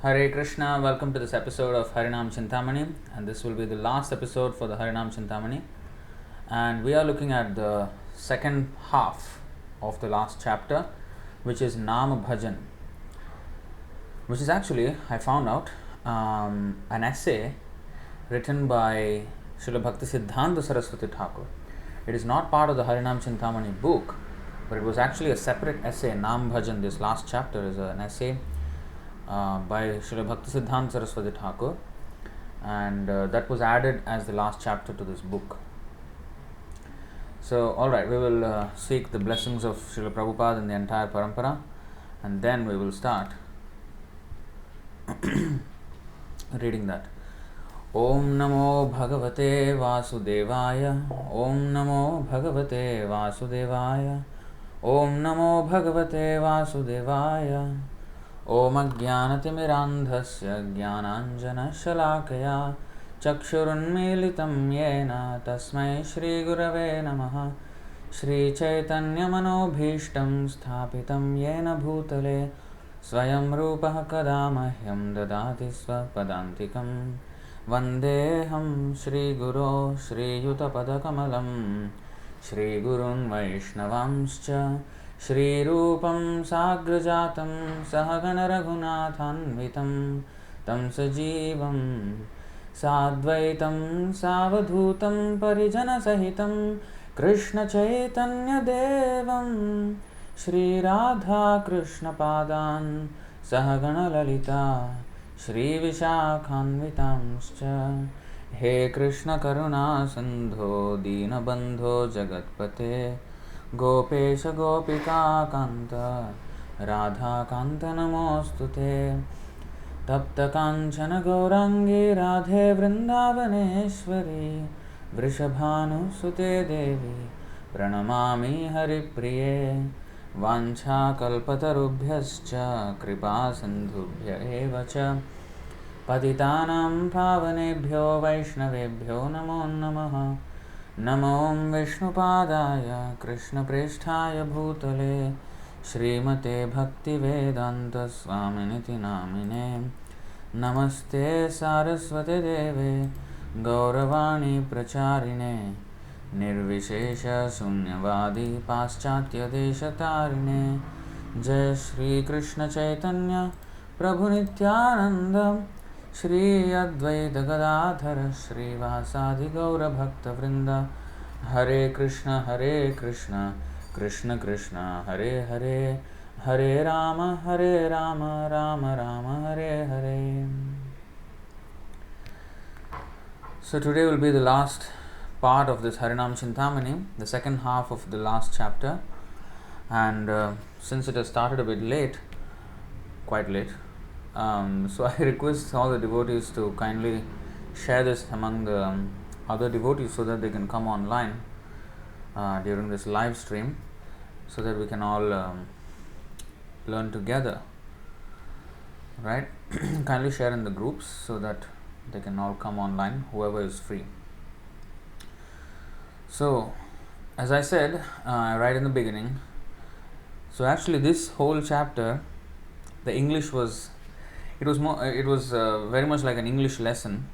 Hare Krishna, welcome to this episode of Harināma Cintāmaṇi, and this will be the last episode for the Harināma Cintāmaṇi. And we are looking at the second half of the last chapter, which is Nāma Bhajan, which is actually, I found out, an essay written by Srila Bhaktisiddhanta Saraswati Thakur. It is not part of the Harināma Cintāmaṇi book, but it was actually a separate essay. Nāma Bhajan, this last chapter, is an essay by Srila Bhaktisiddhanta Saraswati Thakur, and that was added as the last chapter to this book. So, alright, we will seek the blessings of Srila Prabhupada and the entire parampara, and then we will start reading that. Om Namo Bhagavate Vasudevaya, Om Namo Bhagavate Vasudevaya, Om Namo Bhagavate Vasudevaya. Om Ajnanatimirandhasya Jnananjana-shalakaya Chakshurunmilitam Yena Tasmai Shri Gurave Namaha Shri Chaitanya Manobhishtam Sthapitam Yena Bhutale Swayam Rupaha Kadamahyam Dadati Swapadantikam Vandeham Shri Guru Shri Yutapadakamalam Shri Gurun Vaishnavamscha Shri Rupam Sagrajatam Sahagana Raghunathanvitam Tam Sajivam Sadvaitam Savadhutam Parijana Sahitam Krishna Chaitanya Devam Shri Radha Krishna Padan Sahagana Lalita Shri Vishakhanvitamscha He Krishna Karuna Sandho Dina Bandho Jagatpate Gopesha Gopika Kanta Radha Kanta Namostute Tapta Kanchana Gaurangi Radhe Vrindavaneshwari Vrishabhanu Sute Devi Pranamami Haripriye Vancha Kalpatarubhyascha Kripa Sindhubhya Evacha Patitanam Pavanebhyo Vaishnavebhyo Namo Namaha Namo Vishnupadaya Krishna Presthaya Bhutale Srimate Bhakti Vedanta Swaminiti Namine Namaste Saraswate Deve Gauravani Pracharine Nirvishesha Sunyavadi Paschatya Deshatarine Jai Shri Krishna Chaitanya Prabhu Nityananda Shri Advaita Gadadhara Shri Vasadi Gaura Bhakta Vrinda Hare Krishna Krishna Krishna Hare Hare Hare Rama Rama Rama Hare Hare. So today will be the last part of this Harināma Cintāmaṇi, the second half of the last chapter, and since it has started a bit late, quite late, so I request all the devotees to kindly share this among the other devotees so that they can come online during this live stream, so that we can all learn together, right? Kindly share in the groups so that they can all come online, whoever is free. So, as I said right in the beginning, so actually this whole chapter, the English was very much like an English lesson,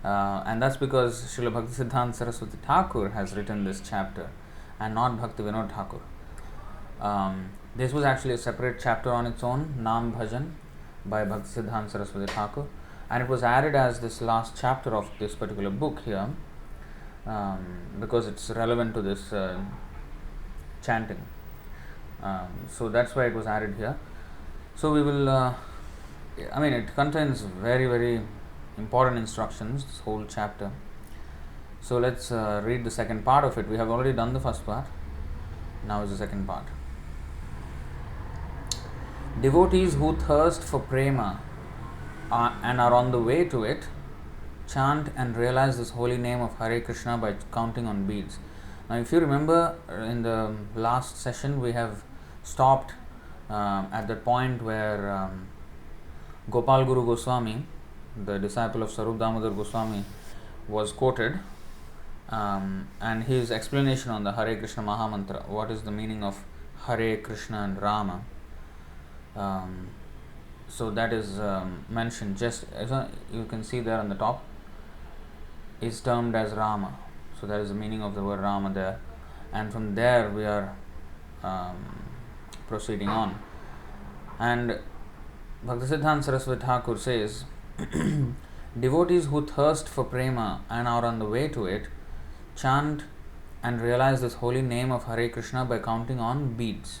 and that's because Srila Bhaktisiddhanta Saraswati Thakur has written this chapter and not Bhakti Vinod Thakur. This was actually a separate chapter on its own, Nāma Bhajan by Bhaktisiddhanta Saraswati Thakur, and it was added as this last chapter of this particular book here, because it's relevant to this chanting. So that's why it was added here. So we will it contains very, very important instructions, this whole chapter. So let's read the second part of it. We have already done the first part. Now is the second part. Devotees who thirst for Prema and are on the way to it chant and realize this holy name of Hare Krishna by counting on beads. Now if you remember, in the last session we have stopped at the point where Gopal Guru Goswami, the disciple of Sarup Damodar Goswami, was quoted, and his explanation on the Hare Krishna Mahamantra, what is the meaning of Hare, Krishna and Rama. So that is mentioned just as you can see there on the top, is termed as Rama. So that is the meaning of the word Rama there, and from there we are proceeding on. And Bhaktisiddhanta Saraswati Thakur says, devotees who thirst for Prema and are on the way to it chant and realize this holy name of Hare Krishna by counting on beads.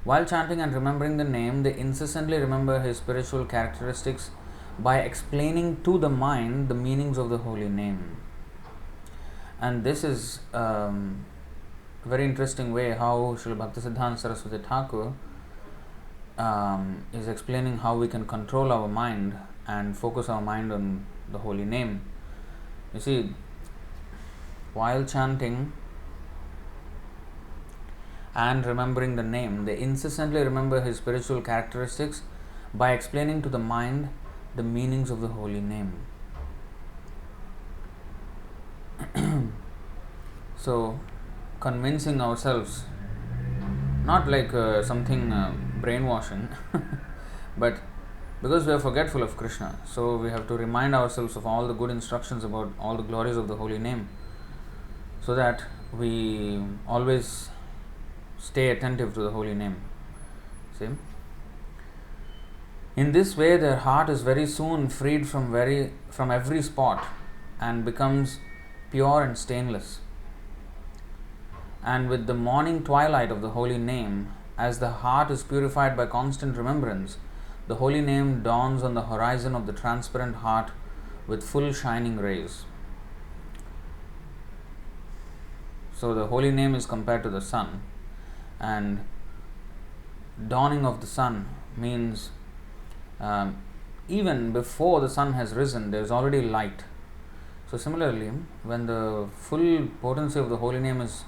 While chanting and remembering the name, they incessantly remember his spiritual characteristics by explaining to the mind the meanings of the holy name. And this is a very interesting way how Srila Bhaktisiddhanta Saraswati Thakur is explaining how we can control our mind and focus our mind on the holy name. You see, while chanting and remembering the name, they incessantly remember his spiritual characteristics by explaining to the mind the meanings of the holy name. So, convincing ourselves, not like something brainwashing, but because we are forgetful of Krishna, so we have to remind ourselves of all the good instructions about all the glories of the holy name, so that we always stay attentive to the holy name. See? In this way, their heart is very soon freed from every spot and becomes pure and stainless. And with the morning twilight of the holy name, as the heart is purified by constant remembrance, the holy name dawns on the horizon of the transparent heart with full shining rays. So the holy name is compared to the sun, and dawning of the sun means even before the sun has risen, there is already light. So similarly, when the full potency of the holy name is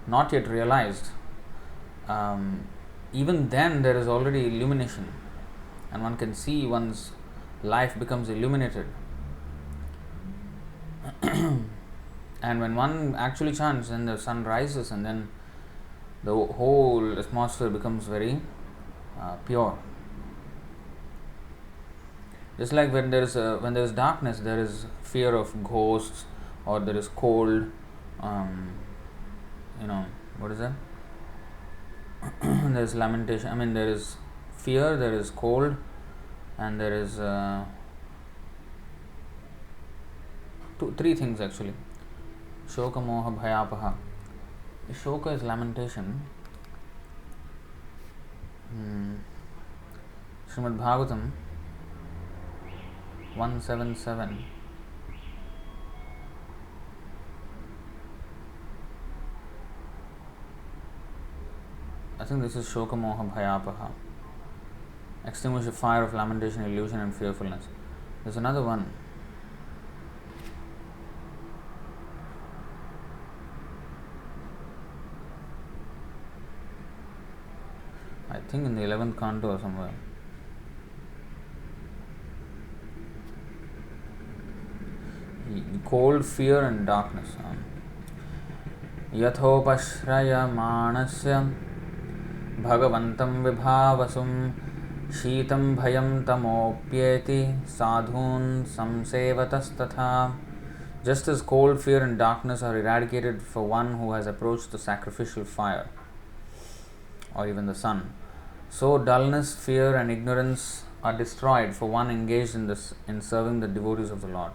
not yet realized, even then there is already illumination, and one can see one's life becomes illuminated. And when one actually chants, then the sun rises, and then the whole atmosphere becomes very pure. Just like when there is darkness, there is fear of ghosts, or there is cold. What is that? There is lamentation. There is fear, there is cold, and there is three things actually. Shoka, moha, bhayapaha. Shoka is lamentation. Srimad Bhagavatam 177. I think this is Shoka, moha, bhayapaha. Extinguish the fire of lamentation, illusion, and fearfulness. There's another one. I think in the 11th canto or somewhere. Cold, fear, and darkness. Yathopashraya Bhagavantam vibhavasum Sheetam bhayam tamopyeti sadhun samsevatas. Just as cold, fear, and darkness are eradicated for one who has approached the sacrificial fire, or even the sun, so dullness, fear, and ignorance are destroyed for one engaged in serving the devotees of the Lord.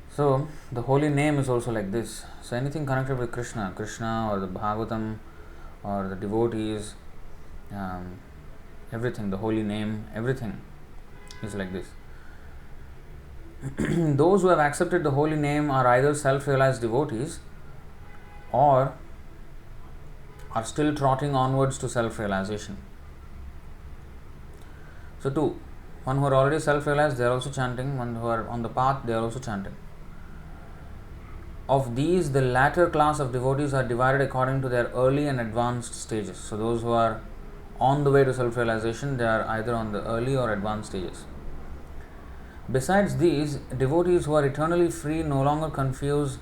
So the holy name is also like this. So anything connected with Krishna or the Bhagavatam or the devotees, everything, the holy name, everything is like this. Those who have accepted the holy name are either self-realized devotees or are still trotting onwards to self-realization. So two, one who are already self-realized, they are also chanting. One who are on the path, they are also chanting. Of these, the latter class of devotees are divided according to their early and advanced stages. So those who are on the way to self-realization, they are either on the early or advanced stages. Besides these, devotees who are eternally free no longer confuse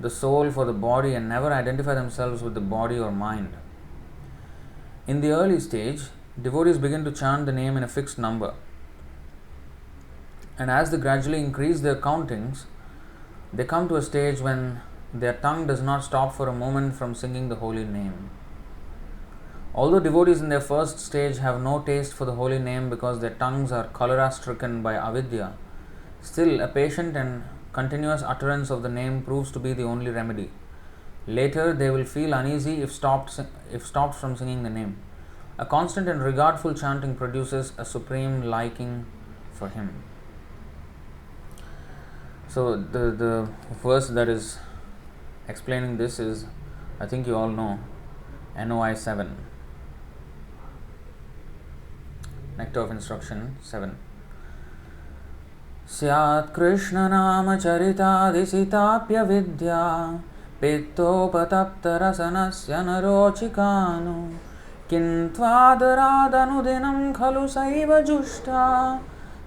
the soul for the body and never identify themselves with the body or mind. In the early stage, devotees begin to chant the name in a fixed number. And as they gradually increase their countings, they come to a stage when their tongue does not stop for a moment from singing the holy name. Although devotees in their first stage have no taste for the holy name because their tongues are cholera-stricken by avidya, still a patient and continuous utterance of the name proves to be the only remedy. Later, they will feel uneasy if stopped from singing the name. A constant and regardful chanting produces a supreme liking for him. So the verse that is explaining this is, I think you all know, NOI 7. Nectar of Instruction 7. Syat Krishna Nāma Charitādisitapya Vidya Pittopatapta Rasanasya Narochikānu Kintvādarādhanudinam Khalu Saiva Jushta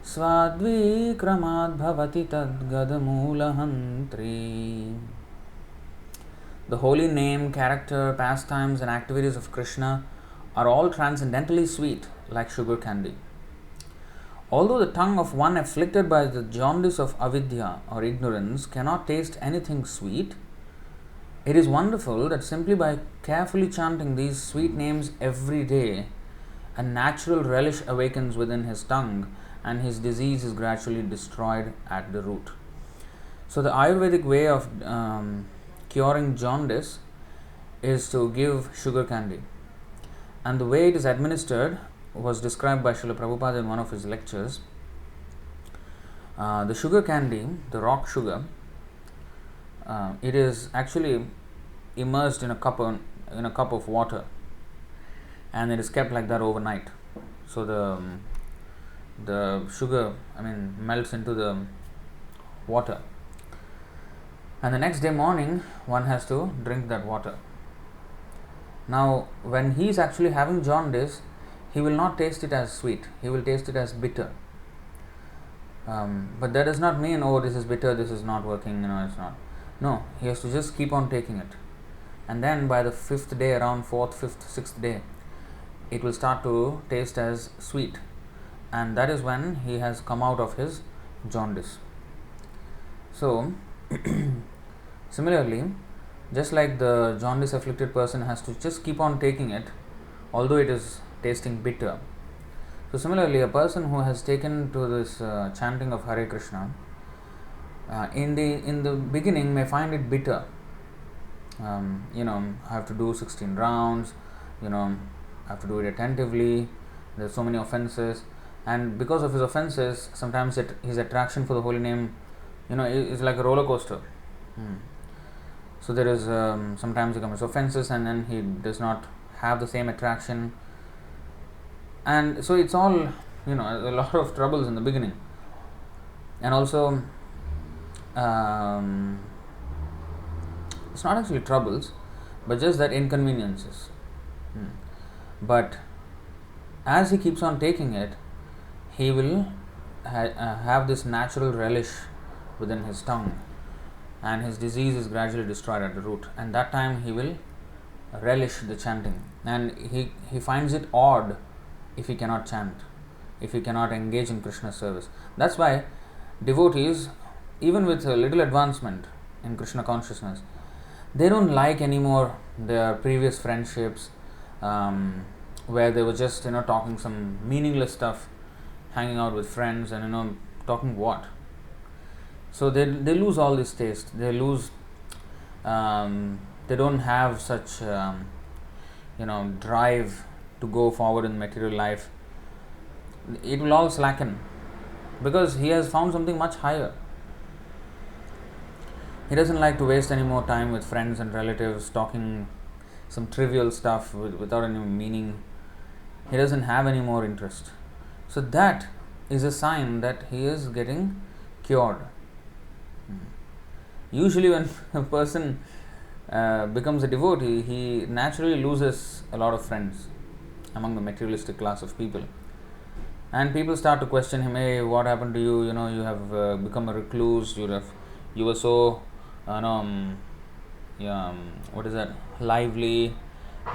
Svadvikramad Bhavati Tadgadamulahantri. The holy name, character, pastimes and activities of Krishna are all transcendently sweet like sugar candy. Although the tongue of one afflicted by the jaundice of avidya or ignorance cannot taste anything sweet, it is wonderful that simply by carefully chanting these sweet names every day, a natural relish awakens within his tongue and his disease is gradually destroyed at the root. So the Ayurvedic way of curing jaundice is to give sugar candy, and the way it is administered was described by Srila Prabhupada in one of his lectures. The sugar candy, the rock sugar, it is actually immersed in a cup of water, and it is kept like that overnight. So the sugar, melts into the water, and the next day morning one has to drink that water. Now, when he is actually having jaundice, he will not taste it as sweet, he will taste it as bitter. But that does not mean, oh, this is bitter, this is not working, it's not. No, he has to just keep on taking it. And then by the 5th day, around 4th, 5th, 6th day, it will start to taste as sweet. And that is when he has come out of his jaundice. So, similarly, just like the jaundice afflicted person has to just keep on taking it, although it is tasting bitter. So similarly, a person who has taken to this chanting of Hare Krishna, in the beginning may find it bitter. I have to do 16 rounds, I have to do it attentively, there's so many offenses, and because of his offenses, sometimes his attraction for the holy name, is like a roller coaster. So there is sometimes he commits offenses and then he does not have the same attraction, and so it's all a lot of troubles in the beginning, and also it's not actually troubles, but just that inconveniences. But as he keeps on taking it, he will have this natural relish within his tongue, and his disease is gradually destroyed at the root, and that time he will relish the chanting, and he finds it odd if he cannot chant, if he cannot engage in Krishna's service. That's why devotees, even with a little advancement in Krishna consciousness, they don't like anymore their previous friendships, where they were just talking some meaningless stuff, hanging out with friends and talking what. So they lose all this taste. They lose. They don't have such drive to go forward in material life. It will all slacken because he has found something much higher. He doesn't like to waste any more time with friends and relatives talking some trivial stuff without any meaning. He doesn't have any more interest. So that is a sign that he is getting cured. Usually when a person becomes a devotee, he naturally loses a lot of friends among the materialistic class of people. And people start to question him, hey, what happened to you? You have become a recluse, you were so, lively,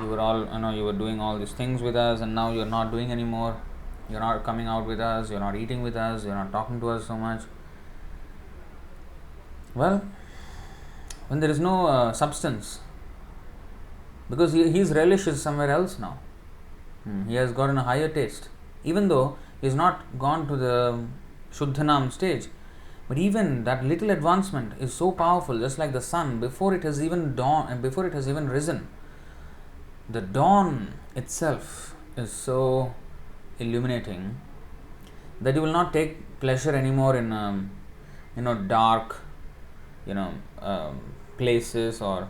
You were all, you were doing all these things with us, and now you're not doing anymore. You're not coming out with us, you're not eating with us, you're not talking to us so much. Well, when there is no substance, because his relish is somewhere else now. He has gotten a higher taste. Even though he has not gone to the Shuddhanam stage, but even that little advancement is so powerful, just like the sun, before it has even dawned and before it has even risen. The dawn itself is so illuminating that you will not take pleasure anymore in dark places, or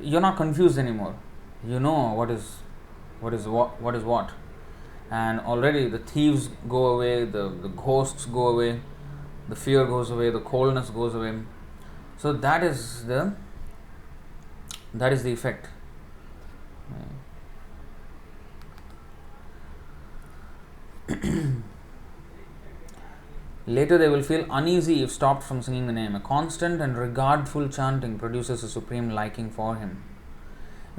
you're not confused anymore. You know what is what, and already the thieves go away, the ghosts go away, the fear goes away, the coldness goes away. So that is the effect. Later they will feel uneasy if stopped from singing the name. A constant and regardful chanting produces a supreme liking for him.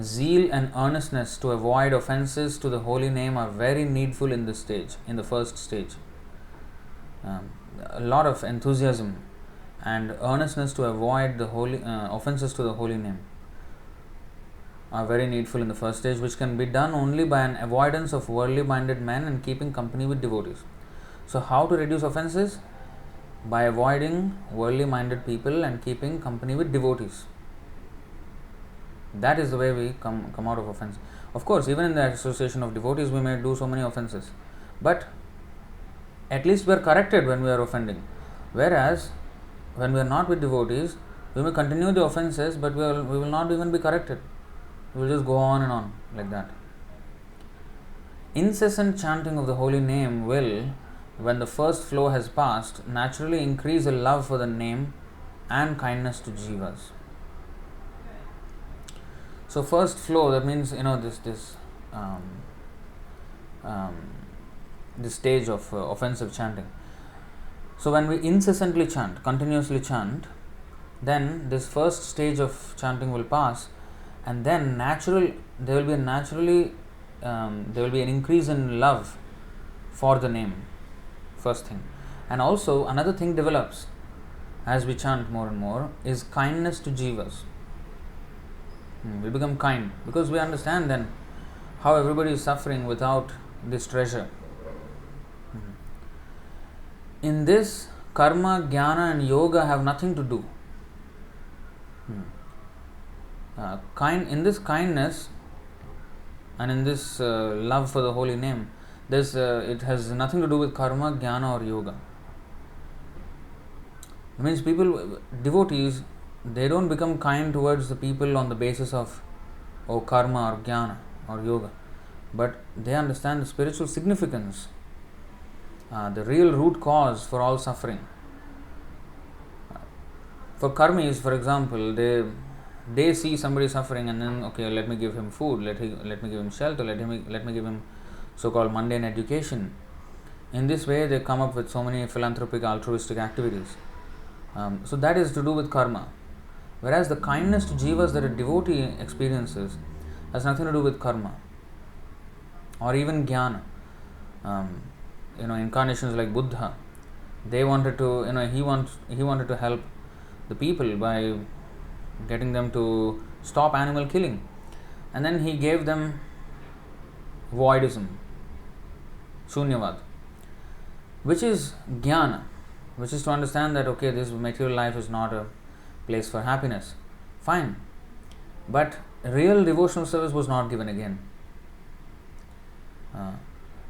Zeal and earnestness to avoid offences to the holy name are very needful in this stage, in the first stage. A lot of enthusiasm and earnestness to avoid the holy offences to the holy name are very needful in the first stage, which can be done only by an avoidance of worldly minded men and keeping company with devotees. So how to reduce offences? By avoiding worldly minded people and keeping company with devotees. That is the way we come out of offense. Of course, even in the association of devotees, we may do so many offences, but at least we are corrected when we are offending. Whereas, when we are not with devotees, we may continue the offences, but we will not even be corrected. We will just go on and on like that. Incessant chanting of the holy name will, when the first flow has passed, naturally increase a love for the name and kindness to jivas. So first flow, that means this stage of offensive chanting. So when we incessantly chant, continuously chant, then this first stage of chanting will pass, and then there will be an increase in love for the name. First thing. And also another thing develops as we chant more and more is kindness to jivas. We become kind because we understand then how everybody is suffering without this treasure. In this, karma, jnana and yoga have nothing to do. In this kindness and in this love for the holy name, it has nothing to do with karma, jnana or yoga. It means devotees, they don't become kind towards the people on the basis of karma or jnana or yoga, but they understand the spiritual significance, the real root cause for all suffering. For karmis, for example, they see somebody suffering and then, let me give him food, let me give him shelter, let me give him so-called mundane education. In this way, they come up with so many philanthropic, altruistic activities. So that is to do with karma. Whereas the kindness to jivas that a devotee experiences has nothing to do with karma or even jnana. Incarnations like Buddha, they wanted to, he wanted to help the people by getting them to stop animal killing, and then he gave them voidism, shunyavad, which is jnana, which is to understand that this material life is not a place for happiness. Fine, but real devotional service was not given again.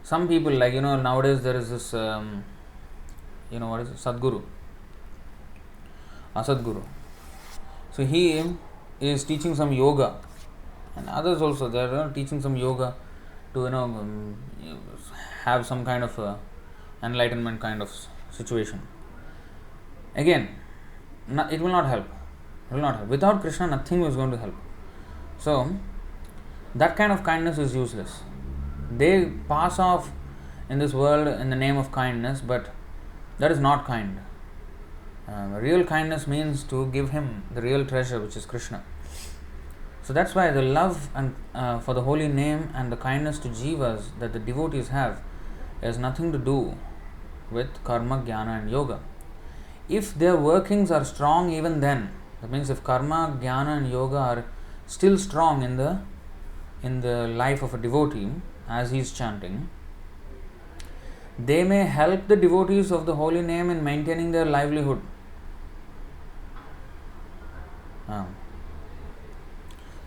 Some people, nowadays there is this what is it? Sadguru, Asadguru. So he is teaching some yoga, and others also, they are teaching some yoga to have some kind of enlightenment kind of situation. Again, it will not help. It will not help. Without Krishna, nothing is going to help. So that kind of kindness is useless. They pass off in this world in the name of kindness, but that is not kind. Real kindness means to give him the real treasure, which is Krishna. So that's why the love and for the holy name and the kindness to jivas that the devotees have has nothing to do with karma, jnana and yoga. If their workings are strong even then, that means if karma, jnana and yoga are still strong in the life of a devotee as he is chanting, they may help the devotees of the holy name in maintaining their livelihood.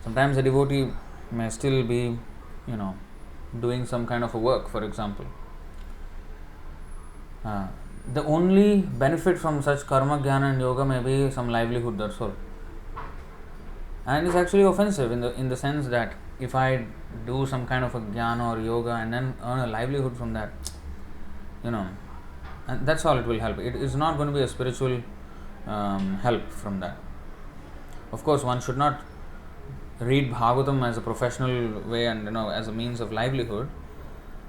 Sometimes a devotee may still be, doing some kind of a work, for example. The only benefit from such karma, jnana and yoga may be some livelihood, that's all. And it's actually offensive in the sense that if I do some kind of a jnana or yoga and then earn a livelihood from that, and that's all it will help. It is not going to be a spiritual help from that. Of course, one should not read Bhagavatam as a professional way and as a means of livelihood.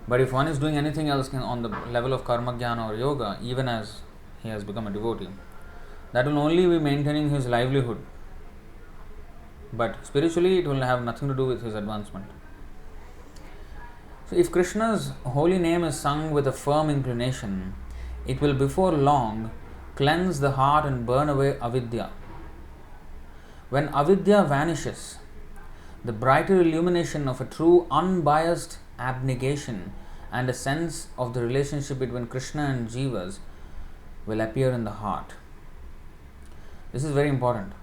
But if one is doing anything else on the level of karma, jnana or yoga, even as he has become a devotee, that will only be maintaining his livelihood. But spiritually, it will have nothing to do with his advancement. So if Krishna's holy name is sung with a firm inclination, it will before long cleanse the heart and burn away avidya. When avidya vanishes, the brighter illumination of a true unbiased abnegation and a sense of the relationship between Krishna and jivas will appear in the heart. This is very important.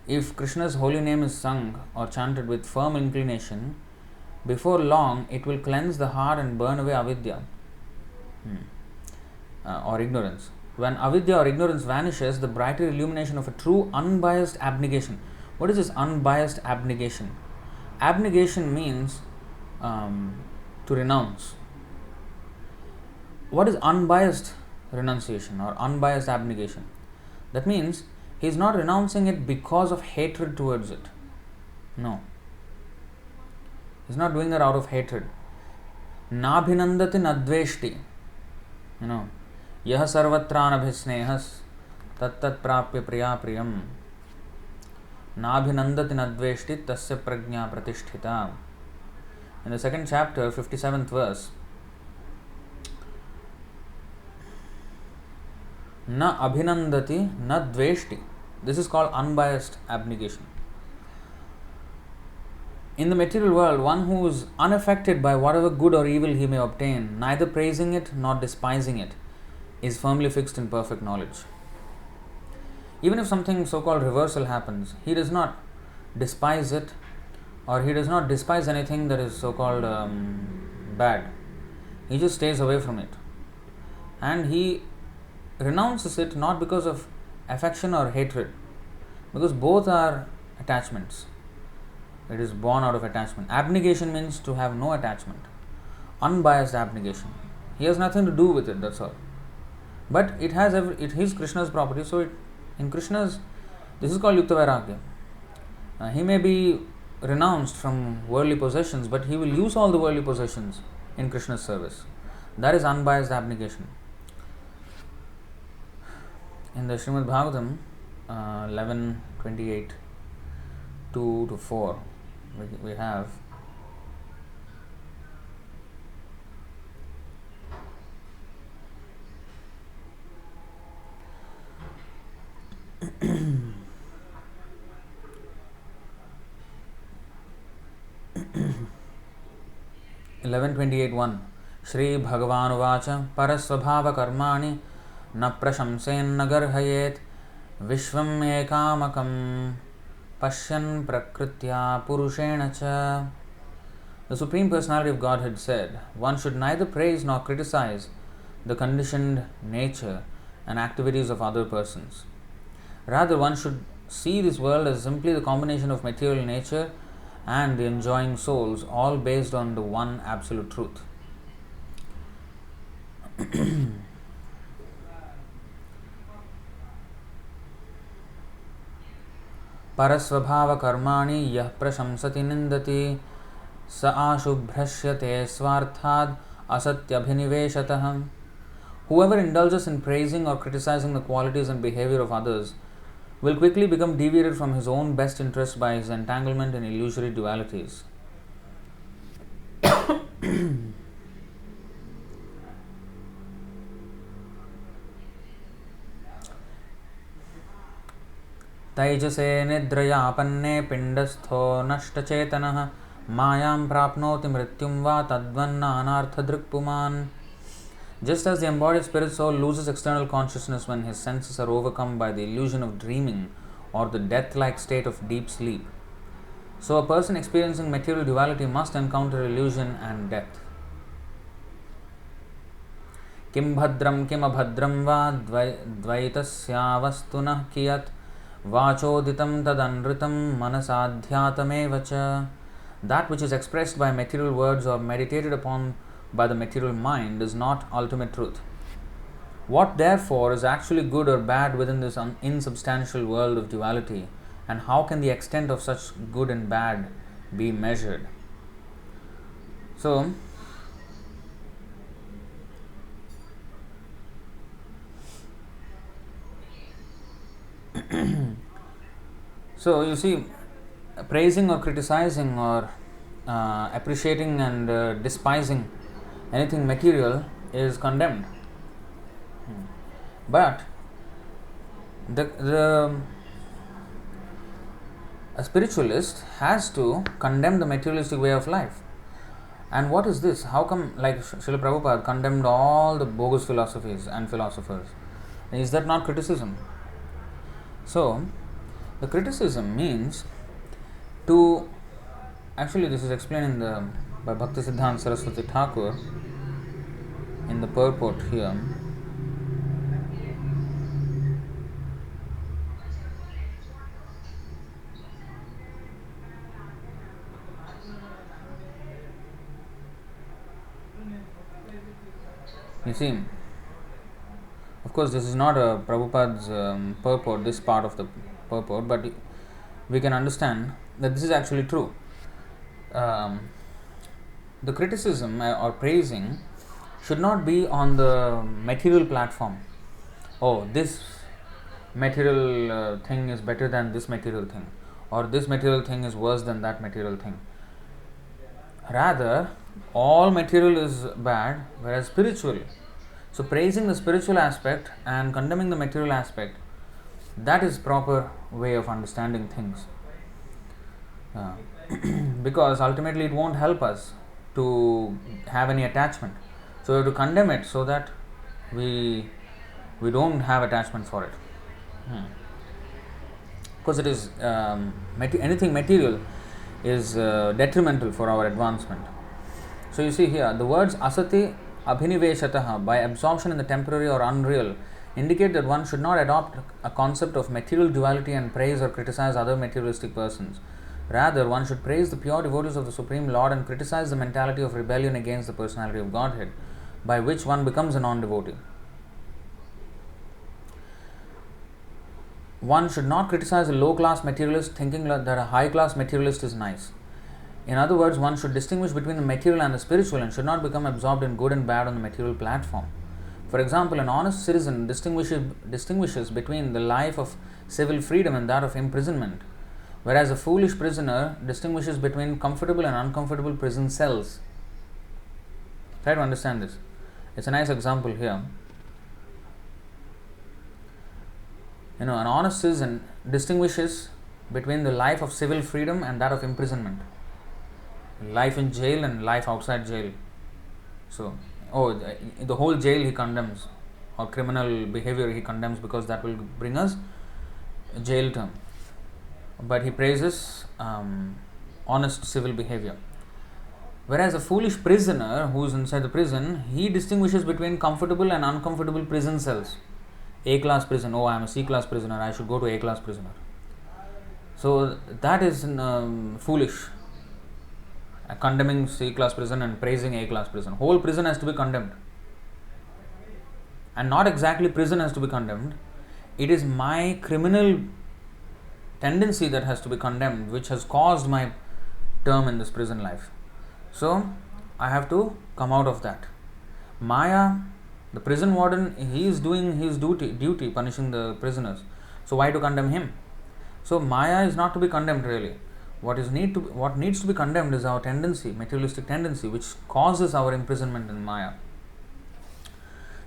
If Krishna's holy name is sung or chanted with firm inclination, before long it will cleanse the heart and burn away avidya or ignorance. When avidya or ignorance vanishes, the brighter illumination of a true unbiased abnegation. What is this unbiased abnegation? Abnegation means to renounce. What is unbiased renunciation or unbiased abnegation? That means he is not renouncing it because of hatred towards it. No. He is not doing that out of hatred. Nabhinandati nadveshti. Yaha sarvatranabhisnehas tattat prapya priya priyam. Nabhinandati nadveshti tasya prajna pratisthita. In the second chapter, 57th verse, Na abhinandati na dveshti. This is called unbiased abnegation. In the material world, one who is unaffected by whatever good or evil he may obtain, neither praising it nor despising it, is firmly fixed in perfect knowledge. Even if something so-called reversal happens, he does not despise it, or he does not despise anything that is so-called bad. He just stays away from it. And he renounces it not because of affection or hatred, because both are attachments. It is born out of attachment. Abnegation means to have no attachment. Unbiased abnegation. He has nothing to do with it, that's all. But it is Krishna's property, so in Krishna's, this is called Yukta Vairagya. He may be renounced from worldly possessions, but he will use all the worldly possessions in Krishna's service. That is unbiased abnegation. In the Srimad Bhagavatam 11:28, 2-4, we have (11:28:1) Shri Bhagavan Uvacha Parasvabhava Karmani Na Prashamsen Nagarhayet Vishvam Ekamakam Pashyan Prākṛtya Purushena Cha. The Supreme Personality of Godhead said, one should neither praise nor criticize the conditioned nature and activities of other persons. Rather, one should see this world as simply the combination of material nature and the enjoying souls, all based on the one absolute truth. Parasvabhava karmani yah prashamsati nindati sa ashubhrashyate swarthad asatyabhiniveshatah. Whoever indulges in praising or criticizing the qualities and behavior of others will quickly become deviated from his own best interest by his entanglement in illusory dualities. तैजसे निद्रयापन्ने पिण्डस्थो नष्टचेतनः मायां प्राप्नोति मृत्युं वा तद्वन्नानार्थदृक्पुमान्. Just as the embodied spirit soul loses external consciousness when his senses are overcome by the illusion of dreaming or the death-like state of deep sleep, so a person experiencing material duality must encounter illusion and death. Kim bhadram kim abhadram va dvaitasya kiyat vachoditam tadanritam manasadhyatameva cha. That which is expressed by material words or meditated upon by the material mind is not ultimate truth. What therefore is actually good or bad within this insubstantial world of duality, and how can the extent of such good and bad be measured? So, you see, praising or criticizing or appreciating and despising anything material is condemned. But a spiritualist has to condemn the materialistic way of life. And what is this? How come, like Srila Prabhupada condemned all the bogus philosophies and philosophers? Is that not criticism? So, the criticism means to, actually this is explained by Bhakti Siddhanta Saraswati Thakur in the purport here. You see, of course this is not a Prabhupada's purport, this part of the purport, but we can understand that this is actually true. The criticism or praising should not be on the material platform. Oh, this material thing is better than this material thing, or this material thing is worse than that material thing. Rather, all material is bad, whereas spiritual. So, praising the spiritual aspect and condemning the material aspect, that is proper way of understanding things. Because ultimately it won't help us to have any attachment. So, we have to condemn it so that we don't have attachment for it. Because it is anything material is detrimental for our advancement. So you see here, the words asati abhiniveshataha, by absorption in the temporary or unreal, indicate that one should not adopt a concept of material duality and praise or criticize other materialistic persons. Rather, one should praise the pure devotees of the Supreme Lord and criticize the mentality of rebellion against the personality of Godhead, by which one becomes a non-devotee. One should not criticize a low-class materialist thinking that a high-class materialist is nice. In other words, one should distinguish between the material and the spiritual and should not become absorbed in good and bad on the material platform. For example, an honest citizen distinguishes between the life of civil freedom and that of imprisonment, whereas a foolish prisoner distinguishes between comfortable and uncomfortable prison cells. Try to understand this. It's a nice example here. An honest citizen distinguishes between the life of civil freedom and that of imprisonment. Life in jail and life outside jail. So, the whole jail he condemns, or criminal behavior he condemns, because that will bring us a jail term. But he praises honest civil behavior. Whereas a foolish prisoner who is inside the prison, he distinguishes between comfortable and uncomfortable prison cells. A-class prison, I am a C-class prisoner, I should go to A-class prisoner. So that is foolish. Condemning C-class prison and praising A-class prison. Whole prison has to be condemned. And not exactly prison has to be condemned. It is my criminal tendency that has to be condemned, which has caused my term in this prison life. So I have to come out of that. Maya, the prison warden, he is doing his duty, punishing the prisoners. So why to condemn him? So Maya is not to be condemned really. What needs to be condemned is our tendency, materialistic tendency, which causes our imprisonment in Maya.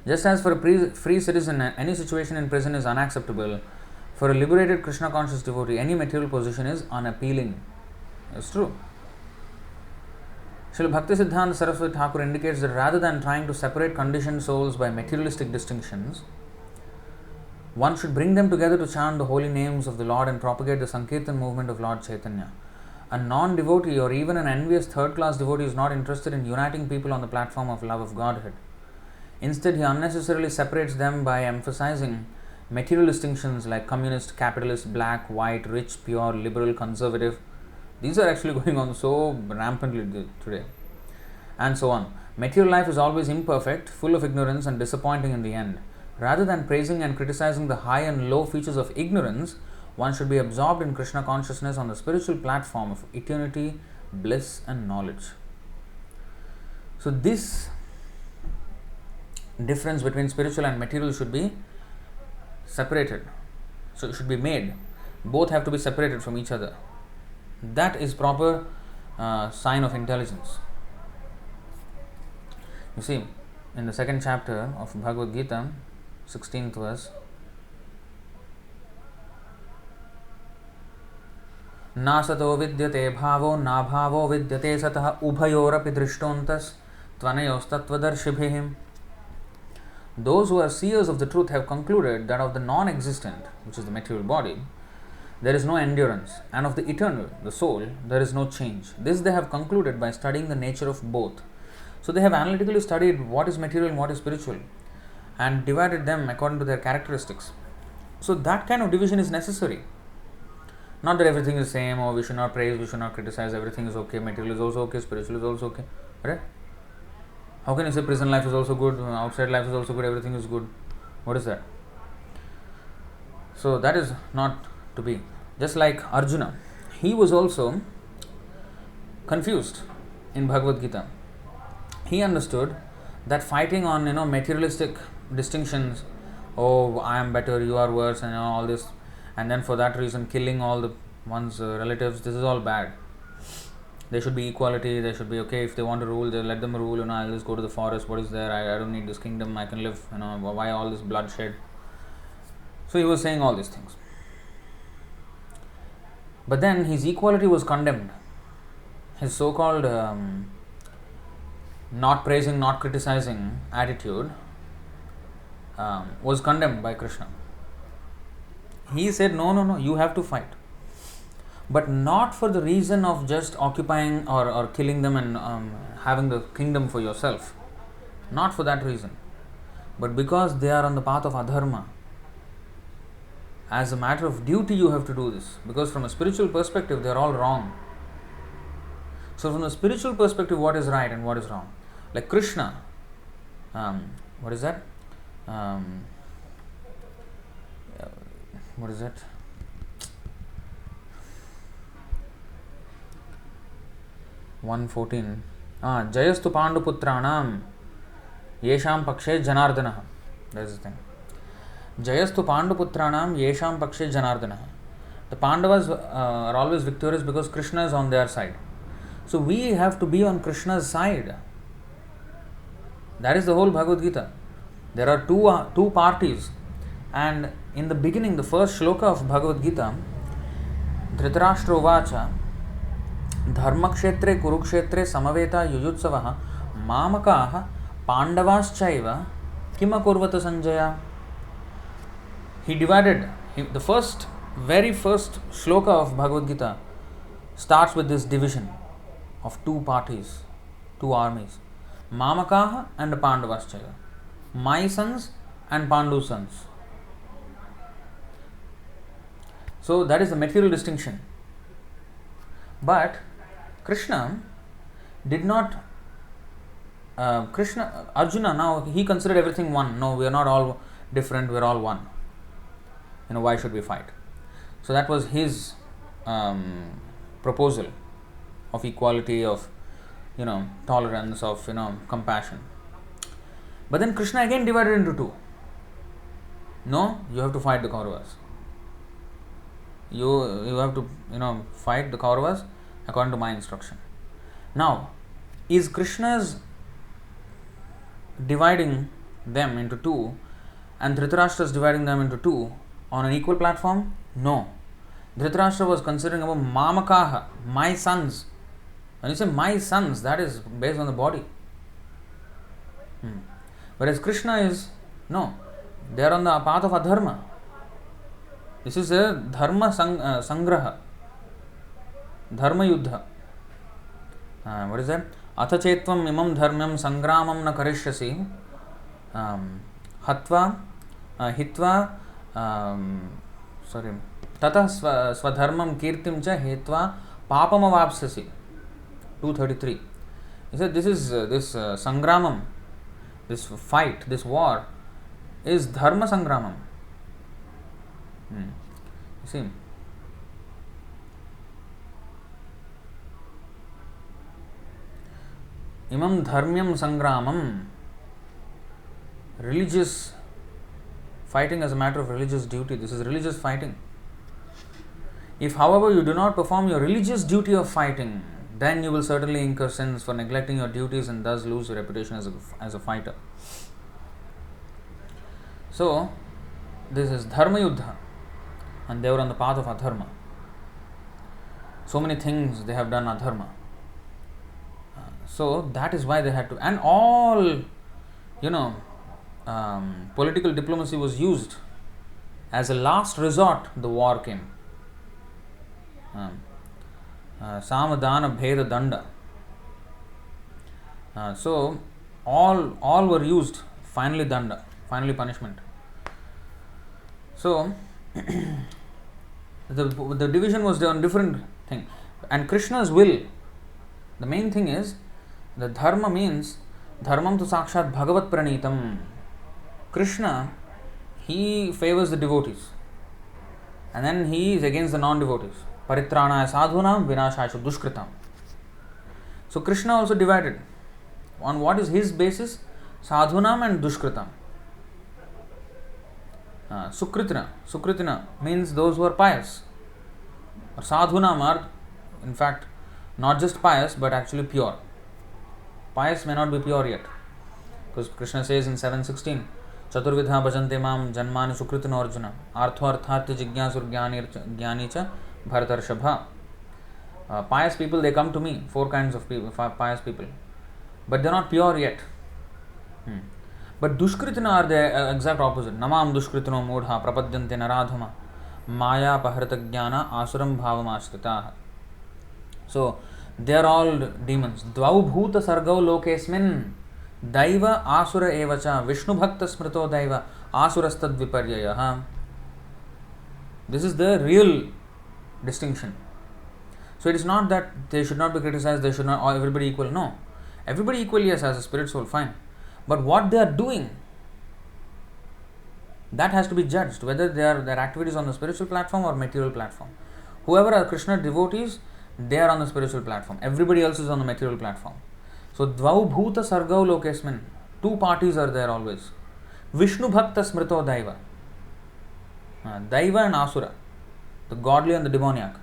Just as for a free citizen, any situation in prison is unacceptable, for a liberated Krishna conscious devotee, any material position is unappealing. It's true. Srila Bhaktisiddhanta Saraswati Thakur indicates that rather than trying to separate conditioned souls by materialistic distinctions, one should bring them together to chant the holy names of the Lord and propagate the Sankirtan movement of Lord Chaitanya. A non-devotee or even an envious third-class devotee is not interested in uniting people on the platform of love of Godhead. Instead, he unnecessarily separates them by emphasizing material distinctions like communist, capitalist, black, white, rich, pure, liberal, conservative. These are actually going on so rampantly today. And so on. Material life is always imperfect, full of ignorance and disappointing in the end. Rather than praising and criticizing the high and low features of ignorance, one should be absorbed in Krishna consciousness on the spiritual platform of eternity, bliss and knowledge. So this difference between spiritual and material should be separated. So it should be made. Both have to be separated from each other. That is proper sign of intelligence. You see, in the second chapter of Bhagavad Gita, 16th verse, Nasato vidyate bhavo nabhavo vidyate satah ubhayorapi drishtontas tvanayos tatvadarshibhihim. Those who are seers of the truth have concluded that of the non-existent, which is the material body, there is no endurance, and of the eternal, the soul, there is no change. This they have concluded by studying the nature of both. So they have analytically studied what is material and what is spiritual and divided them according to their characteristics. So that kind of division is necessary. Not that everything is same, or we should not praise, we should not criticize, everything is okay, material is also okay, spiritual is also okay. Right? How can you say prison life is also good, outside life is also good, everything is good? What is that? So that is not to be. Just like Arjuna, he was also confused in Bhagavad Gita. He understood that fighting on materialistic distinctions, oh I am better, you are worse, and all this, and then for that reason killing all the one's relatives, this is all bad. There should be equality, there should be okay, if they want to rule, they let them rule, I'll just go to the forest, what is there, I don't need this kingdom, I can live, why all this bloodshed? So he was saying all these things. But then his equality was condemned. His so-called not praising, not criticizing attitude was condemned by Krishna. He said, no, you have to fight. But not for the reason of just occupying or killing them and having the kingdom for yourself. Not for that reason. But because they are on the path of adharma. As a matter of duty, you have to do this. Because from a spiritual perspective, they are all wrong. So from a spiritual perspective, what is right and what is wrong? Like Krishna, what is that? What is that? 114. Jayastu Panduputranam Yesham Pakshe Janardana. That is the thing. Jayastu Panduputranam Yesham Pakshe Janardana. The Pandavas are always victorious because Krishna is on their side. So we have to be on Krishna's side. That is the whole Bhagavad Gita. There are two parties, and in the beginning, the first shloka of Bhagavad Gita, Dhritarashtra Uvacha Dharmakshetre Kurukshetre Samaveta Yuyutsavaha Mamakaha Pandavaschaiva Kimakurvata Sanjaya. He divided, the very first shloka of Bhagavad Gita starts with this division of two parties, two armies. Mamakaha and Pandavaschaiva. My sons and Pandu's sons. So that is the material distinction. But Krishna did not, Arjuna now, he considered everything one. No, we are not all different, we are all one. Why should we fight? So that was his proposal of equality, of tolerance, of compassion. But then Krishna again divided into two. No, you have to fight the Kauravas. you have to fight the Kauravas according to my instruction. Now, is Krishna's dividing them into two and Dhritarashtra is dividing them into two on an equal platform? No. Dhritarashtra was considering about mamakaha, my sons. When you say my sons, that is based on the body. Whereas Krishna is, no, they are on the path of adharma. This is a dharma sangraha, dharma yuddha. What is that? Atha chetvam imam dharmyam sangramam na karishyasi hatva hitva tata swadharmam kirtim cha hetva papam avapsasi. 233. He said this is this sangramam, this fight, this war is dharma sangramam. You see, imam dharmyam sangramam, religious fighting as a matter of religious duty. This is religious fighting. If, however, you do not perform your religious duty of fighting, then you will certainly incur sins for neglecting your duties and thus lose your reputation as a fighter. So, this is dharma yuddha, and they were on the path of adharma. So many things they have done adharma. So that is why they had to, and all political diplomacy was used. As a last resort, the war came. Samadana bheda danda. So all were used. Finally danda, finally punishment. So the division was on different thing. And Krishna's will, the main thing is, the dharma means dharmam tu sakshat bhagavat pranitam. Krishna, he favors the devotees, and then he is against the non-devotees. Paritranaya sadhunam vinashaya dushkritam. So Krishna also divided on what is his basis, sadhunam and dushkritam. Sukritina means those who are pious. Or sadhunam are, in fact, not just pious but actually pure. Pious may not be pure yet, because Krishna says in 7:16, Chaturvidha bhajante mam janmani sukritino arjuna artho arthartya jigyasur jnani cha bharatarshabha. Pious people, they come to me, four kinds of people, pious people, but they are not pure yet. But dushkritina are the exact opposite. Namam dushkritino mudha prapadyante naradhama maya pahrita jnana asuram bhavam ashritaha. So they are all demons. Dvau bhuta sargau lokesmin daiva asura evacha vishnu bhakta smrito daiva asurastad viparyayaha. This is the real distinction. So it is not that they should not be criticized, they should not, or everybody equal. No. Everybody equal, yes, as a spirit soul, fine. But what they are doing, that has to be judged, whether their activities on the spiritual platform or material platform. Whoever are Krishna devotees, they are on the spiritual platform. Everybody else is on the material platform. So dvau bhuta sargau lokesmin, two parties are there always. Vishnu bhakta smrito daiva. Daiva and asura, the godly and the demoniac.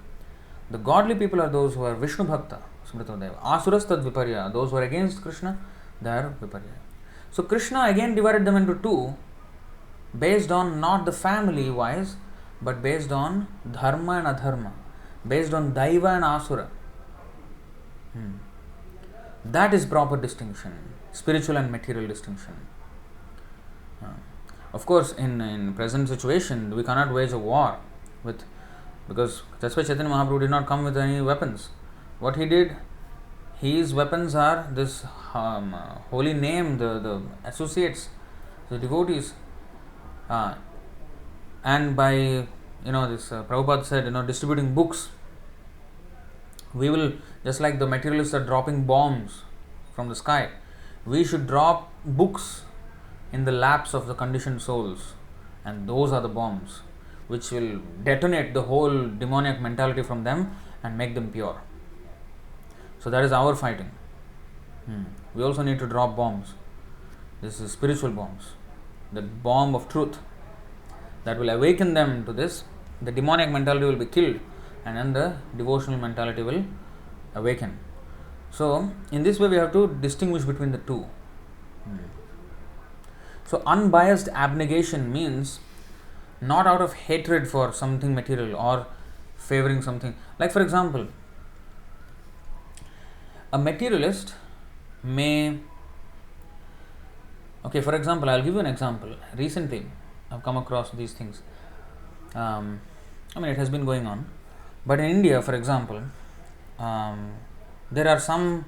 The godly people are those who are Vishnu bhakta smrito daiva. Asuras tad viparya, those who are against Krishna, they are viparya. So Krishna again divided them into two, based on not the family wise, but based on dharma and adharma, based on daiva and asura. That is proper distinction, spiritual and material distinction. Of course, in present situation, we cannot wage a war with, because that's why Chaitanya Mahaprabhu did not come with any weapons. What he did, his weapons are this holy name, the associates, the devotees, and by this Prabhupada said, distributing books. We will, just like the materialists are dropping bombs from the sky, we should drop books in the laps of the conditioned souls, and those are the bombs which will detonate the whole demoniac mentality from them and make them pure. So that is our fighting. We also need to drop bombs. This is spiritual bombs, the bomb of truth that will awaken them to this, the demonic mentality will be killed, and then the devotional mentality will awaken. So, in this way, we have to distinguish between the two. So, unbiased abnegation means not out of hatred for something material or favoring something. Like, for example, a materialist may, okay, for example, I'll give you an example. Recently, I've come across these things. It has been going on. But in India, for example, there are some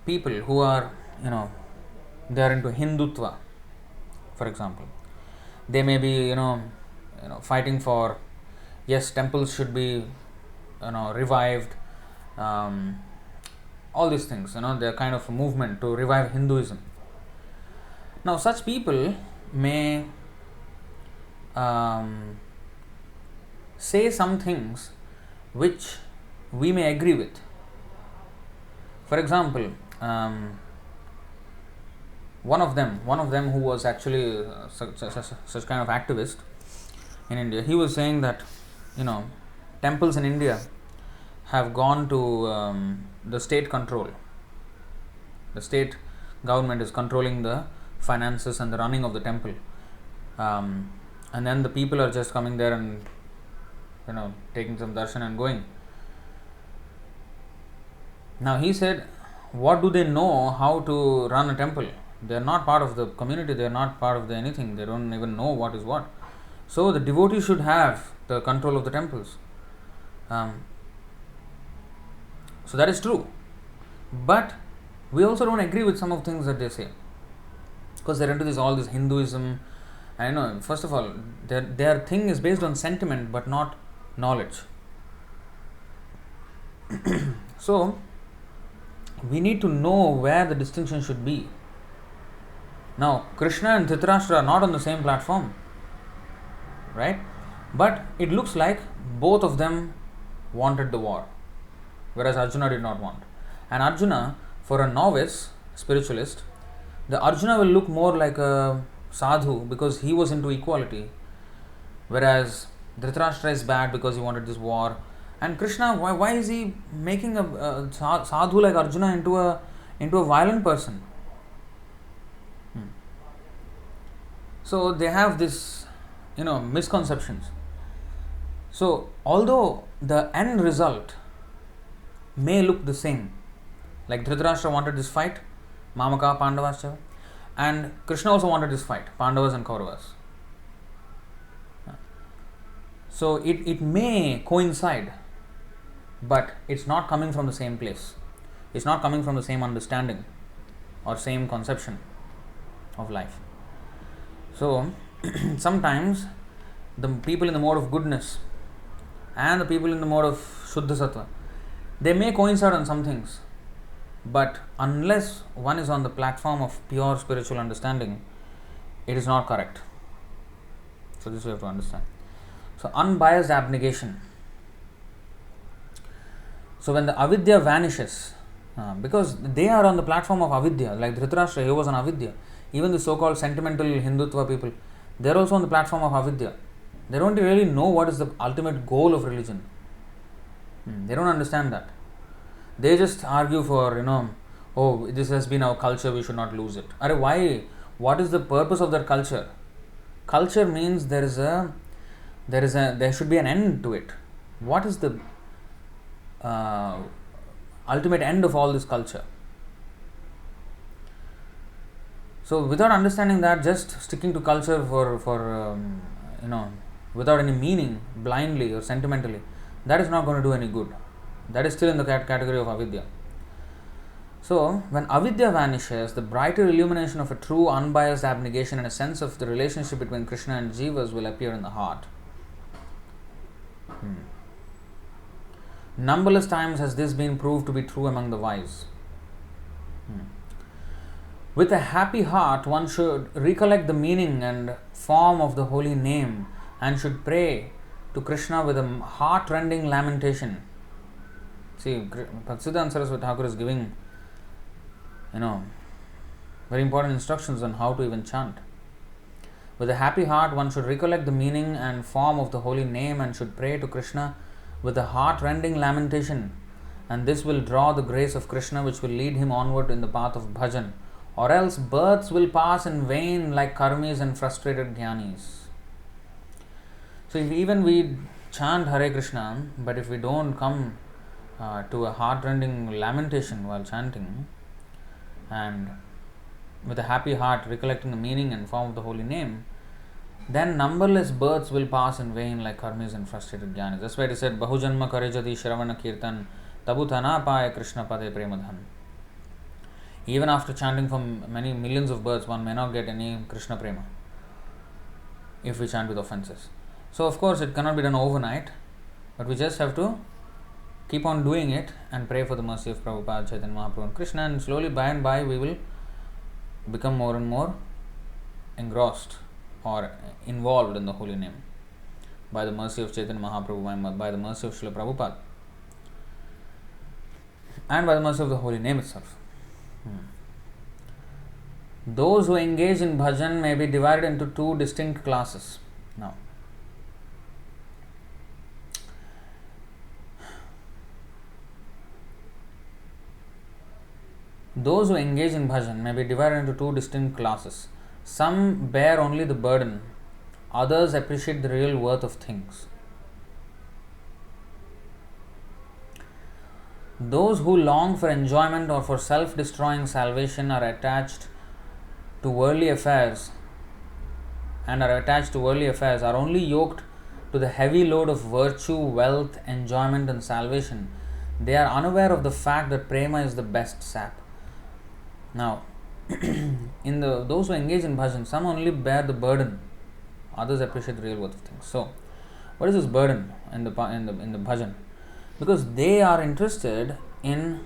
people who are, they are into Hindutva, for example. They may be, fighting for, yes, temples should be, revived, all these things, they're kind of a movement to revive Hinduism. Now, such people may say some things which we may agree with. For example, one of them who was actually such kind of activist in India, he was saying that, temples in India have gone to the state control. The state government is controlling the finances and the running of the temple. And then the people are just coming there and, taking some darshan and going. Now, he said, what do they know how to run a temple? They are not part of the community, they are not part of the anything, they don't even know what is what. So, the devotees should have the control of the temples. So, that is true. But we also don't agree with some of the things that they say, because they're into all this Hinduism. And first of all, their thing is based on sentiment but not knowledge. So, we need to know where the distinction should be. Now, Krishna and Dhritarashtra are not on the same platform, right? But it looks like both of them wanted the war, whereas Arjuna did not want. And Arjuna, for a novice spiritualist, the Arjuna will look more like a Sādhu because he was into equality, whereas Dhritarashtra is bad because he wanted this war. And Krishna, why is he making a Sādhu like Arjuna into a violent person? So they have this, misconceptions. So although the end result may look the same, like Dhritarashtra wanted this fight, Mamaka, Pandavas, and Krishna also wanted this fight, Pandavas and Kauravas. So it may coincide, but it's not coming from the same place. It's not coming from the same understanding or same conception of life. So, sometimes the people in the mode of goodness and the people in the mode of Shuddha Sattva, they may coincide on some things, but unless one is on the platform of pure spiritual understanding, it is not correct. So, this we have to understand. So, unbiased abnegation. So, when the avidya vanishes, because they are on the platform of avidya, like Dhritarashtra, he was on avidya. Even the so-called sentimental Hindutva people, they are also on the platform of avidya. They don't really know what is the ultimate goal of religion. They don't understand that. They just argue for, oh, this has been our culture, we should not lose it. Why? What is the purpose of that culture? Culture means there should be an end to it. What is the ultimate end of all this culture? So, without understanding that, just sticking to culture for without any meaning, blindly or sentimentally, that is not going to do any good. That is still in the category of avidya. So, when avidya vanishes, the brighter illumination of a true unbiased abnegation and a sense of the relationship between Krishna and Jivas will appear in the heart. Numberless times has this been proved to be true among the wise. With a happy heart, one should recollect the meaning and form of the holy name and should pray to Krishna with a heart-rending lamentation. See, Bhaktisiddhanta Saraswati Thakur is giving, very important instructions on how to even chant. With a happy heart, one should recollect the meaning and form of the holy name and should pray to Krishna with a heart-rending lamentation, and this will draw the grace of Krishna which will lead him onward in the path of bhajan, or else births will pass in vain like karmis and frustrated jnanis. So if even we chant Hare Krishna, but if we don't come to a heart-rending lamentation while chanting, and with a happy heart recollecting the meaning and form of the holy name, then numberless births will pass in vain like karmis and frustrated jnanis. That's why it is said, Bahujanma kare jadi shravana kirtan tabu thana paya Krishna pade premadhan. Even after chanting for many millions of births, one may not get any Krishna prema if we chant with offenses. So of course it cannot be done overnight, but we just have to keep on doing it and pray for the mercy of Prabhupada, Chaitanya Mahaprabhu and Krishna, and slowly by and by we will become more and more engrossed or involved in the holy name by the mercy of Chaitanya Mahaprabhu, by the mercy of Srila Prabhupada, and by the mercy of the holy name itself. Those who engage in bhajan may be divided into two distinct classes. Now, those who engage in bhajan may be divided into two distinct classes. Some bear only the burden, others appreciate the real worth of things. Those who long for enjoyment or for self-destroying salvation are attached to worldly affairs are only yoked to the heavy load of virtue, wealth, enjoyment and salvation. They are unaware of the fact that Prema is the best sap. Now, in those who engage in bhajan, some only bear the burden, others appreciate the real worth of things. So, what is this burden in the bhajan? Because they are interested in,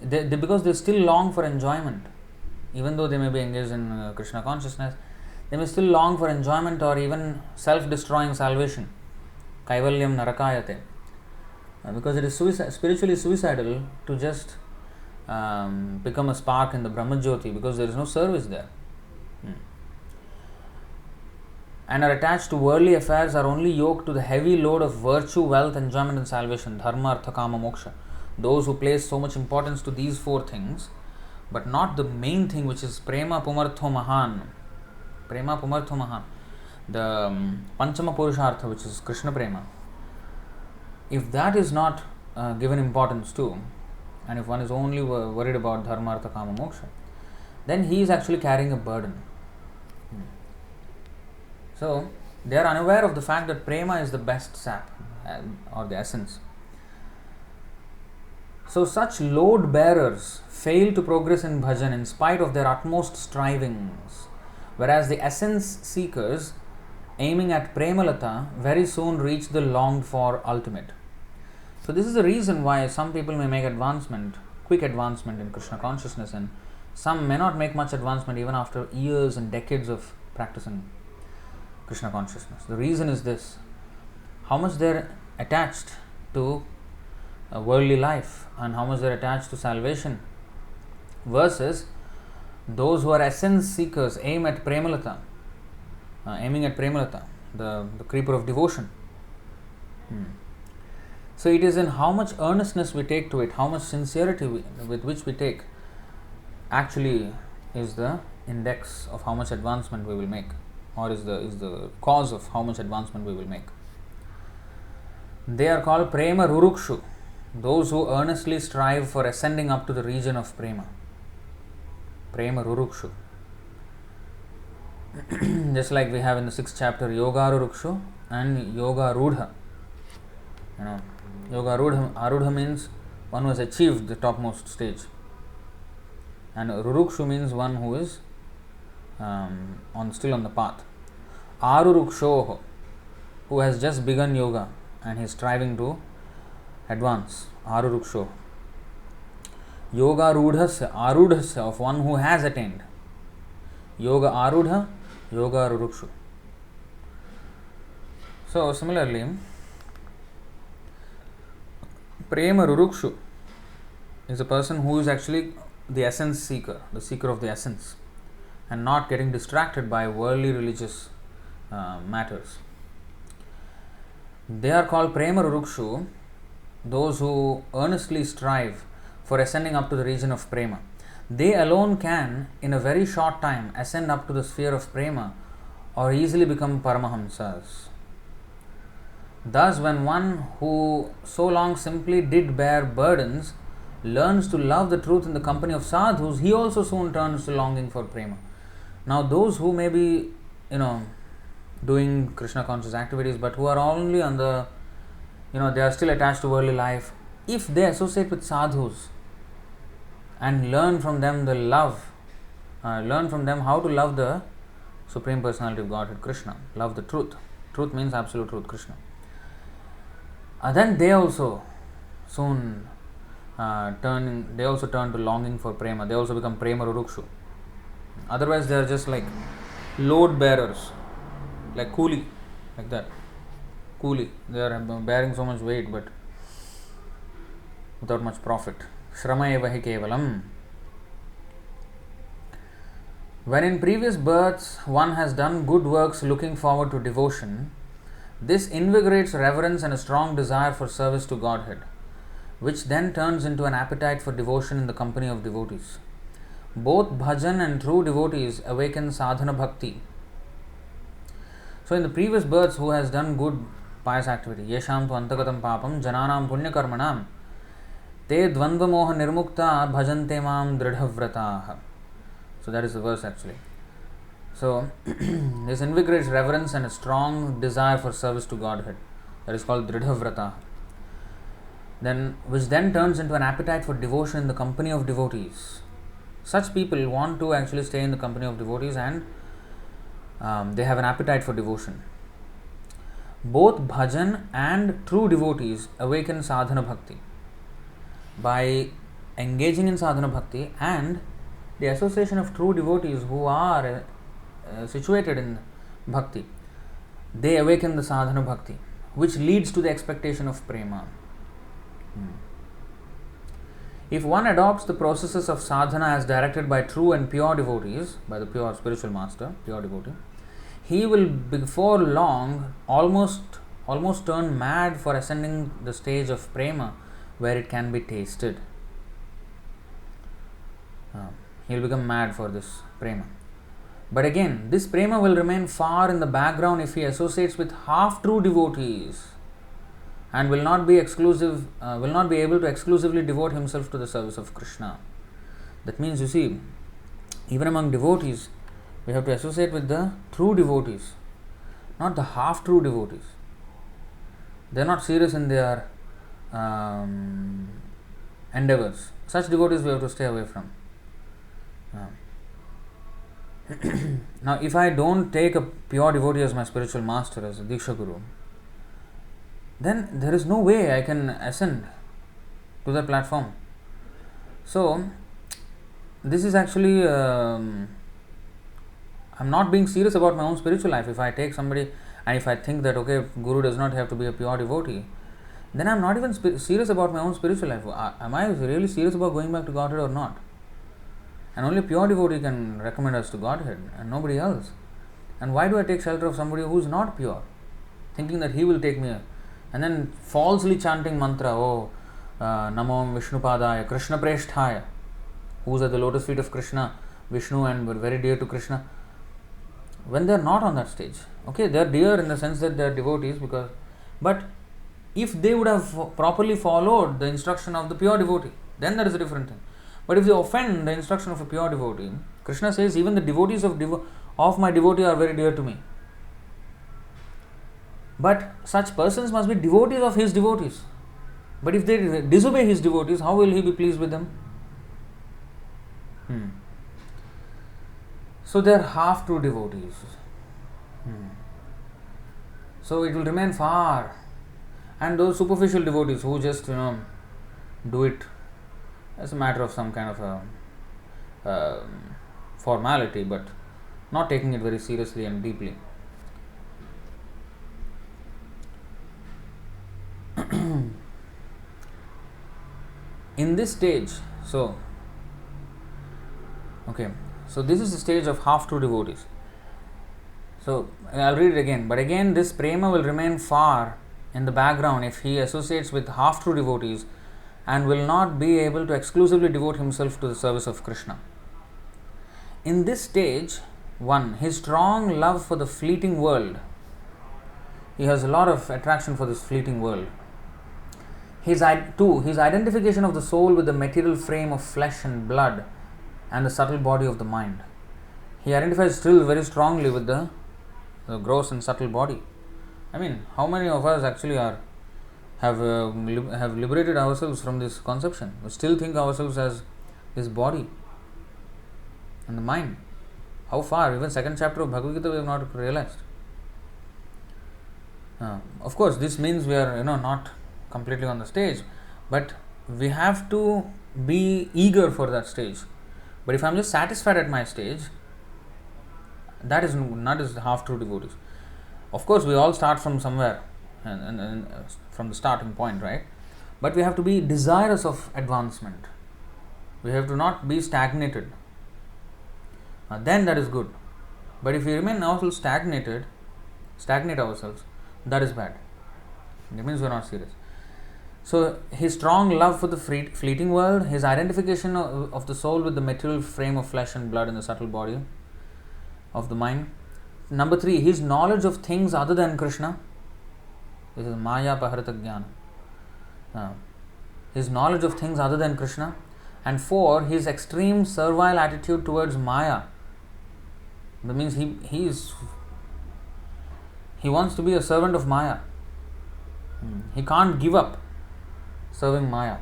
because they still long for enjoyment, even though they may be engaged in Krishna consciousness, they may still long for enjoyment or even self-destroying salvation. Kaivalyam narakayate. Because it is spiritually suicidal to just become a spark in the Brahmajyoti, because there is no service there. And are attached to worldly affairs are only yoked to the heavy load of virtue, wealth, enjoyment and salvation. Dharma, artha, kama, moksha. Those who place so much importance to these four things, but not the main thing, which is Prema Pumartho Mahan. Prema Pumartho Mahan. The Panchama Purushartha, which is Krishna Prema. If that is not given importance to, and if one is only worried about Dharma, artha, kama, moksha, then he is actually carrying a burden. So, they are unaware of the fact that Prema is the best sap, or the essence. So, such load bearers fail to progress in bhajan in spite of their utmost strivings, whereas the essence seekers, aiming at Premalata, very soon reach the longed for ultimate. So, this is the reason why some people may make quick advancement in Krishna consciousness, and some may not make much advancement even after years and decades of practicing Krishna consciousness. The reason is this: how much they are attached to worldly life and how much they are attached to salvation, versus those who are essence seekers, aiming at Premalata, the creeper of devotion. So it is in how much earnestness we take to it, how much sincerity with which we take, actually is the index of how much advancement we will make, or is the cause of how much advancement we will make. They are called Prema Rurukshu, those who earnestly strive for ascending up to the region of Prema. Prema Rurukshu. Just like we have in the 6th chapter Yoga Rurukshu and Yoga Rudha. Yoga Arudha means one who has achieved the topmost stage, and Rurukshu means one who is still on the path. Arurukshoho, who has just begun yoga and he is striving to advance. Aruruksho. Yoga Arudhasya, of one who has attained. Yoga Arudha, Yoga Rurukshu. So similarly, Prema Rurukshu is a person who is actually the essence seeker, the seeker of the essence. and not getting distracted by worldly religious matters. They are called Prema Rurukshu, those who earnestly strive for ascending up to the region of Prema. They alone can, in a very short time, ascend up to the sphere of Prema or easily become Paramahamsas. Thus, when one who so long simply did bear burdens learns to love the truth in the company of sadhus, he also soon turns to longing for Prema. Now, those who may be, doing Krishna conscious activities, but who are only on the, they are still attached to worldly life, if they associate with sadhus and learn from them the love, learn from them how to love the Supreme Personality of Godhead, Krishna, love the truth. Truth means absolute truth, Krishna. Then they also soon turn to longing for Prema. They also become Prema Rurukshu. Otherwise, they are just like load bearers, like coolie, like that. Coolie. They are bearing so much weight, but without much profit. Shrama eva hi kevalam. When in previous births one has done good works looking forward to devotion, this invigorates reverence and a strong desire for service to Godhead, which then turns into an appetite for devotion in the company of devotees. Both bhajan and true devotees awaken Sādhana Bhakti. So in the previous births, who has done good pious activity, yesham tu antagatam papam jananam punya karmanam te dvandva moha nirmukta bhajante mam dridhavrataha. So that is the verse actually. So this invigorates reverence and a strong desire for service to Godhead. That is called dridhavrata. Which then turns into an appetite for devotion in the company of devotees. Such people want to actually stay in the company of devotees, and they have an appetite for devotion. Both bhajan and true devotees awaken sadhana bhakti by engaging in sadhana bhakti, and the association of true devotees who are situated in bhakti, they awaken the sadhana bhakti, which leads to the expectation of prema. If one adopts the processes of sadhana as directed by true and pure devotees, by the pure spiritual master, pure devotee, he will before long almost turn mad for ascending the stage of prema where it can be tasted. He will become mad for this prema. But again, this prema will remain far in the background if he associates with half-true devotees and will not be able to exclusively devote himself to the service of Krishna. That means, you see, even among devotees, we have to associate with the true devotees, not the half-true devotees. They are not serious in their endeavors. Such devotees we have to stay away from. Now, if I don't take a pure devotee as my spiritual master, as a Diksha Guru, then there is no way I can ascend to the platform. So, this is actually, I'm not being serious about my own spiritual life. If I take somebody and if I think that, okay, Guru does not have to be a pure devotee, then I'm not even serious about my own spiritual life. Am I really serious about going back to Godhead or not? And only pure devotee can recommend us to Godhead and nobody else. And why do I take shelter of somebody who is not pure, thinking that he will take me, and then falsely chanting mantra, Namo Vishnupadaya, Krishna Preshthaya, who is at the lotus feet of Krishna, Vishnu, and very dear to Krishna, when they are not on that stage. Okay, they are dear in the sense that they are devotees, but if they would have properly followed the instruction of the pure devotee, then that is a different thing. But if they offend the instruction of a pure devotee, Krishna says, even the devotees of my devotee are very dear to me. But such persons must be devotees of his devotees. But if they disobey his devotees, how will he be pleased with them? So they are half-true devotees. So it will remain far. And those superficial devotees who just, do it as a matter of some kind of a formality, but not taking it very seriously and deeply. In this stage, So this is the stage of half-true devotees. So I'll read it again. But again, this Prema will remain far in the background if he associates with half-true devotees and will not be able to exclusively devote himself to the service of Krishna. In this stage, 1. His strong love for the fleeting world. He has a lot of attraction for this fleeting world. 2. His identification of the soul with the material frame of flesh and blood and the subtle body of the mind. He identifies still very strongly with the gross and subtle body. I mean, how many of us actually have liberated ourselves from this conception? We still think ourselves as this body and the mind. How far? Even second chapter of Bhagavad Gita we have not realized. Of course, this means we are not completely on the stage, but we have to be eager for that stage. But if I am just satisfied at my stage, that is not as half-true devotees. Of course, we all start from somewhere and from the starting point, right? But we have to be desirous of advancement. We have to not be stagnated. Then that is good. But if we remain ourselves stagnate ourselves, that is bad. It means we are not serious. So his strong love for the fleeting world, his identification of the soul with the material frame of flesh and blood and the subtle body of the mind. Number 3, his knowledge of things other than Krishna. This is Maya Paharita Jnana. His knowledge of things other than Krishna. And 4, his extreme servile attitude towards Maya. That means he wants to be a servant of Maya. He can't give up serving Maya.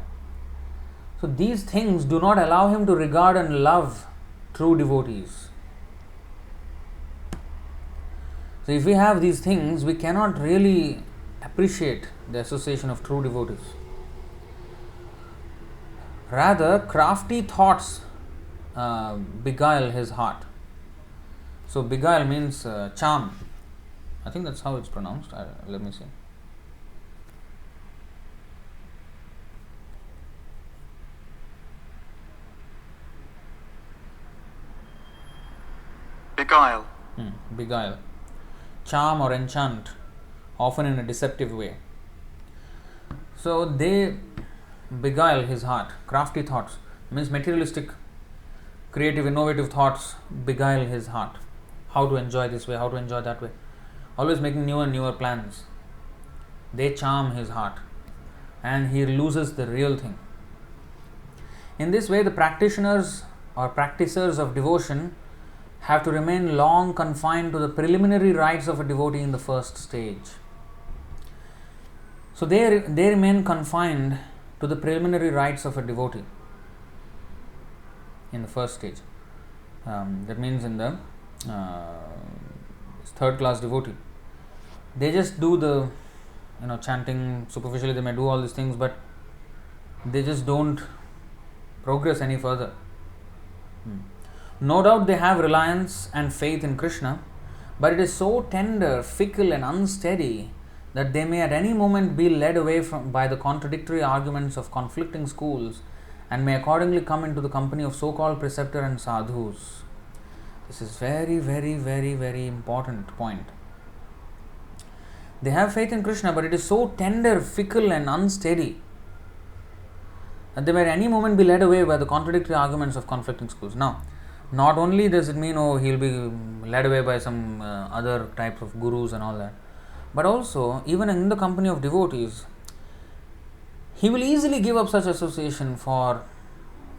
So these things do not allow him to regard and love true devotees. So if we have these things, we cannot really appreciate the association of true devotees. Rather, crafty thoughts beguile his heart. So beguile means charm. I think that's how it's pronounced. Let me see. Beguile. Beguile. Charm or enchant, often in a deceptive way. So they beguile his heart. Crafty thoughts means materialistic, creative, innovative thoughts beguile his heart. How to enjoy this way, how to enjoy that way. Always making newer and newer plans. They charm his heart and he loses the real thing. In this way, the practitioners or practicers of devotion have to remain long confined to the preliminary rites of a devotee in the first stage. So they remain confined to the preliminary rites of a devotee in the first stage. That means in the third class devotee. They just do the chanting superficially. They may do all these things, but they just don't progress any further. No doubt they have reliance and faith in Krishna, but it is so tender, fickle and unsteady that they may at any moment be led away by the contradictory arguments of conflicting schools and may accordingly come into the company of so-called preceptor and sadhus. This is very, very, very, very important point. They have faith in Krishna, but it is so tender, fickle and unsteady that they may at any moment be led away by the contradictory arguments of conflicting schools. Now, not only does it mean, he'll be led away by some other types of gurus and all that, but also, even in the company of devotees, he will easily give up such association for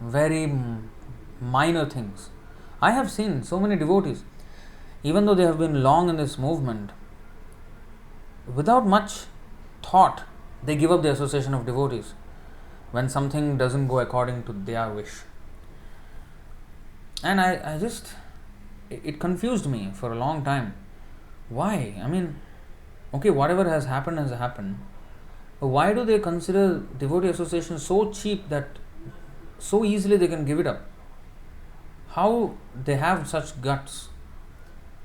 very minor things. I have seen so many devotees, even though they have been long in this movement, without much thought, they give up the association of devotees when something doesn't go according to their wish. And it confused me for a long time. Why? I mean, okay, whatever has happened has happened. But why do they consider devotee association so cheap that so easily they can give it up? How they have such guts?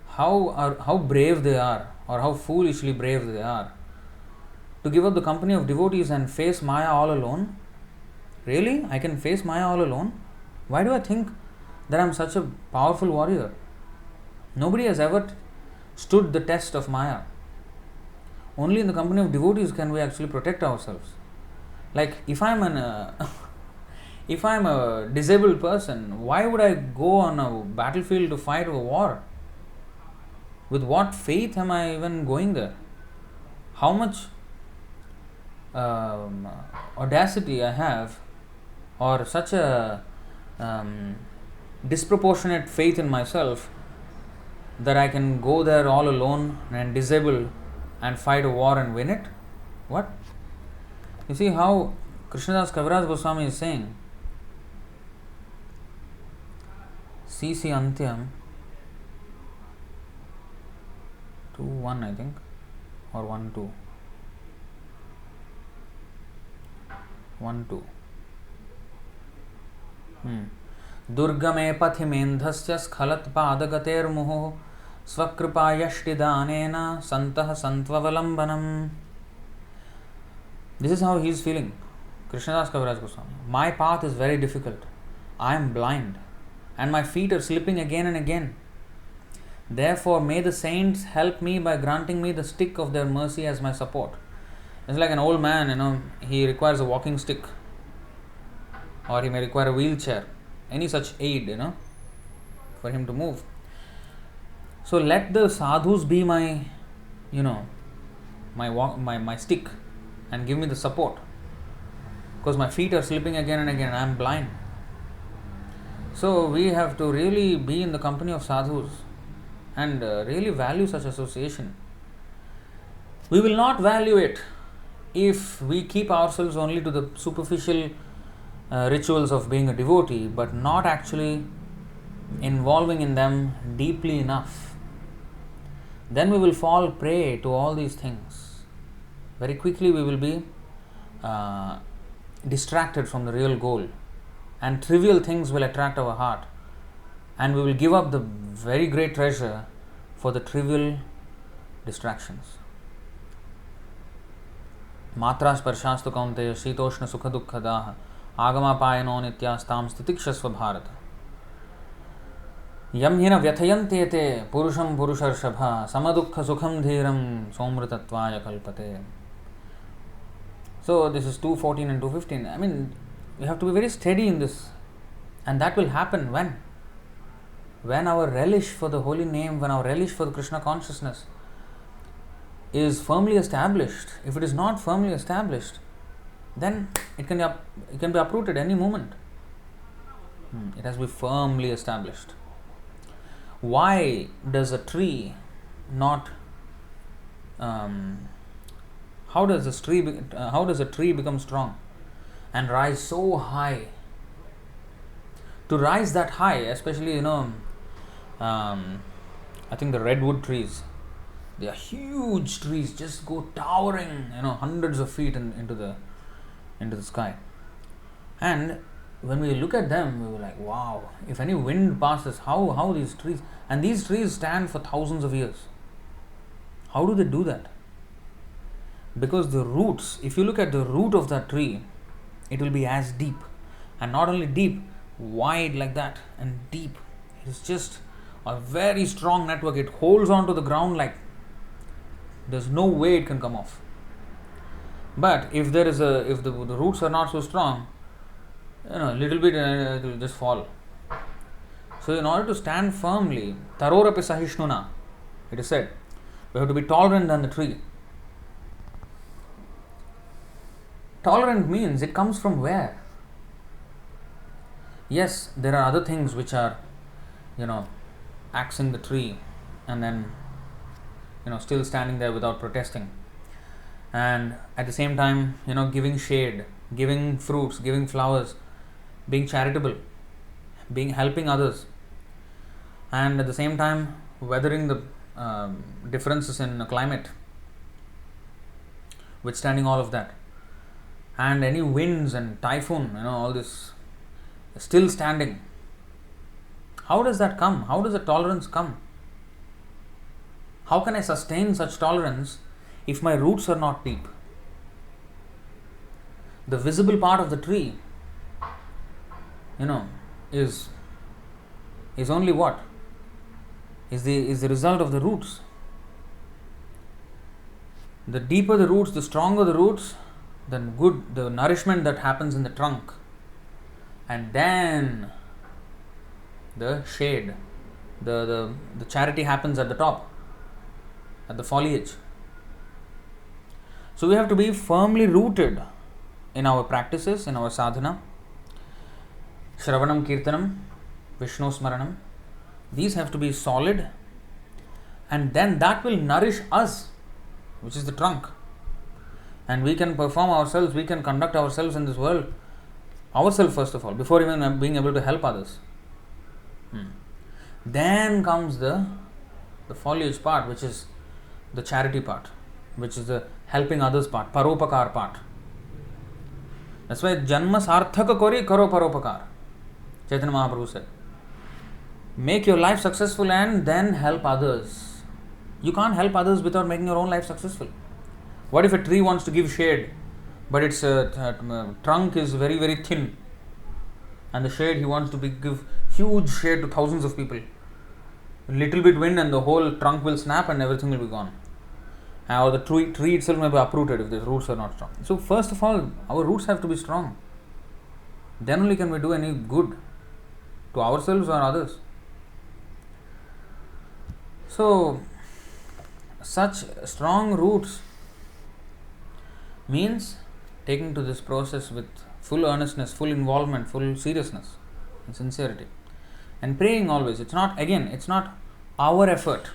How brave they are, or how foolishly brave they are to give up the company of devotees and face Maya all alone? Really? I can face Maya all alone? Why do I think that I am such a powerful warrior. Nobody has ever stood the test of Maya. Only in the company of devotees can we actually protect ourselves. Like if I am a disabled person, why would I go on a battlefield to fight a war? With what faith am I even going there? How much audacity I have, or such a disproportionate faith in myself that I can go there all alone and disabled and fight a war and win it? What? You see how Krishnadas Kaviraj Goswami is saying, CC Antyam 2:1 I think, or 1:2. 1:2. दुर्गमे पथिमेन्धस्य स्खलत् पादगतेर्मुहुः स्वकृपायष्टिदानेन सन्तः सन्त्ववलम्बनम्. This is how he is feeling, Krishnadas Kaviraj Goswami. My path is very difficult. I am blind and my feet are slipping again and again. Therefore, may the saints help me by granting me the stick of their mercy as my support. It's like an old man, he requires a walking stick, or he may require a wheelchair, any such aid, for him to move. So let the sadhus be my, my stick and give me the support, because my feet are slipping again and again. I am blind. So we have to really be in the company of sadhus and really value such association. We will not value it if we keep ourselves only to the superficial rituals of being a devotee, but not actually involving in them deeply enough. Then we will fall prey to all these things. Very quickly we will be distracted from the real goal, and trivial things will attract our heart, and we will give up the very great treasure for the trivial distractions. Matrā sparshāstu kaunteya shītoshna sukha dukkhadah āgamāpāyano nityāstāṃ stitikshasva bharata yam hina vyathayante te purusham purusharshapha samadukha sukham dhiram somritatvāya kalpate. So this is 2:14 and 2:15. I mean, we have to be very steady in this, and that will happen when our relish for the holy name, when our relish for the Krishna consciousness is firmly established. If it is not firmly established, then it can be uprooted any moment. It has to be firmly established. Why does a tree not? How does a tree become strong and rise so high? To rise that high, especially I think the redwood trees, they are huge trees, just go towering, hundreds of feet into the sky. And when we look at them, we were like, wow, if any wind passes, how these trees, and these trees stand for thousands of years. How do they do that? Because the roots, if you look at the root of that tree, it will be as deep, and not only deep, wide like that, and deep. It is just a very strong network. It holds on to the ground like there's no way it can come off. But if the roots are not so strong, little bit it will just fall. So in order to stand firmly, tarorapi sahishnuna, it is said, we have to be tolerant than the tree. Tolerant means it comes from where? Yes, there are other things which are, axing the tree and then, still standing there without protesting. And at the same time, giving shade, giving fruits, giving flowers, being charitable, helping others. And at the same time, weathering the differences in climate, withstanding all of that. And any winds and typhoon, all this, still standing. How does that come? How does the tolerance come? How can I sustain such tolerance if my roots are not deep? The visible part of the tree, is is only what? Is the result of the roots. The deeper the roots, the stronger the roots, the nourishment that happens in the trunk. And then the shade, the charity happens at the top, at the foliage. So we have to be firmly rooted in our practices, in our sadhana. Shravanam, Kirtanam, Vishnu Smaranam. These have to be solid, and then that will nourish us, which is the trunk. And we can perform ourselves, we can conduct ourselves in this world, ourselves first of all, before even being able to help others. Then comes the foliage part, which is the charity part, which is the helping others part, paropakar part. That's why Janma sarthaka kori karo paropakar. Chaitanya Mahaprabhu said, make your life successful and then help others. You can't help others without making your own life successful. What if a tree wants to give shade, but its trunk is very, very thin, and the shade he wants to give huge shade to thousands of people? A little bit wind and the whole trunk will snap and everything will be gone. Or the tree itself may be uprooted if the roots are not strong. So first of all, our roots have to be strong. Then only can we do any good to ourselves or others. So such strong roots means taking to this process with full earnestness, full involvement, full seriousness and sincerity. And praying always. It's not our effort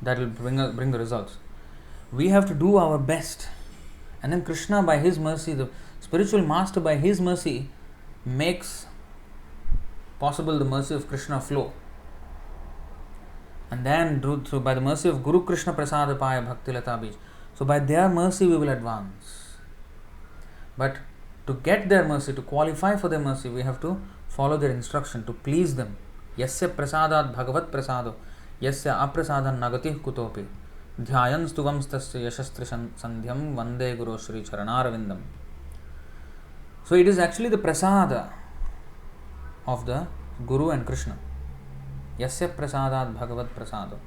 that will bring the results. We have to do our best. And then Krishna, by His mercy, the spiritual master, by His mercy, makes possible the mercy of Krishna flow. And then through by the mercy of Guru Krishna Prasada Paya Bhakti Lata Bij. So by their mercy we will advance. But to get their mercy, to qualify for their mercy, we have to follow their instruction, to please them. Yasya prasadat bhagavat prasado, yasya aprasadan nagatih kutopi, dhyayan stuvam stasya yashastri sandhyam vande guru shri charanarvindam. So it is actually the prasada of the Guru and Krishna. Yasya prasadat bhagavat prasado.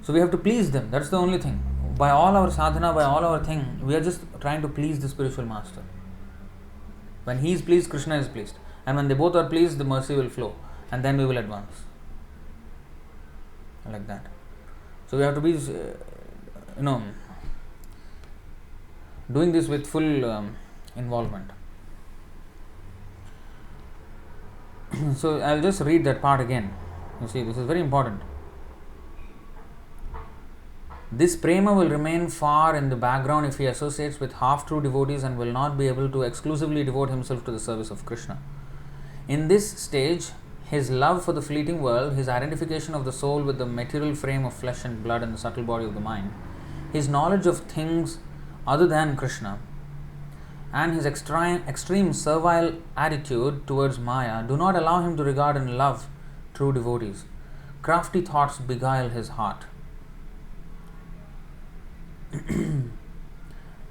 So we have to please them. That's the only thing. By all our sadhana, by all our thing, we are just trying to please the spiritual master. When he is pleased, Krishna is pleased. And when they both are pleased, the mercy will flow. And then we will advance. Like that. So we have to be, doing this with full involvement. So I'll just read that part again. You see, this is very important. This Prema will remain far in the background if he associates with half-true devotees and will not be able to exclusively devote himself to the service of Krishna. In this stage, his love for the fleeting world, his identification of the soul with the material frame of flesh and blood and the subtle body of the mind, his knowledge of things other than Krishna, and his extreme servile attitude towards Maya do not allow him to regard and love true devotees. Crafty thoughts beguile his heart.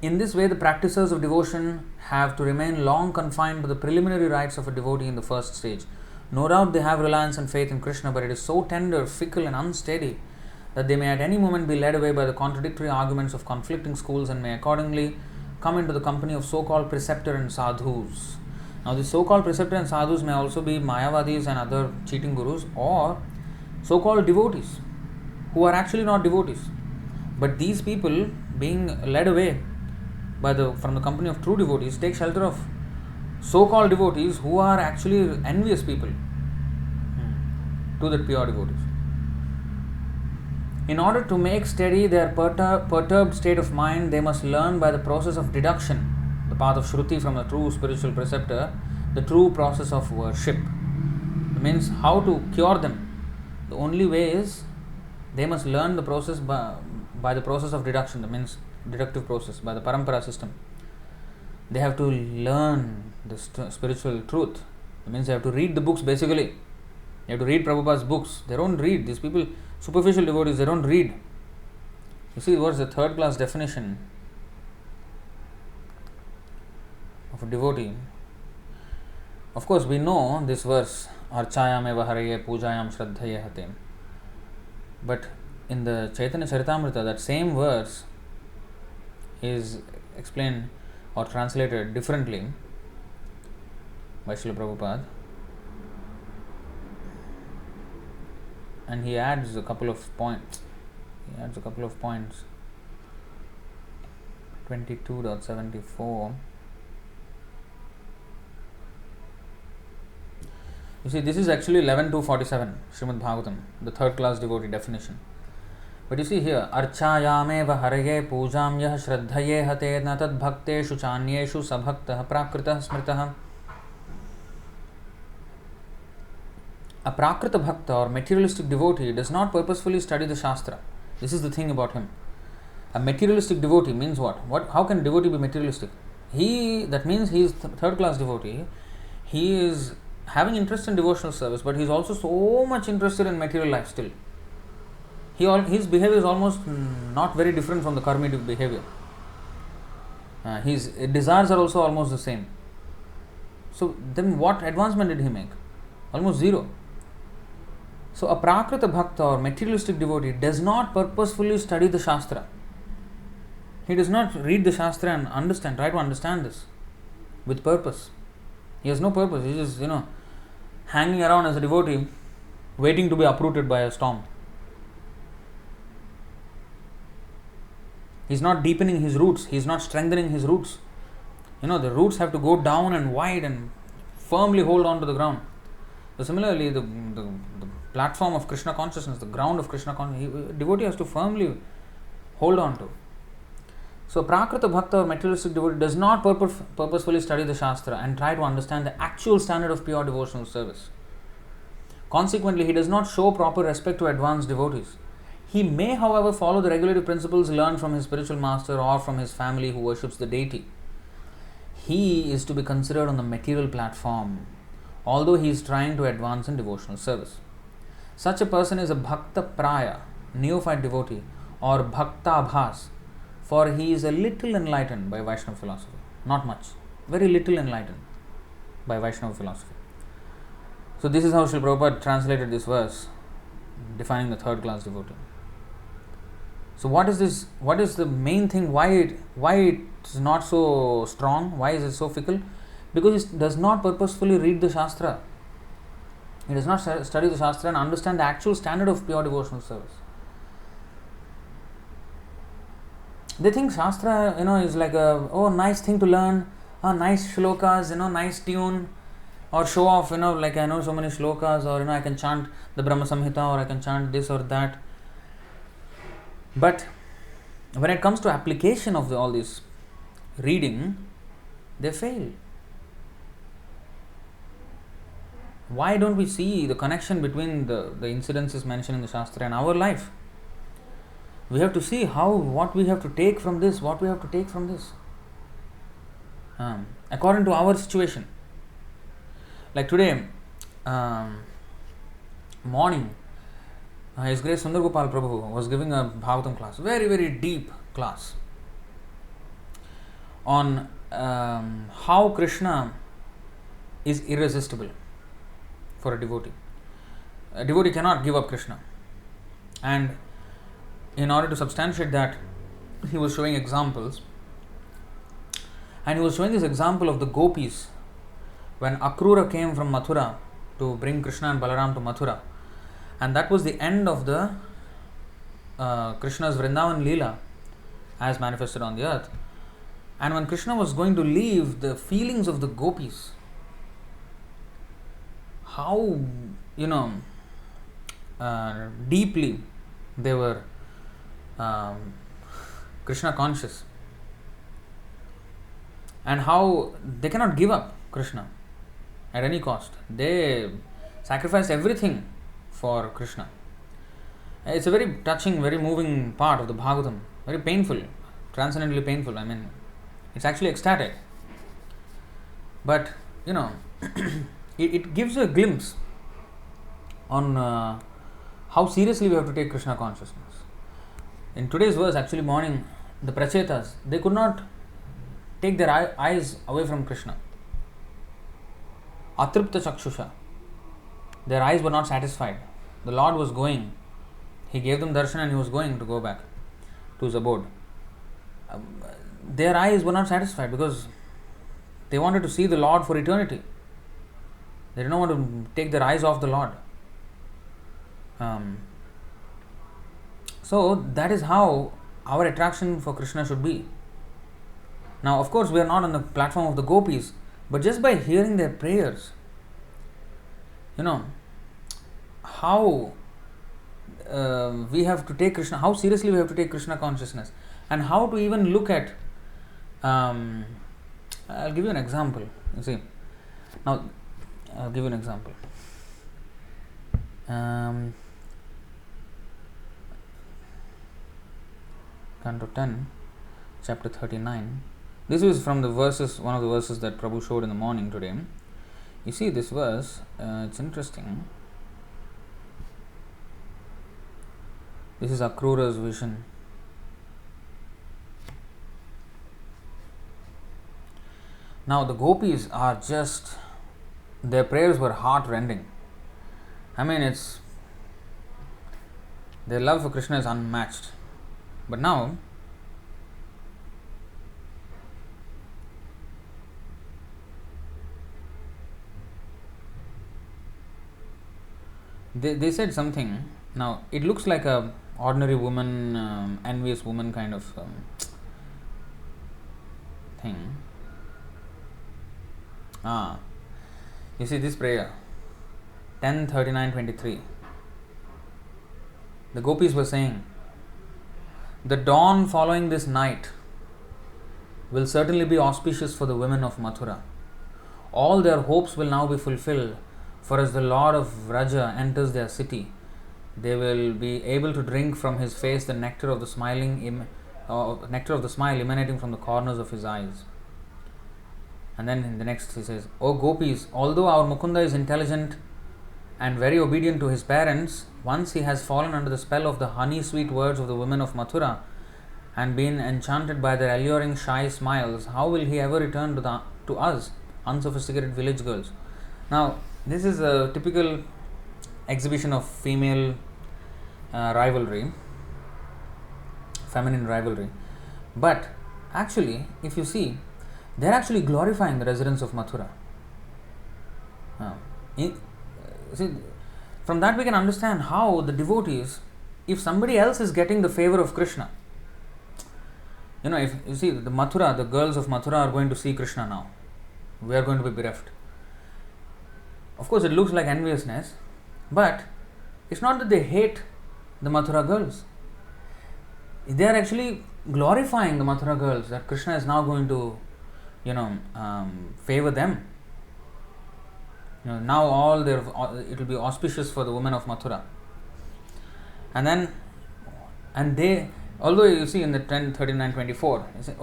In this way, the practitioners of devotion have to remain long confined to the preliminary rites of a devotee in the first stage. No doubt they have reliance and faith in Krishna, but it is so tender, fickle and unsteady that they may at any moment be led away by the contradictory arguments of conflicting schools and may accordingly come into the company of so-called preceptor and sadhus. Now, the so-called preceptor and sadhus may also be Mayavadis and other cheating gurus, or so-called devotees who are actually not devotees. But these people, being led away from the company of true devotees, take shelter of so-called devotees who are actually envious people to the pure devotees. In order to make steady their perturbed state of mind, they must learn by the process of deduction, the path of Shruti from a true spiritual preceptor, the true process of worship. It means how to cure them. The only way is they must learn the process by the process of deduction, that means deductive process, by the parampara system. They have to learn the spiritual truth. That means they have to read the books basically. They have to read Prabhupada's books. They don't read. These people, superficial devotees, they don't read. You see, what's the third class definition of a devotee? Of course, we know this verse, Archayameva Hare Pujayam Shraddhaye Hate. But in the Chaitanya Charitamrita, that same verse is explained or translated differently by Srila Prabhupada, and he adds a couple of points. 22.74. You see, this is actually 11.247, Srimad Bhagavatam, the third class devotee definition. But you see here, Archayameva Hare Pujam Yah Shraddhaye Hate Natad Bhakteshu Chanyeshu Sabhaktah Prākṛta Smritah. A Prākṛta Bhakta or materialistic devotee does not purposefully study the Shastra. This is the thing about him. A materialistic devotee means what? How can a devotee be materialistic? That means he is third class devotee. He is having interest in devotional service, but he is also so much interested in material life still. His behavior is almost not very different from the karmic behavior. His desires are also almost the same. So then what advancement did he make? Almost zero. So a Prākṛta Bhakta or materialistic devotee does not purposefully study the Shastra. He does not read the Shastra and try to understand this with purpose. He has no purpose. He is just, hanging around as a devotee, waiting to be uprooted by a storm. He is not deepening his roots. He is not strengthening his roots. The roots have to go down and wide and firmly hold on to the ground. So similarly, the platform of Krishna consciousness, the ground of Krishna consciousness, devotee has to firmly hold on to. So Prākṛta Bhakta or materialistic devotee does not purposefully study the Shastra and try to understand the actual standard of pure devotional service. Consequently, he does not show proper respect to advanced devotees. He may, however, follow the regulative principles learned from his spiritual master or from his family who worships the deity. He is to be considered on the material platform, although he is trying to advance in devotional service. Such a person is a Bhakta Praya, neophyte devotee, or Bhakta Abhas, for he is a little enlightened by Vaishnava philosophy. Not much, very little enlightened by Vaishnava philosophy. So this is how Srila Prabhupada translated this verse, defining the third class devotee. So what is this? What is the main thing? Why it is not so strong? Why is it so fickle? Because he does not purposefully read the Shastra. He does not study the Shastra and understand the actual standard of pure devotional service. They think Shastra, is like nice thing to learn, nice shlokas, nice tune, or show off, like I know so many shlokas, or I can chant the Brahma Samhita, or I can chant this or that. But when it comes to application of all this reading, they fail. Why don't we see the connection between the incidences mentioned in the Shastra and our life? We have to see what we have to take from this, according to our situation. Like today, morning, His Grace Sundar Gopal Prabhu was giving a Bhagavatam class, very, very deep class, on how Krishna is irresistible for a devotee. A devotee cannot give up Krishna. And in order to substantiate that, he was showing examples. And he was showing this example of the gopis. When Akrura came from Mathurā to bring Krishna and Balaram to Mathurā, and that was the end of the Krishna's Vrindavan Leela as manifested on the earth. And when Krishna was going to leave, the feelings of the gopis, how deeply they were Krishna conscious, and how they cannot give up Krishna at any cost. They sacrificed everything for Krishna. It's a very touching, very moving part of the Bhagavatam. Very painful, transcendently painful. It's actually ecstatic. But, it gives a glimpse on how seriously we have to take Krishna consciousness. In today's verse, actually morning, the Prachetas, they could not take their eyes away from Krishna. Atripta Chakshusha. Their eyes were not satisfied. The Lord was going. He gave them darshan and he was going to go back to his abode. Their eyes were not satisfied because they wanted to see the Lord for eternity. They did not want to take their eyes off the Lord. So that is how our attraction for Krishna should be. Now, of course, we are not on the platform of the gopis, but just by hearing their prayers, how we have to take Krishna, how seriously we have to take Krishna consciousness, and how to even look at. I'll give you an example. You see, now I'll give you an example. Canto 10, chapter 39. This is from the verses, one of the verses that Prabhu showed in the morning today. You see this verse, it's interesting. This is Akrura's vision. Now the gopis are just, their prayers were heart-rending. I mean, their love for Krishna is unmatched. But now, they said something. Now, it looks like a ordinary woman, envious woman kind of thing. You see this prayer, 10:39:23. The gopis were saying, the dawn following this night will certainly be auspicious for the women of Mathura. All their hopes will now be fulfilled, for as the Lord of Vraja enters their city, they will be able to drink from his face the nectar of the smile emanating from the corners of his eyes. And then in the next he says, O gopis, although our Mukunda is intelligent and very obedient to his parents, once he has fallen under the spell of the honey-sweet words of the women of Mathura and been enchanted by their alluring shy smiles, how will he ever return to us, unsophisticated village girls? Now, this is a typical exhibition of female rivalry, feminine rivalry. But actually, if you see, they are actually glorifying the residents of Mathura. See, from that we can understand how the devotees, if somebody else is getting the favor of Krishna, if you see the Mathura, the girls of Mathura are going to see Krishna now. We are going to be bereft. Of course, it looks like enviousness, but it's not that they hate the Mathura girls. They are actually glorifying the Mathura girls, that Krishna is now going to favor them. Now it will be auspicious for the women of Mathura. And they, although you see in the 10:39:24, you say,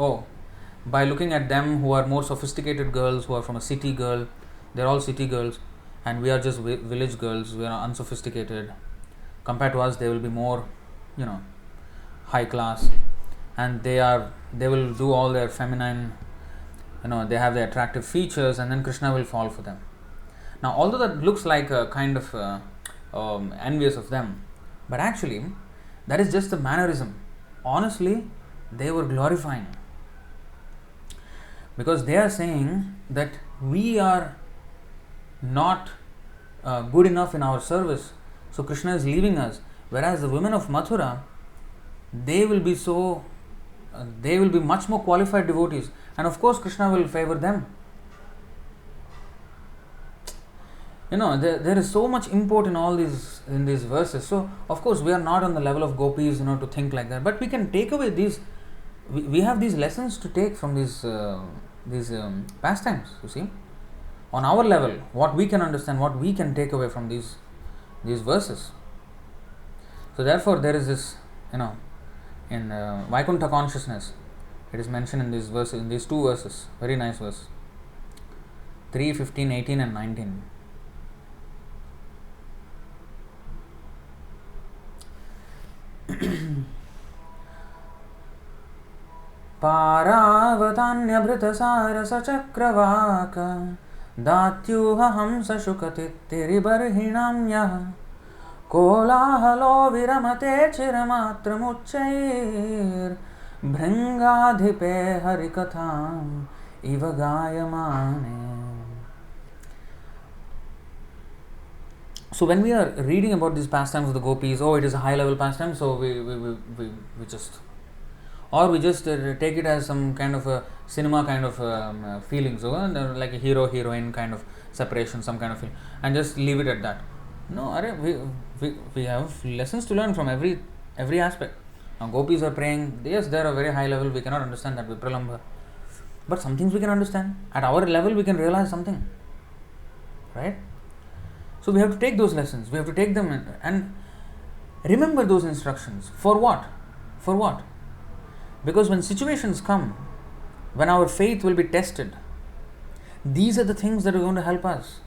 by looking at them who are more sophisticated girls, who are from a city girl, they're all city girls, and we are just village girls, we are unsophisticated. Compared to us, they will be more, high class, and they will do all their feminine, they have their attractive features, and then Krishna will fall for them. Now, although that looks like a kind of envious of them, but actually, that is just a mannerism. Honestly, they were glorifying. Because they are saying that we are not good enough in our service, so Krishna is leaving us. Whereas the women of Mathura, they will be much more qualified devotees, and of course Krishna will favor them. There is so much import in all these verses. So of course we are not on the level of gopis, to think like that. But we can take away these. We have these lessons to take from these pastimes. You see, on our level, what we can understand, what we can take away from these verses. So therefore, there is this, in Vaikuntha consciousness, it is mentioned in these verses, in these two verses, very nice verses, 3, 15, 18 and 19. पारावतान्यभृतसारसचक्रवाक Datyuha hamsa shukati tiribarhinam yaha Kolahalo viramate chiramatram Bhringadhipe harikatham iva gayamane. So when we are reading about these pastimes of the gopis, it is a high level pastime, so we just, or we just take it as some kind of a cinema kind of feelings, like a hero heroine kind of separation, some kind of feeling, and just leave it at that. No, we have lessons to learn from every aspect. Now gopis are praying, yes, they are a very high level, we cannot understand that Vipralambha, but some things we can understand. At our level we can realize something, right? So we have to take those lessons, we have to take them and remember those instructions. For what? For what? Because when situations come, when our faith will be tested, these are the things that are going to help us.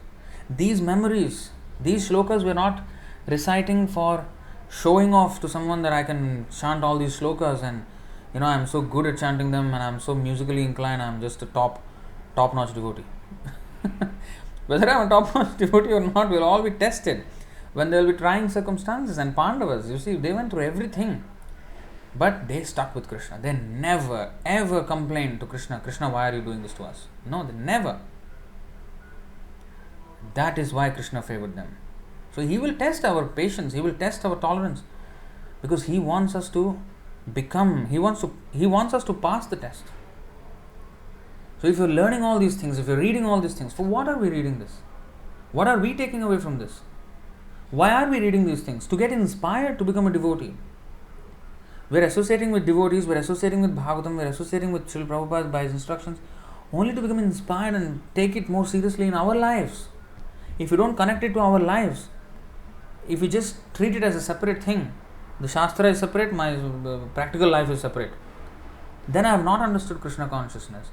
These memories, these shlokas we are not reciting for showing off to someone that I can chant all these shlokas and I am so good at chanting them and I am so musically inclined, I am just a top-notch devotee. Whether I am a top-notch devotee or not will all be tested when there will be trying circumstances. And Pandavas, you see, they went through everything, but they stuck with Krishna. They never ever complained to Krishna, Krishna, why are you doing this to us? No, they never. That is why Krishna favored them. So he will test our patience, he will test our tolerance, because he wants us to become, he wants us to pass the test. So if you're learning all these things, if you're reading all these things, for what are we reading this? What are we taking away from this? Why are we reading these things? To get inspired to become a devotee. We're associating with devotees, we're associating with Bhagavatam, we're associating with Srila Prabhupada by his instructions, only to become inspired and take it more seriously in our lives. If you don't connect it to our lives, if you just treat it as a separate thing, the Shastra is separate, my practical life is separate, then I have not understood Krishna consciousness.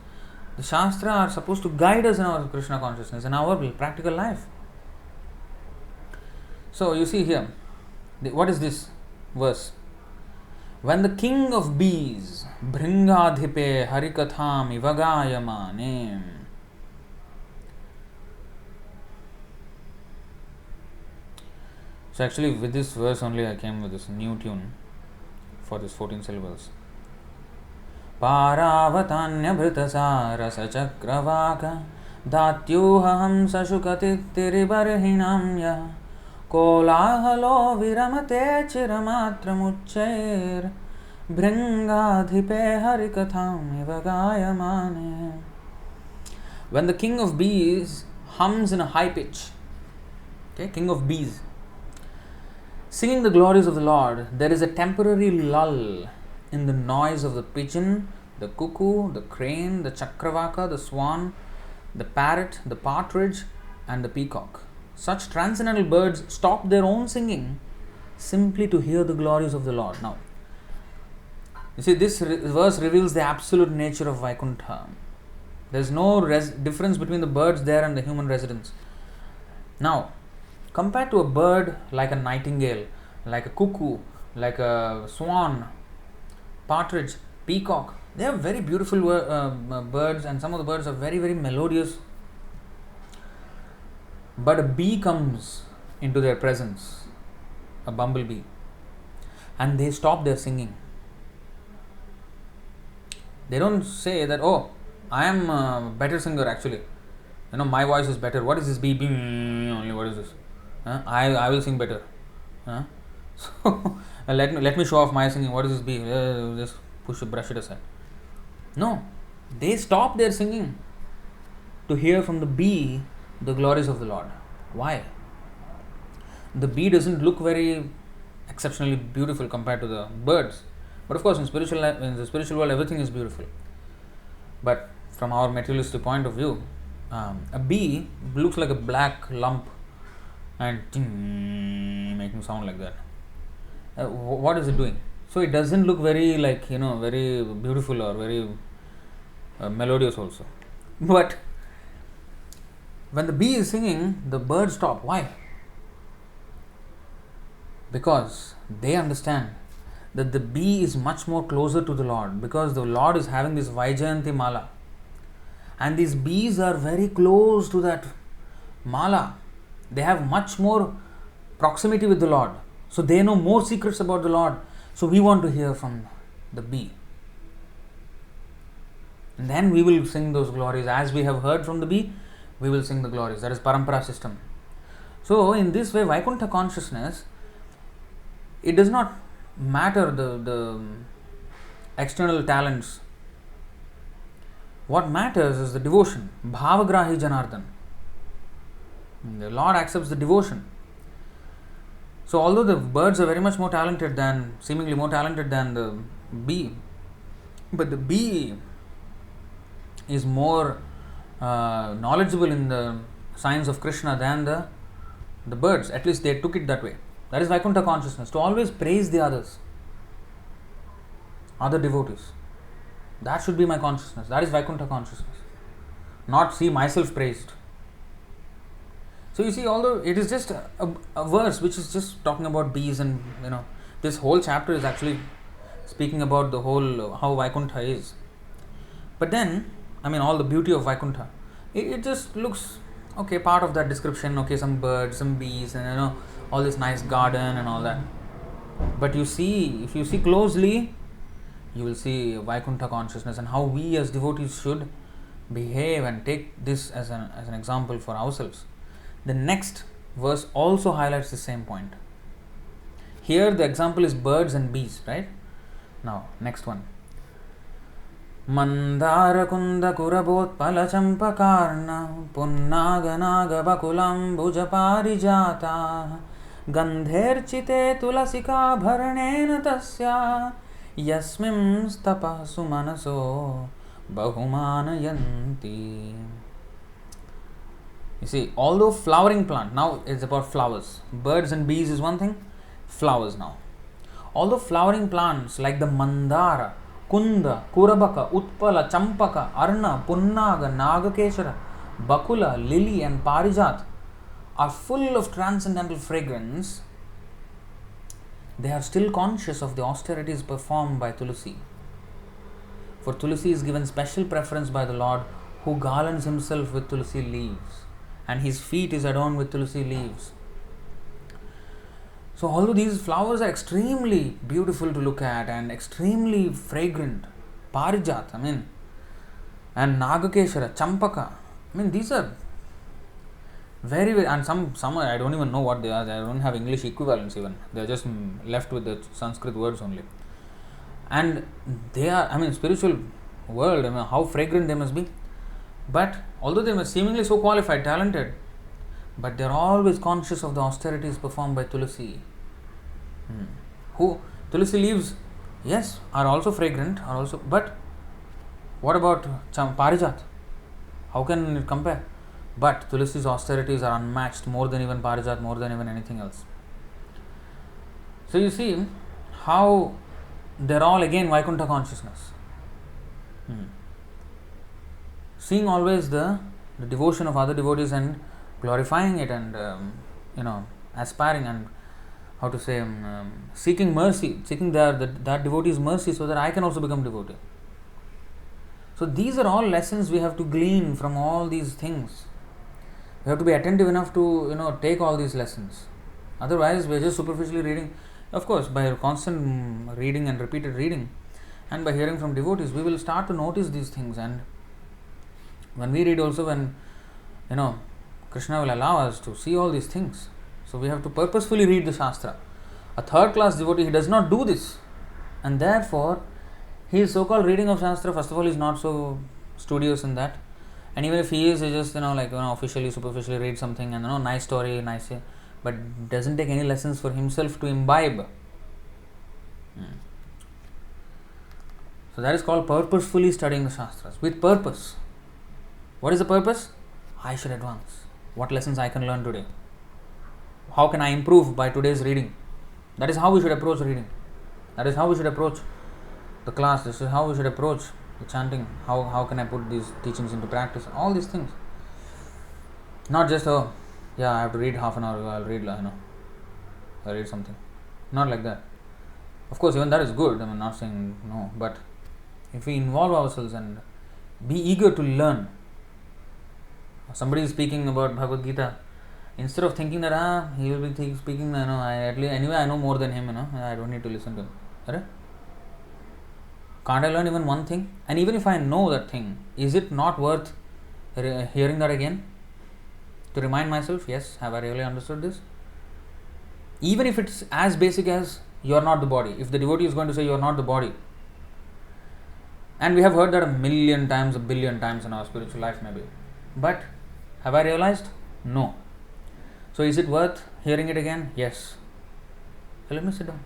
The Shastra are supposed to guide us in our Krishna consciousness, in our practical life. So you see here, what is this verse? When the king of bees, Bhringadhipe harikatham ivagayamane. So actually with this verse only I came with this new tune for this 14 syllables. Paravatanya bhrita rasa chakravaka datyuham sashukati tiribarhinam ya kolahalo viramate chiramatram bhringadhipe harikatham ivagayamane. When the king of bees hums in a high pitch, king of bees, singing the glories of the Lord, there is a temporary lull in the noise of the pigeon, the cuckoo, the crane, the chakravaka, the swan, the parrot, the partridge, and the peacock. Such transcendental birds stop their own singing simply to hear the glories of the Lord. Now, you see, this verse reveals the absolute nature of Vaikuntha. There is no difference between the birds there and the human residents. Now, compared to a bird like a nightingale, like a cuckoo, like a swan, partridge, peacock, they are very beautiful birds, and some of the birds are very, very melodious. But a bee comes into their presence, a bumblebee, and they stop their singing. They don't say that, I am a better singer actually. My voice is better. What is this bee? Only what is this? I will sing better. So let me show off my singing. What is this bee? Just brush it aside. No, they stop their singing to hear from the bee the glories of the Lord. Why? The bee doesn't look very exceptionally beautiful compared to the birds, but of course in the spiritual world everything is beautiful. But from our materialistic point of view, a bee looks like a black lump and making sound like that. What is it doing? So it doesn't look very very beautiful or very melodious also. But when the bee is singing, the birds stop. Why? Because they understand that the bee is much more closer to the Lord, because the Lord is having this Vaijayanti Mala. And these bees are very close to that mala. They have much more proximity with the Lord. So they know more secrets about the Lord. So we want to hear from the bee. And then we will sing those glories. As we have heard from the bee, we will sing the glories. That is parampara system. So in this way, Vaikuntha consciousness, it does not matter the external talents. What matters is the devotion. Bhavagrahi Janardhan. The Lord accepts the devotion. So although the birds are very much more talented than, seemingly more talented than the bee, but the bee is more knowledgeable in the signs of Krishna than the birds. At least they took it that way. That is Vaikuntha consciousness, to always praise the others, other devotees. That should be my consciousness. That is Vaikuntha consciousness. Not see myself praised. So you see, although it is just a verse which is just talking about bees, and this whole chapter is actually speaking about the whole how Vaikuntha is. But then, all the beauty of Vaikuntha, it just looks okay, part of that description, okay, some birds, some bees, and all this nice garden and all that. But if you see closely, you will see Vaikuntha consciousness and how we as devotees should behave and take this as an example for ourselves. The next verse also highlights the same point. Here the example is birds and bees, right? Now, next one. Mandara kunda kurabot palachampakarna punnaganaga bakulam bhujaparijata gandherchite tulasika bharanena tasya yasmim stapa sumanaso bahumanayanti. You see, although flowering plant, now it's about flowers. Birds and bees is one thing, flowers now. Although flowering plants like the mandara, kunda, kurabaka, utpala, champaka, arna, punnaga, nagakeshara, bakula, lily and parijat are full of transcendental fragrance, they are still conscious of the austerities performed by Tulasī. For Tulasī is given special preference by the Lord, who garlands himself with Tulasī leaves, and his feet is adorned with Tulasī leaves. So although these flowers are extremely beautiful to look at and extremely fragrant, parijat, and nagakeshara, champaka, these are very, very, and some I don't even know what they are. I don't have English equivalents even. They are just left with the Sanskrit words only. And they are, spiritual world, how fragrant they must be. But although they must seemingly so qualified, talented, but they are always conscious of the austerities performed by Tulasī. Who Tulasī leaves, yes, are also fragrant, but what about parijat? How can it compare? But Tulasī's austerities are unmatched, more than even parijat, more than even anything else. So you see how they're all again Vaikuntha consciousness. Seeing always the devotion of other devotees and glorifying it, and aspiring and seeking mercy, seeking that devotee's mercy, so that I can also become devotee. So these are all lessons we have to glean from all these things. We have to be attentive enough to take all these lessons. Otherwise, we are just superficially reading. Of course, by constant reading and repeated reading, and by hearing from devotees, we will start to notice these things. And when we read also, when Krishna will allow us to see all these things. So we have to purposefully read the Shastra. A third class devotee, he does not do this, and therefore his so-called reading of Shastra, first of all, is not so studious in that. And even if he is, he just officially, superficially read something and nice story, nice, but doesn't take any lessons for himself to imbibe. So that is called purposefully studying the Shastras with purpose. What is the purpose? I should advance. What lessons I can learn today? How can I improve by today's reading? That is how we should approach reading. That is how we should approach the class. This is how we should approach the chanting. How can I put these teachings into practice? All these things. Not just, I have to read half an hour, I'll read, I'll read something. Not like that. Of course, even that is good. not saying no. But if we involve ourselves and be eager to learn, Somebody is speaking about Bhagavad Gita. Instead of thinking that he will be speaking, anyway I know more than him, I don't need to listen to him. Hare? Can't I learn even one thing? And even if I know that thing, is it not worth hearing that again? To remind myself, yes, have I really understood this? Even if it's as basic as you are not the body. If the devotee is going to say you are not the body, and we have heard that a million times, a billion times in our spiritual life maybe, but have I realized? No. So is it worth hearing it again? Yes. So let me sit down.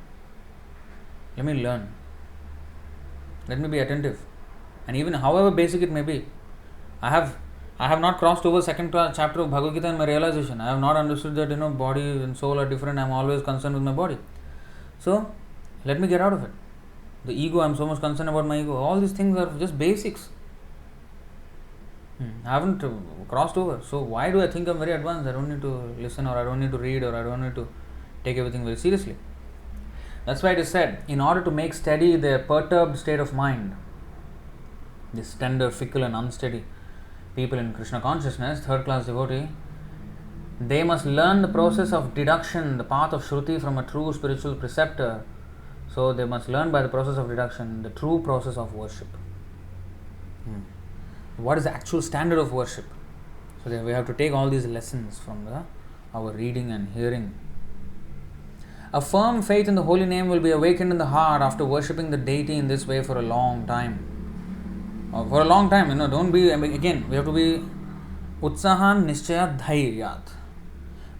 Let me learn. Let me be attentive. And even however basic it may be, I have not crossed over second chapter of Bhagavad Gita in my realization. I have not understood that body and soul are different. I am always concerned with my body. So let me get out of it. The ego, I am so much concerned about my ego. All these things are just basics. I haven't crossed over. So why do I think I am very advanced? I don't need to listen, or I don't need to read, or I don't need to take everything very seriously. That's why it is said, in order to make steady the perturbed state of mind, this tender, fickle and unsteady people in Krishna consciousness, third class devotee, they must learn the process of deduction, the path of Shruti from a true spiritual preceptor. So they must learn by the process of deduction the true process of worship. What is the actual standard of worship? So we have to take all these lessons from our reading and hearing. A firm faith in the holy name will be awakened in the heart after worshipping the deity in this way for a long time. For a long time, don't be, again, we have to be utsahan nischayat dhairyat.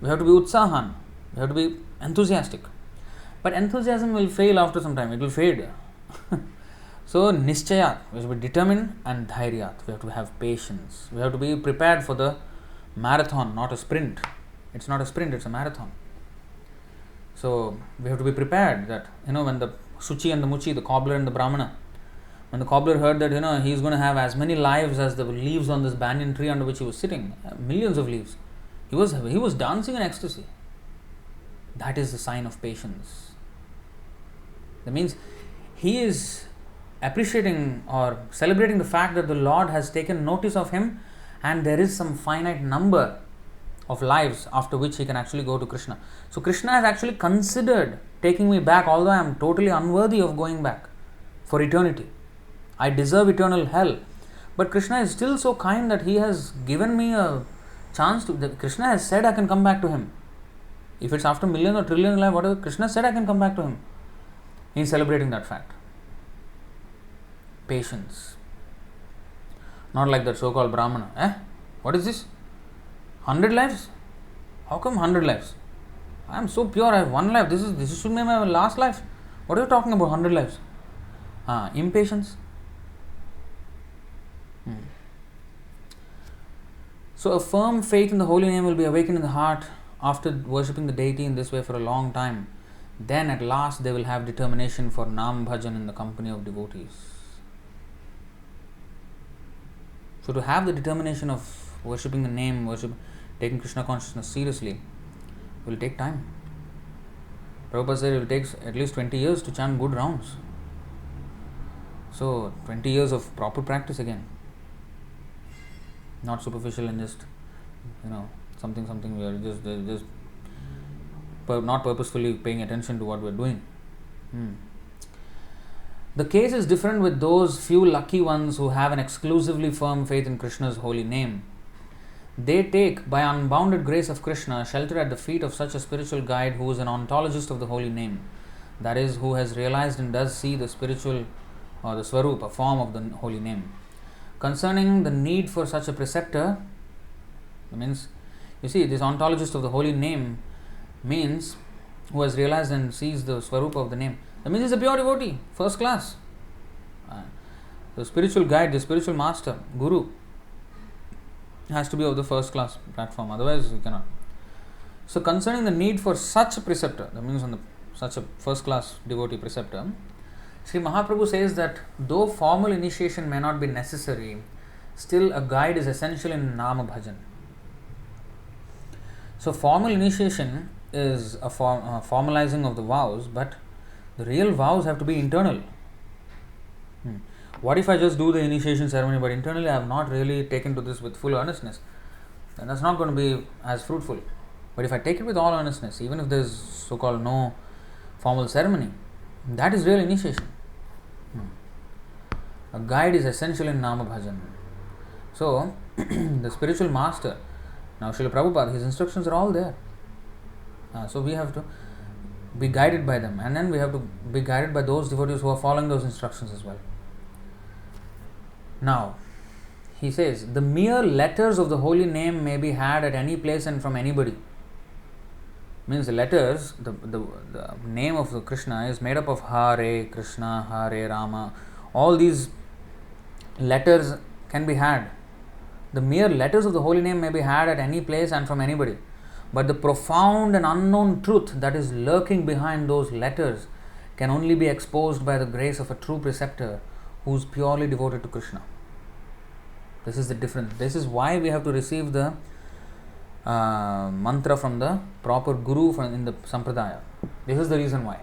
We have to be utsahan. We have to be enthusiastic. But enthusiasm will fail after some time. It will fade. So, nischayat, we have to be determined, and dhairyat, we have to have patience. We have to be prepared for the marathon, not a sprint. It's not a sprint, it's a marathon. So, we have to be prepared that, when the Suchi and the Muchi, the cobbler and the Brahmana, when the cobbler heard that, he is going to have as many lives as the leaves on this banyan tree under which he was sitting, millions of leaves, he was dancing in ecstasy. That is the sign of patience. That means he is appreciating or celebrating the fact that the Lord has taken notice of him, and there is some finite number of lives after which he can actually go to Krishna. So Krishna has actually considered taking me back, although I am totally unworthy of going back for eternity. I deserve eternal hell. But Krishna is still so kind that he has given me a chance to. Krishna has said I can come back to him. If it's after million or trillion life, whatever, Krishna said I can come back to him. He is celebrating that fact. Patience. Not like that so-called Brahmana. What is this? 100 lives? How come 100 lives? I am so pure, I have one life. This should be my last life. What are you talking about, 100 lives? Impatience. So a firm faith in the holy name will be awakened in the heart after worshipping the deity in this way for a long time. Then at last they will have determination for Nāma Bhajan in the company of devotees. So to have the determination of worshipping the name, taking Krishna consciousness seriously, will take time. Prabhupada said it will take at least 20 years to chant good rounds. So 20 years of proper practice again. Not superficial and just, something we are just not purposefully paying attention to what we are doing. The case is different with those few lucky ones who have an exclusively firm faith in Krishna's holy name. They take, by unbounded grace of Krishna, shelter at the feet of such a spiritual guide who is an ontologist of the holy name. That is, who has realized and does see the spiritual or the Swarup, a form of the holy name. Concerning the need for such a preceptor, that means, you see, this ontologist of the holy name means who has realized and sees the Swarupa of the name. That means he's a pure devotee, first class. The spiritual guide, the spiritual master, guru, has to be of the first class platform, otherwise you cannot. So concerning the need for such a preceptor, that means such a first class devotee preceptor, Sri Mahaprabhu says that though formal initiation may not be necessary, still a guide is essential in Nāma Bhajan. So formal initiation is a formalizing of the vows, but the real vows have to be internal. What if I just do the initiation ceremony, but internally I have not really taken to this with full earnestness? then that's not going to be as fruitful. But if I take it with all earnestness, even if there is so-called no formal ceremony, that is real initiation. A guide is essential in Nāma Bhajana. So, the spiritual master, now Srila Prabhupada, his instructions are all there. So we have to be guided by them, and then we have to be guided by those devotees who are following those instructions as well. Now, he says, the mere letters of the holy name may be had at any place and from anybody. Means the letters, the name of the Krishna is made up of Hare, Krishna, Hare, Rama. All these letters can be had. The mere letters of the holy name may be had at any place and from anybody. But the profound and unknown truth that is lurking behind those letters can only be exposed by the grace of a true preceptor who is purely devoted to Krishna. This is the difference. This is why we have to receive the mantra from the proper guru in the sampradaya. This is the reason why.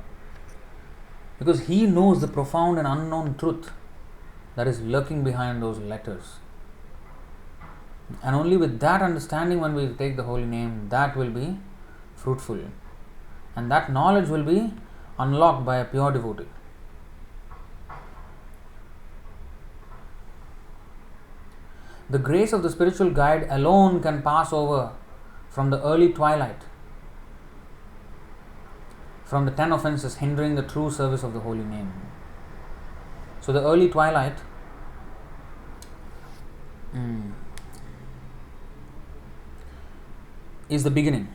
Because he knows the profound and unknown truth that is lurking behind those letters. And only with that understanding, when we take the holy name, that will be fruitful. And that knowledge will be unlocked by a pure devotee. The grace of the spiritual guide alone can pass over from the early twilight, from the 10 offenses hindering the true service of the holy name. So the early twilight is the beginning,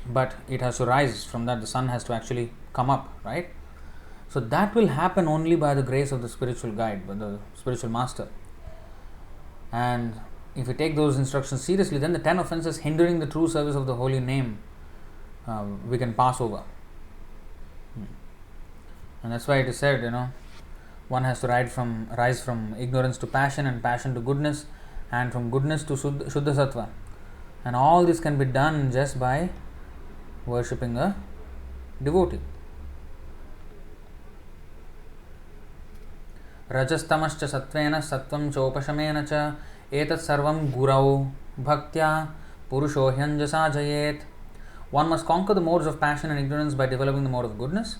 but it has to rise from that. The sun has to actually come up, right? So that will happen only by the grace of the spiritual guide, by the spiritual master. And if we take those instructions seriously, then the 10 offenses hindering the true service of the holy name, we can pass over. And that's why it is said, one has to rise from ignorance to passion, and passion to goodness, and from goodness to Shuddha Sattva. And all this can be done just by worshipping a devotee. Rajastamascha sattvena sattvam chopashamena cha etat sarvam gurau bhaktya purusho hyanjasa jayet. One must conquer the modes of passion and ignorance by developing the mode of goodness,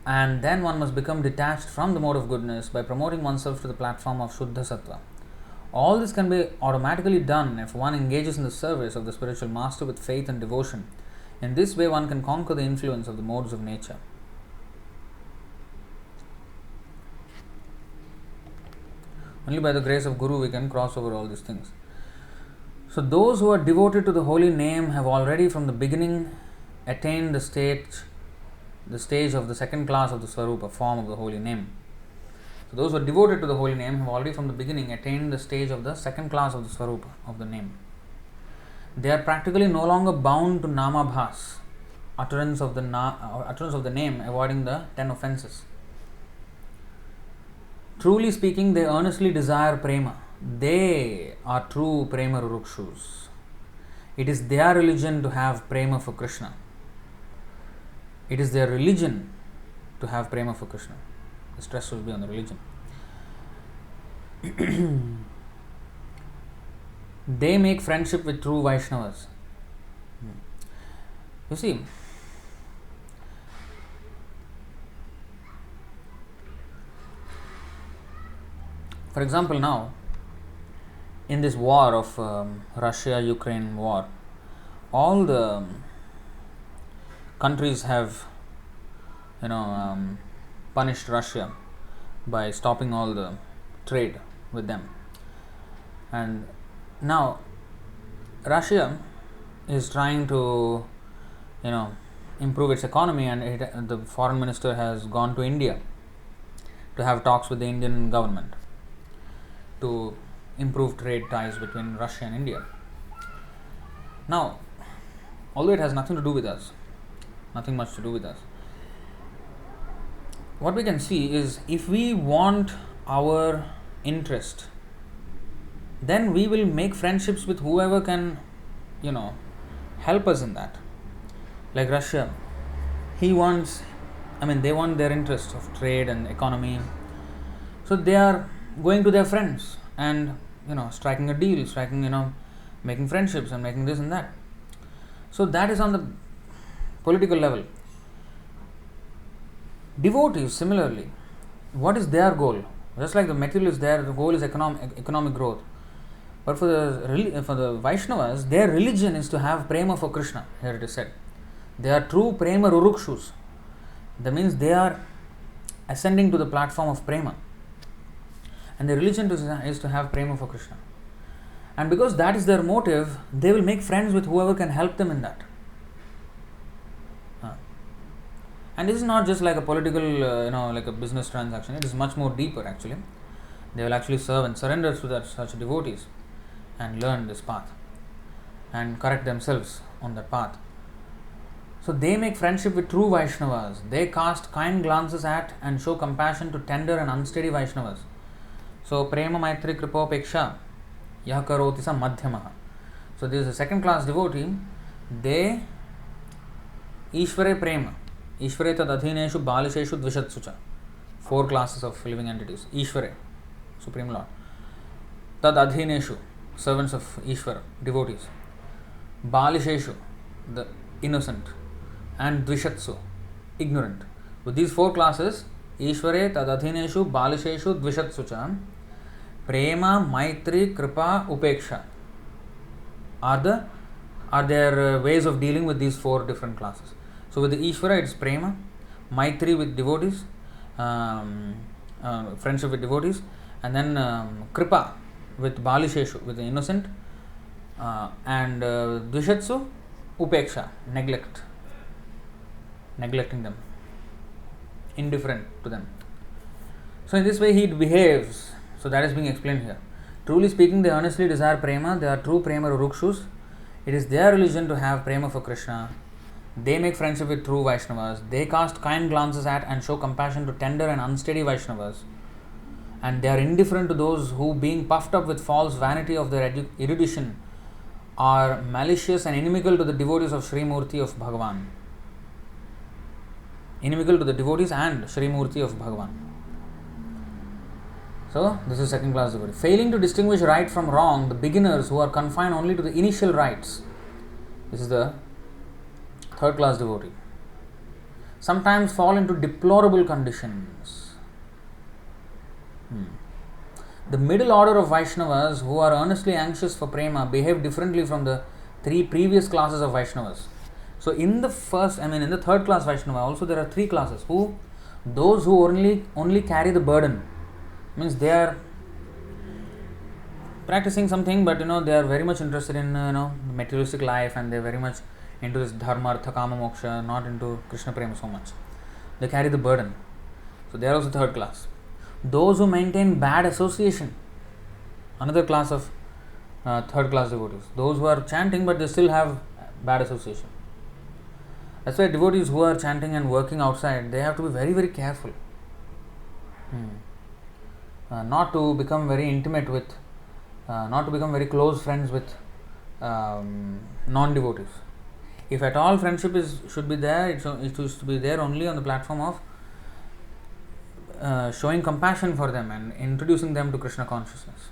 and then one must become detached from the mode of goodness by promoting oneself to the platform of Shuddha Sattva. All this can be automatically done if one engages in the service of the spiritual master with faith and devotion. In this way, one can conquer the influence of the modes of nature. Only by the grace of Guru we can cross over all these things. So those who are devoted to the holy name have already from the beginning attained the stage of the second class of the Swarupa, form of the holy name. So those who are devoted to the holy name have already from the beginning attained the stage of the second class of the Swarupa, of the name. They are practically no longer bound to Nāma bhas, utterance of the name, avoiding the 10 offenses. Truly speaking, they earnestly desire Prema. They are true Prema Rurukshus. It is their religion to have Prema for Krishna. It is their religion to have Prema for Krishna. The stress will be on the religion. They make friendship with true Vaishnavas. You see, for example, now in this war of Russia-Ukraine war, all the countries have punished Russia by stopping all the trade with them. And now Russia is trying to improve its economy, and the foreign minister has gone to India to have talks with the Indian government to improve trade ties between Russia and India. Now, although it has nothing to do with us, nothing much to do with us, what we can see is if we want our interest, then we will make friendships with whoever can, help us in that. Like Russia, they want their interest of trade and economy. So they are going to their friends and, striking a deal, making friendships and making this and that. So that is on the political level. Devotees, similarly, what is their goal? Just like the materialists, their goal is economic growth. But for the Vaishnavas, their religion is to have Prema for Krishna. Here it is said. They are true Prema Rurukshus. That means they are ascending to the platform of Prema. And their religion is to have Prema for Krishna. And because that is their motive, they will make friends with whoever can help them in that. And this is not just like a political, like a business transaction. It is much more deeper actually. They will actually serve and surrender to such devotees and learn this path and correct themselves on that path. So they make friendship with true Vaishnavas. They cast kind glances at and show compassion to tender and unsteady Vaishnavas. So Prema Maitri Kripopeksha Yah Karoti Sa Madhyamaha. So this is a second class devotee. They Ishvare Prema. Ishvare tad adhineshu balisheshu dvishatsucha. 4 classes of living entities. Ishvare, Supreme Lord. Tad adhineshu, servants of Ishvara, devotees. Balisheshu, the innocent. And dvishatsu, ignorant. With these 4 classes, Ishvare tad adhineshu balisheshu dvishatsucha, Prema, Maitri, Kripa, Upeksha are their ways of dealing with these 4 different classes. So with the Ishvara, it's Prema, Maitri with devotees, friendship with devotees, and then Kripa with Balisheshu, with the innocent, and Dvishatsu, Upeksha, neglecting them, indifferent to them. So in this way he behaves. So that is being explained here. Truly speaking, they earnestly desire Prema. They are true Prema Rurukshus. It is their religion to have Prema for Krishna. They make friendship with true Vaishnavas. They cast kind glances at and show compassion to tender and unsteady Vaishnavas. And they are indifferent to those who, being puffed up with false vanity of their erudition, are malicious and inimical to the devotees of Sri Murti of Bhagavan. Inimical to the devotees and Sri Murti of Bhagavan. So, this is second class devotee. Failing to distinguish right from wrong, the beginners who are confined only to the initial rites. This is the third class devotee. Sometimes fall into deplorable conditions. The middle order of Vaishnavas who are earnestly anxious for Prema behave differently from the 3 previous classes of Vaishnavas. So in the third class Vaishnava also there are 3 classes. Those who only carry the burden. Means they are practicing something, but they are very much interested in materialistic life, and they are very much into this dharma, artha, kama, moksha, not into Krishna Prema so much. They carry the burden. So they are also third class. Those who maintain bad association, another class of third class devotees. Those who are chanting but they still have bad association. That's why devotees who are chanting and working outside, they have to be very, very careful. Not to become very intimate with, not to become very close friends with non-devotees. If at all friendship should be there, it is to be there only on the platform of showing compassion for them and introducing them to Krishna consciousness.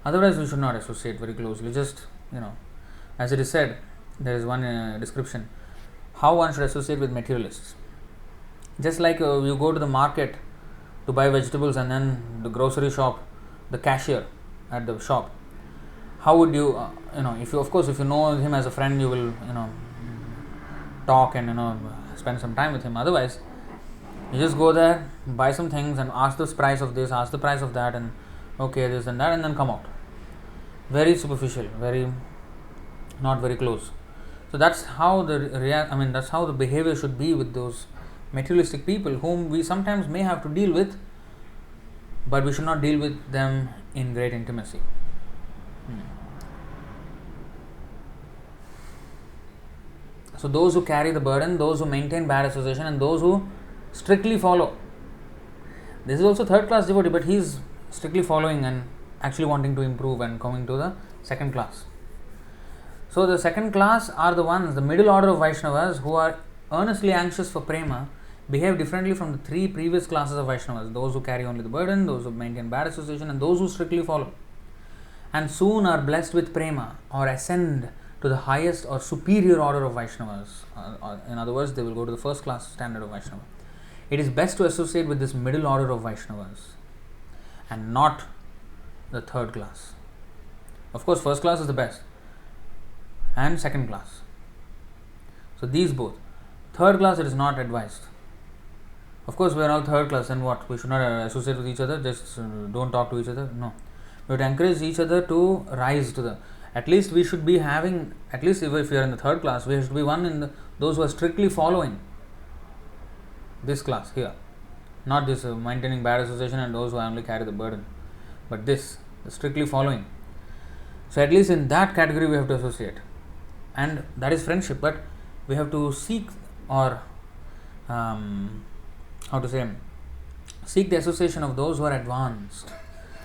Otherwise, we should not associate very closely. Just, as it is said, there is one description, how one should associate with materialists. Just like you go to the market to buy vegetables, and then the grocery shop, the cashier at the shop, how would you, if you know him as a friend, you will, talk and, spend some time with him. Otherwise, you just go there, buy some things and ask the price of this, ask the price of that, and okay, this and that, and then come out. Very superficial, not very close. So that's how that's how the behavior should be with those materialistic people whom we sometimes may have to deal with, but we should not deal with them in great intimacy. So those who carry the burden, those who maintain bad association, and those who strictly follow. This is also third class devotee, but he is strictly following and actually wanting to improve and coming to the second class. So the second class are the ones, the middle order of Vaishnavas who are earnestly anxious for Prema, behave differently from the 3 previous classes of Vaishnavas. Those who carry only the burden, those who maintain bad association, and those who strictly follow. and soon are blessed with Prema or ascend to the highest or superior order of Vaishnavas. In other words, they will go to the first class standard of Vaishnava. It is best to associate with this middle order of Vaishnavas and not the third class. Of course, first class is the best and second class. So these both. Third class, it is not advised. Of course, we are all third class, and what? We should not associate with each other, just don't talk to each other. No. We would encourage each other to rise to the... At least we should be having, at least if you are in the third class, we should be one in those who are strictly following this class here. Not this maintaining bad association and those who only carry the burden. But this, the strictly following. So at least in that category we have to associate. And that is friendship. But we have to seek or, seek the association of those who are advanced.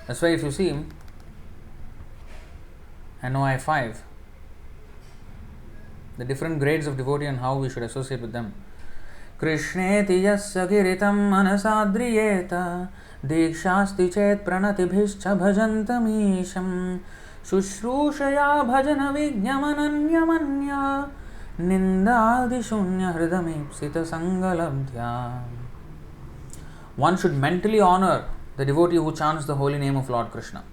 That's why if you see NOI 5, the different grades of devotee and how we should associate with them. Krishneti yasya giritam manasadriyeta dikshasti chet pranatibhischa bhajantamisham shushrūshaya bhajana vijñamananyamanya nindādi shunya hridamipsita Saṅga. One should mentally honor the devotee who chants the holy name of Lord Krishna.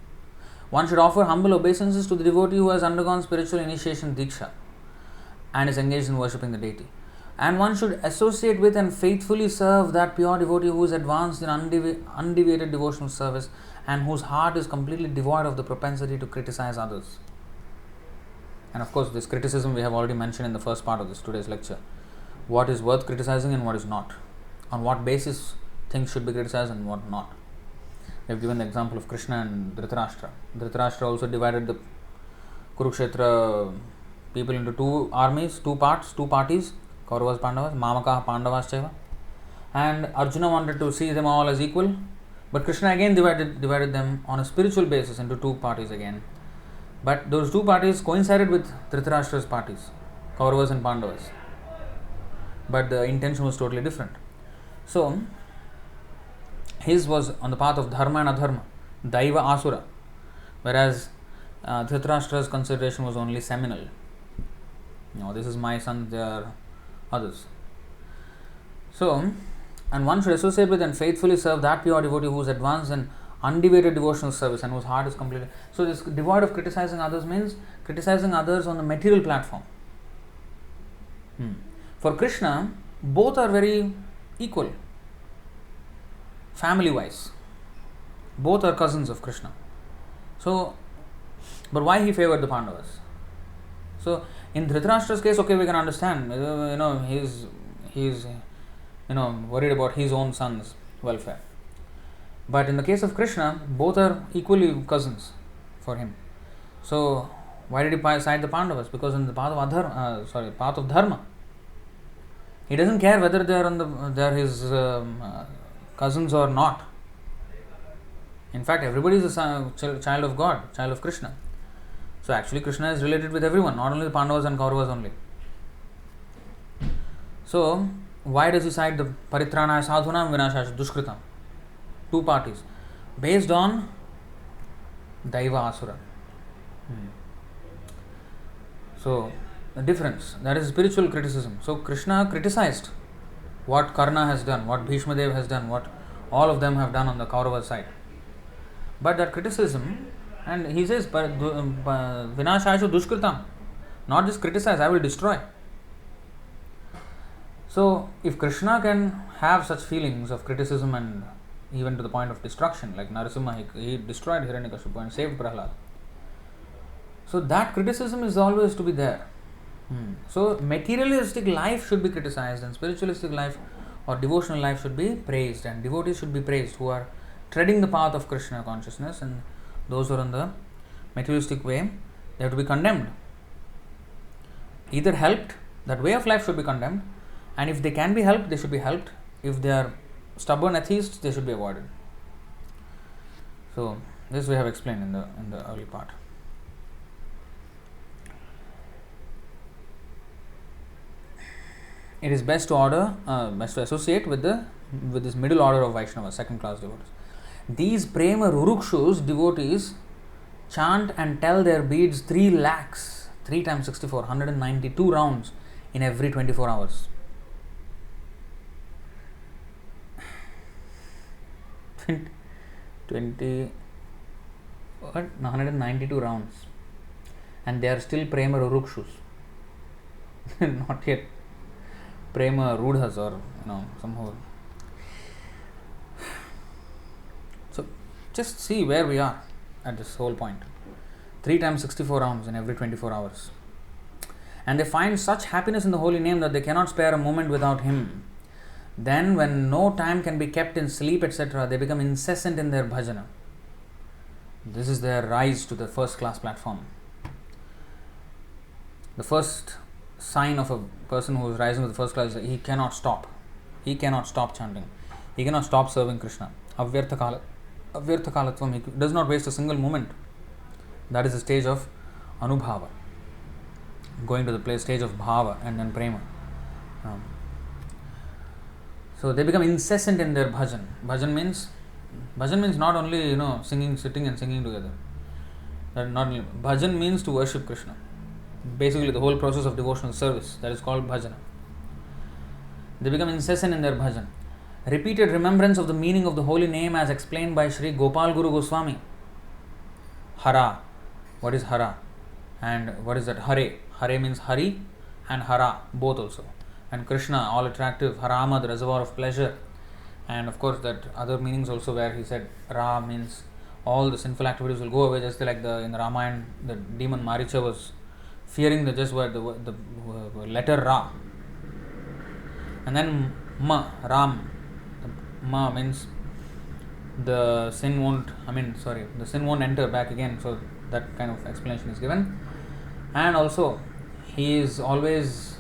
One should offer humble obeisances to the devotee who has undergone spiritual initiation Diksha and is engaged in worshipping the deity. And one should associate with and faithfully serve that pure devotee who is advanced in undeviated devotional service and whose heart is completely devoid of the propensity to criticize others. And of course, this criticism we have already mentioned in the first part of today's lecture. What is worth criticizing and what is not. On what basis things should be criticized and what not. We have given the example of Krishna and Dhritarashtra. Dhritarashtra also divided the Kurukshetra people into two armies, two parties, Kauravas, Pandavas, Mamakaha, Pandavas, Cheva. And Arjuna wanted to see them all as equal, but Krishna again divided them on a spiritual basis into two parties again. But those two parties coincided with Dhritarashtra's parties, Kauravas and Pandavas. But the intention was totally different. So, his was on the path of dharma and adharma, daiva asura, whereas Dhritarashtra's consideration was only seminal. This is my son, they are others. So, and one should associate with and faithfully serve that pure devotee who is advanced in undeviated devotional service and whose heart is completely... So, this devoid of criticizing others means criticizing others on the material platform. For Krishna, both are very equal. Family-wise, both are cousins of Krishna. So, but why he favored the Pandavas? So, in Dhritarashtra's case, okay, we can understand. He's worried about his own son's welfare. But in the case of Krishna, both are equally cousins for him. So, why did he side the Pandavas? Because in the path of dharma, he doesn't care whether they are his cousins or not. In fact, everybody is a child of God, child of Krishna. So actually Krishna is related with everyone, not only the Pandavas and Kauravas only. So why does he cite the Paritranaya Sadhunam Vinashasya Dushkritam? Two parties. Based on Daiva Asura. So the difference, that is spiritual criticism. So Krishna criticized what Karna has done, what Bhishma Dev has done, what all of them have done on the Kaurava side. But that criticism, and he says, Vinashashu Dushkritam, not just criticize, I will destroy. So, if Krishna can have such feelings of criticism and even to the point of destruction, like Narasimha, he destroyed Hiranyakashipu and saved Prahlad. So, that criticism is always to be there. So, materialistic life should be criticized and spiritualistic life or devotional life should be praised, and devotees should be praised who are treading the path of Krishna consciousness, and those who are on the materialistic way, they have to be condemned. Either helped, that way of life should be condemned, and if they can be helped, they should be helped. If they are stubborn atheists, they should be avoided. So, this we have explained in the early part. It is best to associate with this middle order of Vaishnava, second class devotees. These Prema Rurukshus devotees chant and tell their beads 3 lakhs, 3 times 64, 192 rounds in every 24 hours. 192 rounds. And they are still Prema Rurukshus. Not yet Prema Rudhas or somehow. So just see where we are at this whole point. 3 times 64 rounds in every 24 hours. And they find such happiness in the holy name that they cannot spare a moment without him. Then when no time can be kept in sleep, etc., they become incessant in their bhajana. This is their rise to the first class platform. The first sign of a person who is rising to the first class is that he cannot stop. He cannot stop chanting. He cannot stop serving Krishna. Avyarthakalatvam. He does not waste a single moment. That is the stage of anubhava. Going to the stage of bhava and then prema. So they become incessant in their bhajan. Bhajan means not only singing, sitting and singing together. Bhajan means to worship Krishna. Basically the whole process of devotional service, that is called bhajana. They become incessant in their bhajan. Repeated remembrance of the meaning of the holy name as explained by Sri Gopal Guru Goswami. Hara. What is Hara? And what is that? Hare. Hare means Hari and Hara, both also. And Krishna, all attractive. Harāma, the reservoir of pleasure. And of course that other meanings also where he said Ra means all the sinful activities will go away, just like in the Ramayana, the demon Maricha was fearing the letter Ra. And then Ma, Ram. Ma means the sin won't enter back again. So that kind of explanation is given. And also he is always,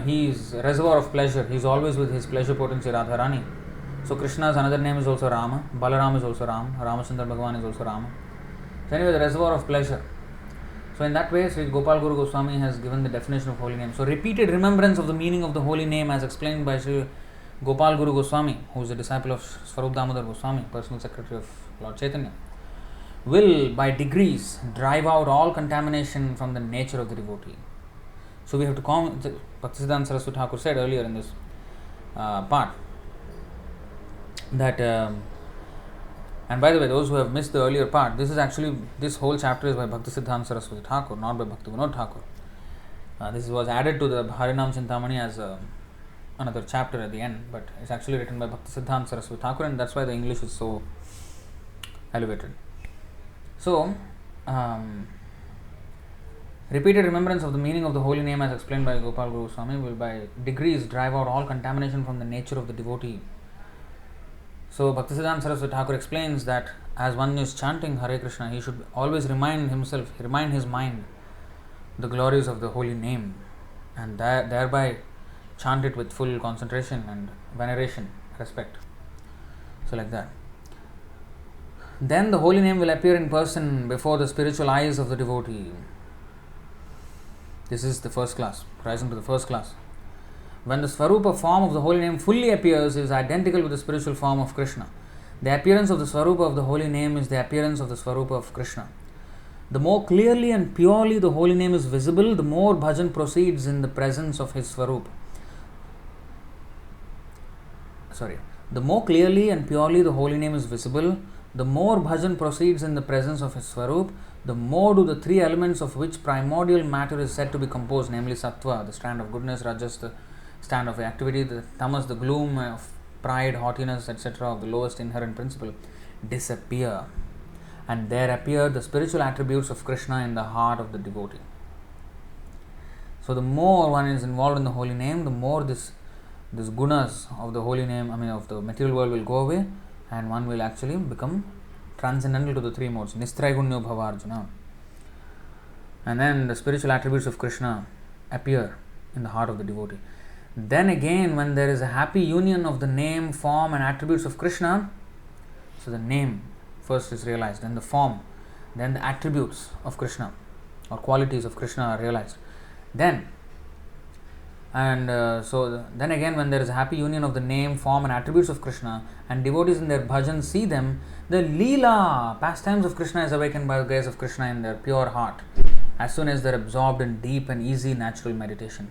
he is a reservoir of pleasure. He is always with his pleasure potency Radharani. So Krishna's another name is also Rama. Balaram is also Ram. Ramachandra Bhagavan is also Rama. So anyway, the reservoir of pleasure. So in that way, Sri Gopal Guru Goswami has given the definition of holy name. So repeated remembrance of the meaning of the holy name as explained by Sri Gopal Guru Goswami, who is a disciple of Swarup Damodar Goswami, personal secretary of Lord Chaitanya, will by degrees drive out all contamination from the nature of the devotee. So we have to Bhaktisiddhanta Saraswati Thakur said earlier in this part that and by the way, those who have missed the earlier part, this whole chapter is by Bhaktisiddhanta Saraswati Thakur, not by Bhaktivinoda Thakur. This was added to the Harināma Cintāmaṇi as another chapter at the end, but it's actually written by Bhaktisiddhanta Saraswati Thakur, and that's why the English is so elevated. So, repeated remembrance of the meaning of the holy name as explained by Gopal Guru Swami will by degrees drive out all contamination from the nature of the devotee. So Bhaktisiddhanta Saraswati Thakur explains that as one is chanting Hare Krishna, he should always remind his mind the glories of the holy name, and thereby chant it with full concentration and veneration, respect. So like that. Then the holy name will appear in person before the spiritual eyes of the devotee. This is the first class, rising to the first class. When the Swarupa form of the holy name fully appears, it is identical with the spiritual form of Krishna. The appearance of the Swarupa of the holy name is the appearance of the Swarupa of Krishna. The more clearly and purely the holy name is visible, the more bhajan proceeds in the presence of his Swarupa. The more clearly and purely the holy name is visible, the more bhajan proceeds in the presence of his Swarup, the more do the 3 elements of which primordial matter is said to be composed, namely Sattva, the strand of goodness, Rajas, the stand of activity, the Tamas, the gloom of pride, haughtiness, etc., of the lowest inherent principle, disappear. And there appear the spiritual attributes of Krishna in the heart of the devotee. So the more one is involved in the holy name, the more this gunas of the holy name, of the material world will go away, and one will actually become transcendental to the 3 modes. Nistraigunyo bhava Arjuna. And then the spiritual attributes of Krishna appear in the heart of the devotee. Then again, when there is a happy union of the name, form and attributes of Krishna, so the name first is realized, then the form, then the attributes of Krishna or qualities of Krishna are realized. Then And then again, when there is a happy union of the name, form, and attributes of Krishna, and devotees in their bhajan see them, the Leela, pastimes of Krishna, is awakened by the grace of Krishna in their pure heart, as soon as they are absorbed in deep and easy natural meditation.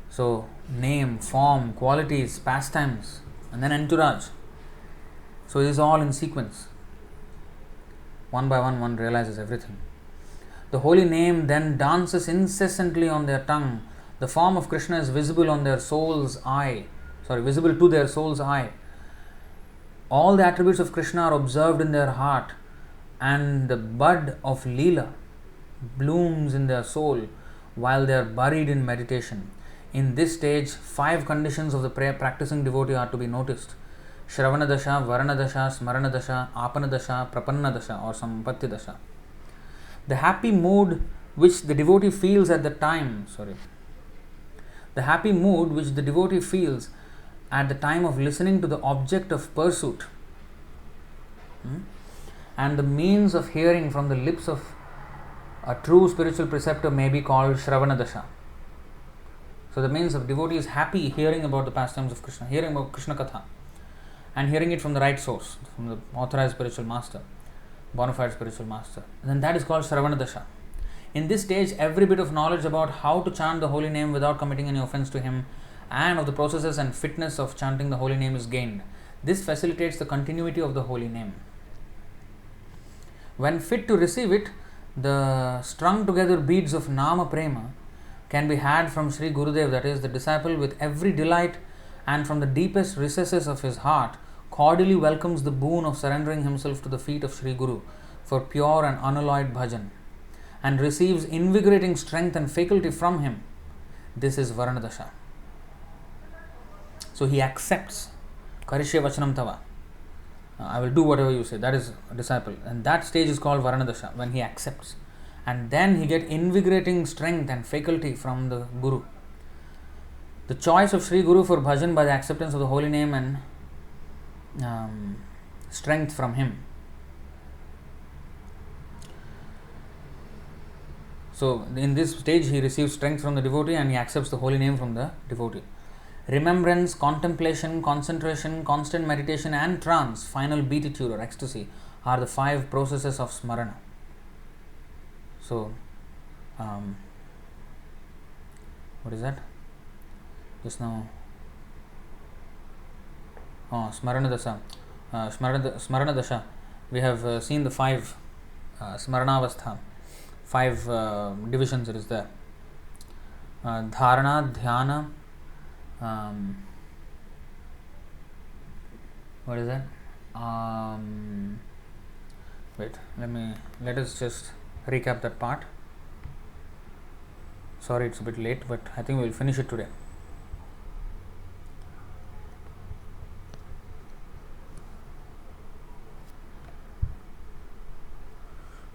So, name, form, qualities, pastimes, and then entourage. So, it is all in sequence. One by one realizes everything. The holy name then dances incessantly on their tongue. The form of Krishna is visible on their soul's eye. Visible to their soul's eye. All the attributes of Krishna are observed in their heart, and the bud of Leela blooms in their soul while they are buried in meditation. In this stage, 5 conditions of the practicing devotee are to be noticed: Shravana Dasha, Varana Dasha, Smarana Dasha, Apana Dasha, Prapanna Dasha, or Sampatti Dasha. The happy mood which the devotee feels at the time, of listening to the object of pursuit, and the means of hearing from the lips of a true spiritual preceptor may be called Shravana Dasha. So the means of devotee is happy hearing about the pastimes of Krishna, hearing about Krishna Katha, and hearing it from the right source, from the authorized spiritual master, bona fide spiritual master. Then that is called Shravana Dasha. In this stage, every bit of knowledge about how to chant the holy name without committing any offense to him, and of the processes and fitness of chanting the holy name, is gained. This facilitates the continuity of the holy name. When fit to receive it, the strung together beads of Nāma Prema can be had from Sri Gurudev, that is, the disciple, with every delight, and from the deepest recesses of his heart cordially welcomes the boon of surrendering himself to the feet of Sri Guru for pure and unalloyed bhajan, and receives invigorating strength and faculty from him. This is Varana Dasha. So he accepts. Karishye Vachanam Tava. I will do whatever you say. That is a disciple. And that stage is called Varana Dasha, when he accepts. And then he gets invigorating strength and faculty from the Guru. The choice of Sri Guru for bhajan by the acceptance of the holy name and strength from him. So in this stage he receives strength from the devotee and he accepts the holy name from the devotee. Remembrance, contemplation, concentration, constant meditation and trance, final beatitude or ecstasy, are the 5 processes of smarana. So, what is that? Just now. Smarana Dasha. Smarana Dasha. We have seen the 5 Smaranavastha. 5 divisions it is there. Dharana, Dhyana. What is that? Let us just recap that part. Sorry, it's a bit late, but I think we will finish it today.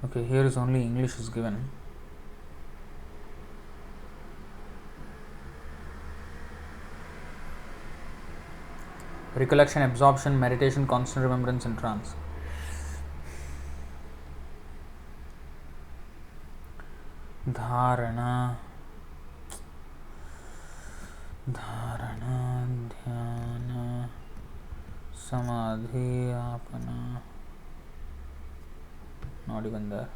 Okay, here is only English is given. Recollection, absorption, meditation, constant remembrance and trance. Dharana, Dhyana, Samadhi, Apana. Not even there.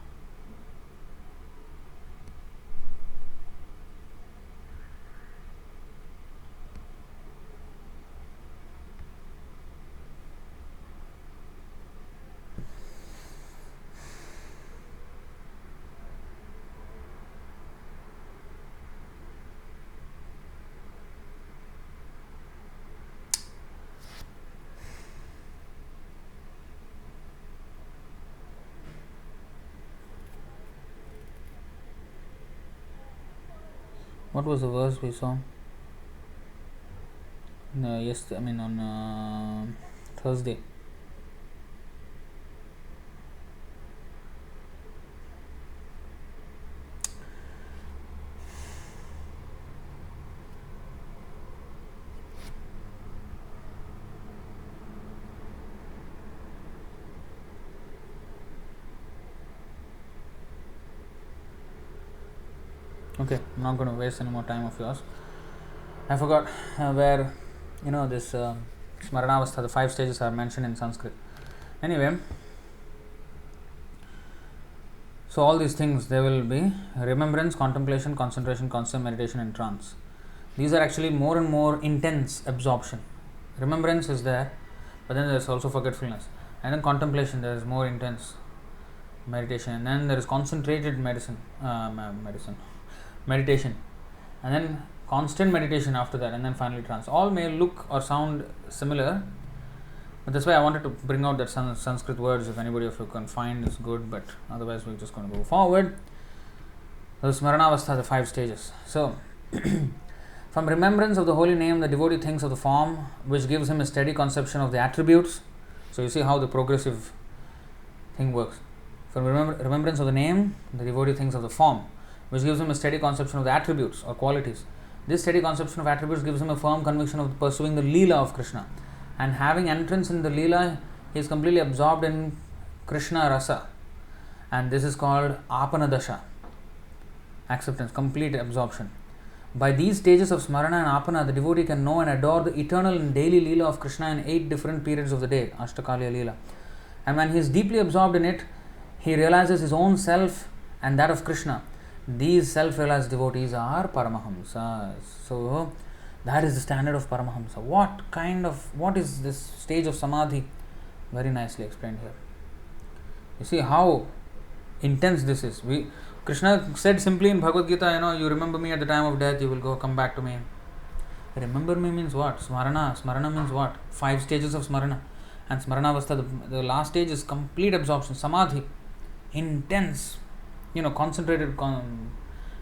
What was the verse we saw? On Thursday. Okay, I'm not going to waste any more time of yours. I forgot where this Smaranavastha, the 5 stages are mentioned in Sanskrit. Anyway, so all these things, they will be remembrance, contemplation, concentration, constant meditation and trance. These are actually more and more intense absorption. Remembrance is there, but then there is also forgetfulness. And then contemplation, there is more intense meditation. And then there is concentrated meditation. And then constant meditation after that. And then finally trance. All may look or sound similar. But that's why I wanted to bring out that Sanskrit words. If anybody of you can find, it's good. But otherwise, we're just going to go forward. The Smaranavastha, the 5 stages. So, from remembrance of the holy name, the devotee thinks of the form, which gives him a steady conception of the attributes. So, you see how the progressive thing works. From remembrance of the name, the devotee thinks of the form, which gives him a steady conception of the attributes or qualities. This steady conception of attributes gives him a firm conviction of pursuing the Leela of Krishna. And having entrance in the Leela, he is completely absorbed in Krishna Rasa. And this is called Apanadasha. Acceptance, complete absorption. By these stages of Smarana and Apana, the devotee can know and adore the eternal and daily Leela of Krishna in 8 different periods of the day, Ashtakaliya Leela. And when he is deeply absorbed in it, he realizes his own self and that of Krishna. These self-realized devotees are Paramahamsas. So, that is the standard of Paramahamsa. What is this stage of Samadhi? Very nicely explained here. You see how intense this is. Krishna said simply in Bhagavad Gita, you remember me at the time of death, you will come back to me. Remember me means what? Smarana means what? 5 stages of Smarana. And Smaranavastha, the last stage is complete absorption, Samadhi. Intense, concentrated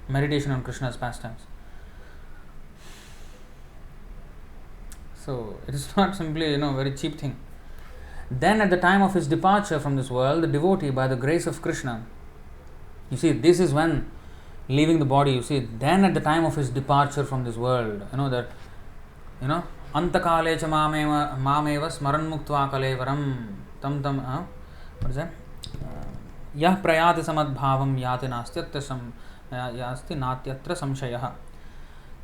meditation on Krishna's pastimes. So, it is not simply, very cheap thing. Then at the time of his departure from this world, the devotee, by the grace of Krishna, you see, this is when leaving the body, you see, then at the time of his departure from this world, antakale cha mameva smaran muktva kalevaram what is that? Yah prayati samadbhavam yati yasti natyatra samshayah.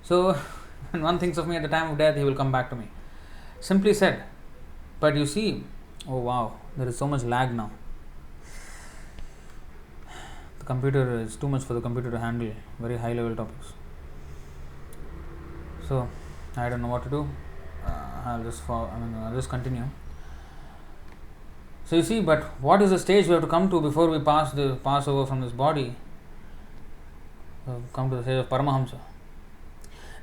So, when one thinks of me at the time of death, he will come back to me. Simply said. But you see, oh wow, there is so much lag now. The computer is too much for the computer to handle very high level topics. So, I don't know what to do. I'll just continue. So you see, but what is the stage we have to come to before we pass over from this body? Come to the stage of Paramahamsa.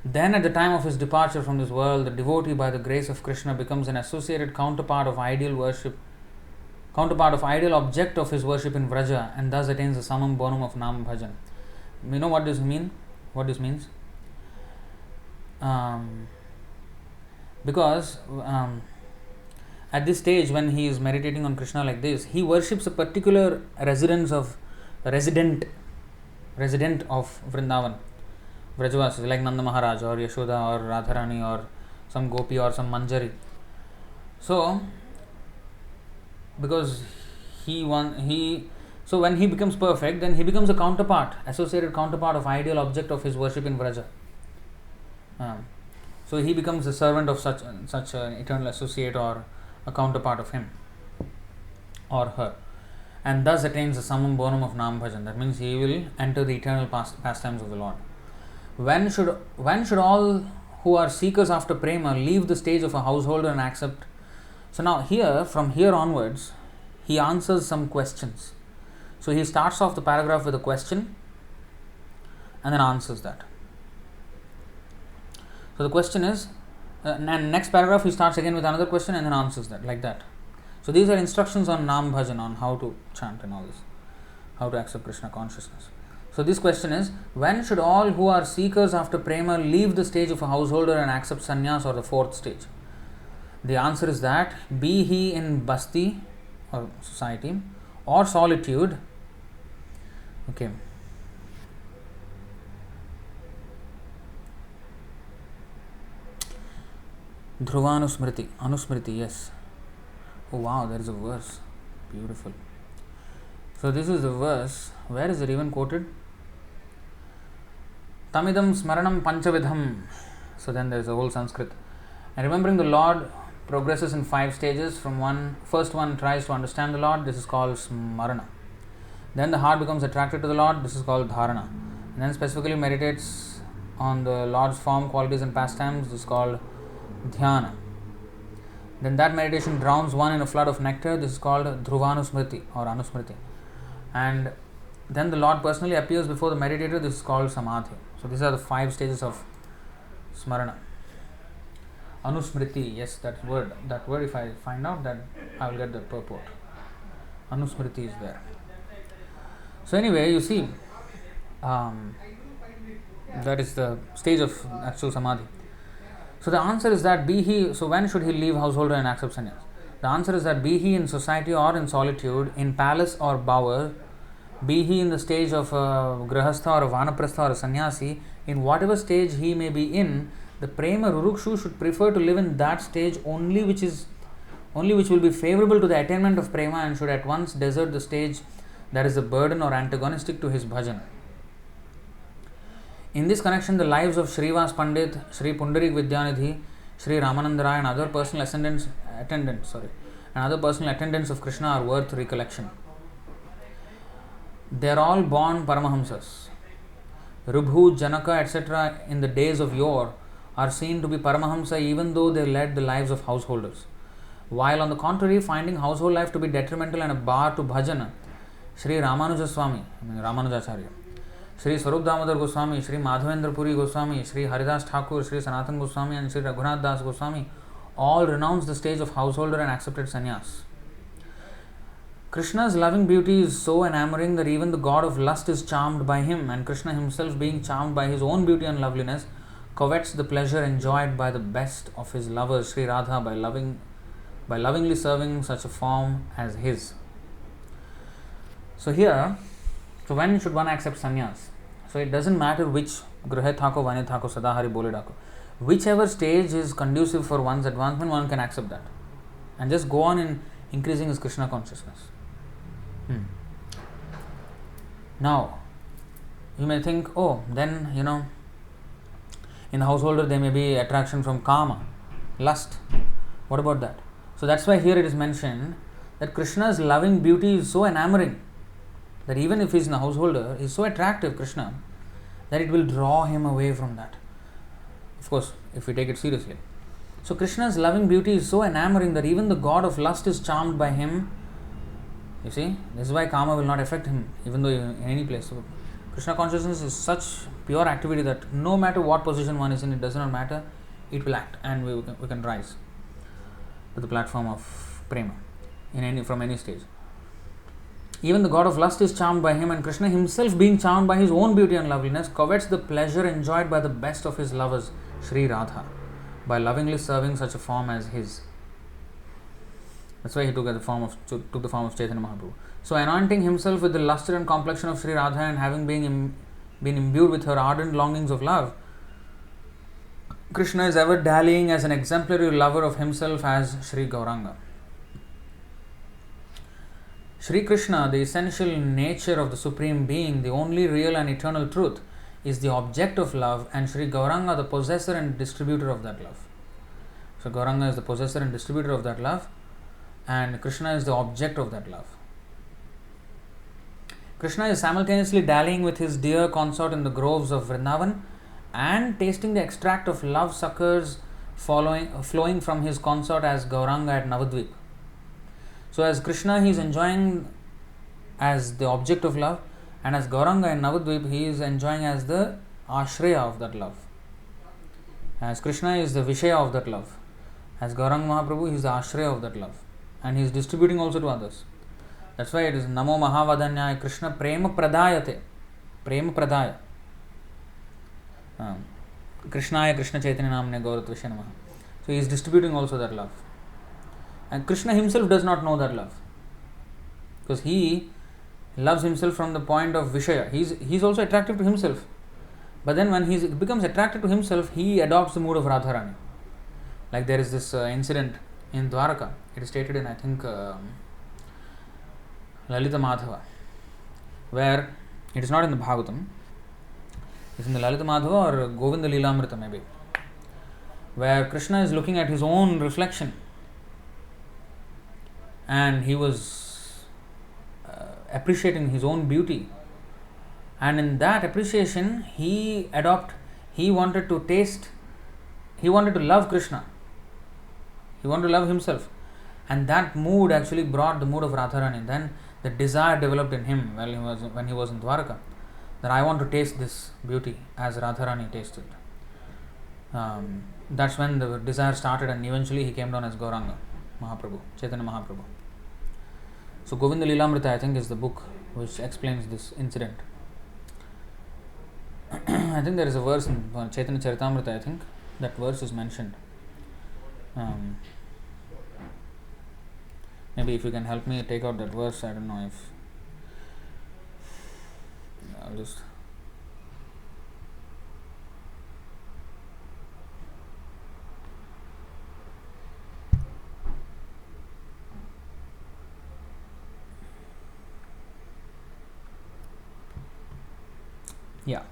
Then at the time of his departure from this world, the devotee by the grace of Krishna becomes an associated counterpart of ideal object of his worship in Vraja, and thus attains the summum bonum of Nāma Bhajana. You know what this means? Because at this stage, when he is meditating on Krishna like this, he worships a particular resident of Vrindavan, Vrajavasis, like Nanda Maharaj or Yashoda or Radharani or some Gopi or some Manjari. So, because so when he becomes perfect, then he becomes a associated counterpart of ideal object of his worship in Vraja. So he becomes a servant of such an eternal associate or a counterpart of him or her, and thus attains the summum bonum of Nāma Bhajana. That means he will enter the eternal pastimes of the Lord. When should all who are seekers after Prema leave the stage of a householder and accept? So now from here onwards, he answers some questions. So he starts off the paragraph with a question and then answers that. So the question is, and next paragraph he starts again with another question and then answers that, like that. So these are instructions on Nāma Bhajana, on how to chant and all this, how to accept Krishna consciousness. So this question is, when should all who are seekers after Prema leave the stage of a householder and accept sannyas, or the 4th stage? The answer is that, be he in basti or society or solitude, okay. Anusmriti, yes. Oh wow, there is a verse. Beautiful. So this is the verse. Where is it even quoted? Tamidam smaranam panchavidham So then there is a whole Sanskrit. And remembering the Lord progresses in 5 stages. First one tries to understand the Lord. This is called Smarana. Then the heart becomes attracted to the Lord. This is called Dharana. And then specifically meditates on the Lord's form, qualities and pastimes. This is called Dhyana. Then that meditation drowns one in a flood of nectar. This is called Dhruvanusmriti or Anusmriti. And then the Lord personally appears before the meditator. This is called Samadhi. So these are the 5 stages of Smarana. Anusmriti, yes, that word, if I find out, that I will get the purport. Anusmriti is there. So anyway, you see, that is the stage of actual Samadhi. So the answer is that so when should he leave householder and accept sannyas? The answer is that be he in society or in solitude, in palace or bower, be he in the stage of a grahastha or a vanaprastha or a sannyasi, in whatever stage he may be in, the Prema Rurukshu should prefer to live in that stage only which will be favorable to the attainment of Prema, and should at once desert the stage that is a burden or antagonistic to his bhajana. In this connection, the lives of Srivas Pandit, Sri Pundarik Vidyanidhi, Sri Ramananda Rai and other personal attendants of Krishna are worth recollection. They are all born Paramahamsas. Rubhu, Janaka, etc. in the days of yore are seen to be Paramahamsa even though they led the lives of householders. While on the contrary, finding household life to be detrimental and a bar to bhajana, Sri Ramanujacharya, Sri Swarup Damodar Goswami, Sri Madhavendra Puri Goswami, Sri Haridas Thakur, Sri Sanatan Goswami and Sri Raghunath Das Goswami all renounced the stage of householder and accepted sannyas. Krishna's loving beauty is so enamoring that even the god of lust is charmed by him, and Krishna himself, being charmed by his own beauty and loveliness, covets the pleasure enjoyed by the best of his lovers, Sri Radha, by lovingly serving such a form as his. So when should one accept sannyas? So it doesn't matter which Gruhe Thako, Vane Thako, Sadahari Bole Dako. Whichever stage is conducive for one's advancement, one can accept that. And just go on in increasing his Krishna consciousness. Now, you may think, then, in the householder there may be attraction from kama, lust. What about that? So that's why here it is mentioned that Krishna's loving beauty is so enamoring that even if he is in the householder, he is so attractive, Krishna, that it will draw him away from that. Of course, if we take it seriously. So Krishna's loving beauty is so enamoring that even the god of lust is charmed by him. You see, this is why kama will not affect him, even though in any place. So Krishna consciousness is such pure activity that no matter what position one is in, it does not matter, it will act, and we can rise to the platform of Prema from any stage. Even the god of lust is charmed by him, and Krishna himself, being charmed by his own beauty and loveliness, covets the pleasure enjoyed by the best of his lovers, Sri Radha, by lovingly serving such a form as his. That's why he took the form of Chaitanya Mahaprabhu. So anointing himself with the luster and complexion of Sri Radha, and having been imbued with her ardent longings of love, Krishna is ever dallying as an exemplary lover of himself as Sri Gauranga. Sri Krishna, the essential nature of the Supreme Being, the only real and eternal truth, is the object of love, and Sri Gauranga, the possessor and distributor of that love. So Gauranga is the possessor and distributor of that love, and Krishna is the object of that love. Krishna is simultaneously dallying with his dear consort in the groves of Vrindavan and tasting the extract of love suckers flowing from his consort as Gauranga at Navadvip. So as Krishna, he is enjoying as the object of love, and as Gauranga in Navadvip, he is enjoying as the Ashraya of that love. As Krishna is the Vishaya of that love, as Gauranga Mahaprabhu, he is the Ashraya of that love, and he is distributing also to others. That's why it is Namo Mahavadanyaya Krishna Prema Pradayate. Prema Pradaya. Krishnaya Krishna Chaitanya Namne Gauratvishe Namaha. So he is distributing also that love. And Krishna himself does not know that love, because he loves himself from the point of Vishaya. He is also attractive to himself. But then when he becomes attracted to himself, he adopts the mood of Radharani. Like there is this incident in Dwaraka. It is stated in, I think, Lalita Madhava, where it is not in the Bhagavatam. It is in the Lalita Madhava or Govinda Lilamrita maybe. where Krishna is looking at his own reflection and he was appreciating his own beauty, and in that appreciation he wanted to love Krishna, he wanted to love himself, and that mood actually brought the mood of Radharani. Then the desire developed in him when he was in Dwarka, that I want to taste this beauty as Radharani tasted. That's when the desire started, and eventually he came down as Gauranga Mahaprabhu, Chaitanya Mahaprabhu. So Govinda Lilamrita, I think, is the book which explains this incident. I think there is a verse in Chaitanya Charitamrita, I think that verse is mentioned. Maybe if you can help me take out that verse, I don't know if I'll just. Yeah.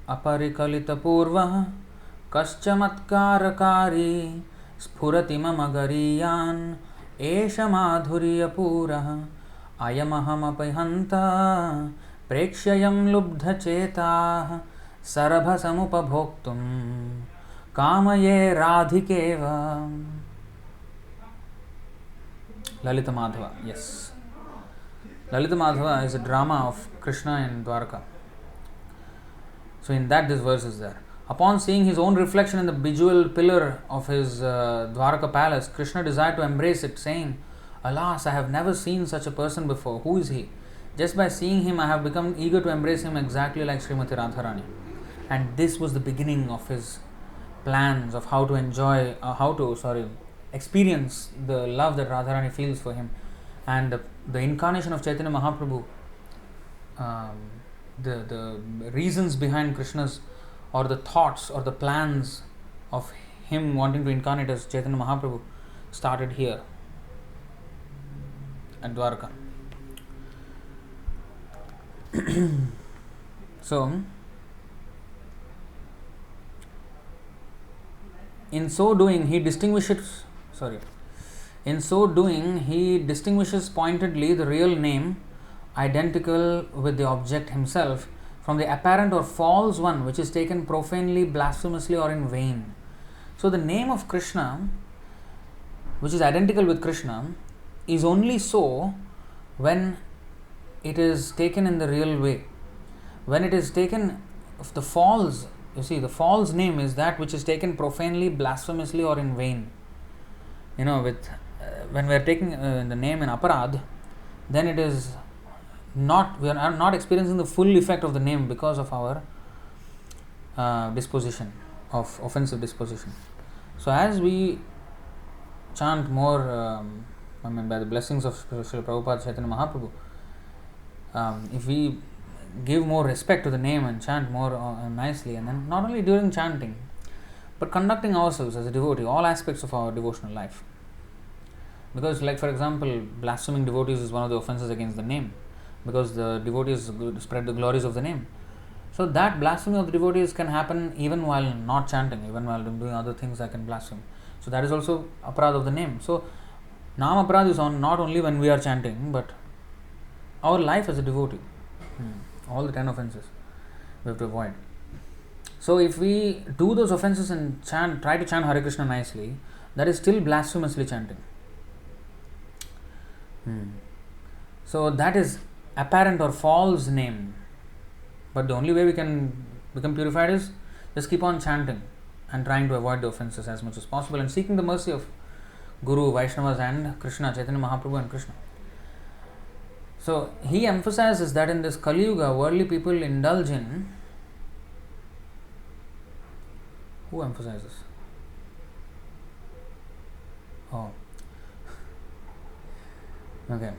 अपरिकलितपूर्वः कश्चमत्कारकारी स्फुरति मम गरीयान् एष माधुर्यपूरः अयमहमपहन्ता प्रेक्ष्ययं लुब्धचेताः सरभसमुपभोक्तुं कामये राधिकेव. Lalita Madhava, yes. Lalita Madhava is a drama of Krishna in Dwarka. So in that this verse is there. Upon seeing his own reflection in the bejeweled pillar of his Dwarka palace, Krishna desired to embrace it, saying, Alas, I have never seen such a person before. Who is he? Just by seeing him, I have become eager to embrace him exactly like Srimati Radharani. And this was the beginning of his plans of how to experience the love that Radharani feels for him. And the incarnation of Chaitanya Mahaprabhu, the reasons behind Krishna's, or the thoughts or the plans of him wanting to incarnate as Chaitanya Mahaprabhu started here at Dwarka. So, in so doing, he distinguishes pointedly the real name, identical with the object himself, from the apparent or false one which is taken profanely, blasphemously, or in vain. So the name of Krishna, which is identical with Krishna, is only so when it is taken in the real way. When it is taken, the false name is that which is taken profanely, blasphemously, or in vain. When we are taking the name in aparad, then we are not experiencing the full effect of the name because of our disposition of offensive disposition. So as we chant more, by the blessings of Srila Prabhupada Chaitanya Mahaprabhu, if we give more respect to the name and chant more nicely, and then not only during chanting, but conducting ourselves as a devotee, all aspects of our devotional life. Because, like for example, blaspheming devotees is one of the offenses against the name, because the devotees spread the glories of the name. So that blasphemy of the devotees can happen even while not chanting, even while doing other things that can blaspheme. So that is also aparad of the name. So Nāma aparad is on not only when we are chanting, but our life as a devotee. All the 10 offenses we have to avoid. So if we do those offenses and try to chant Hare Krishna nicely, that is still blasphemously chanting. So that is apparent or false name. But the only way we can become purified is just keep on chanting and trying to avoid the offenses as much as possible, and seeking the mercy of Guru, Vaishnavas, and Krishna, Chaitanya Mahaprabhu and Krishna. So he emphasizes that in this Kali Yuga, worldly people indulge in. Who emphasizes? Oh. Okay.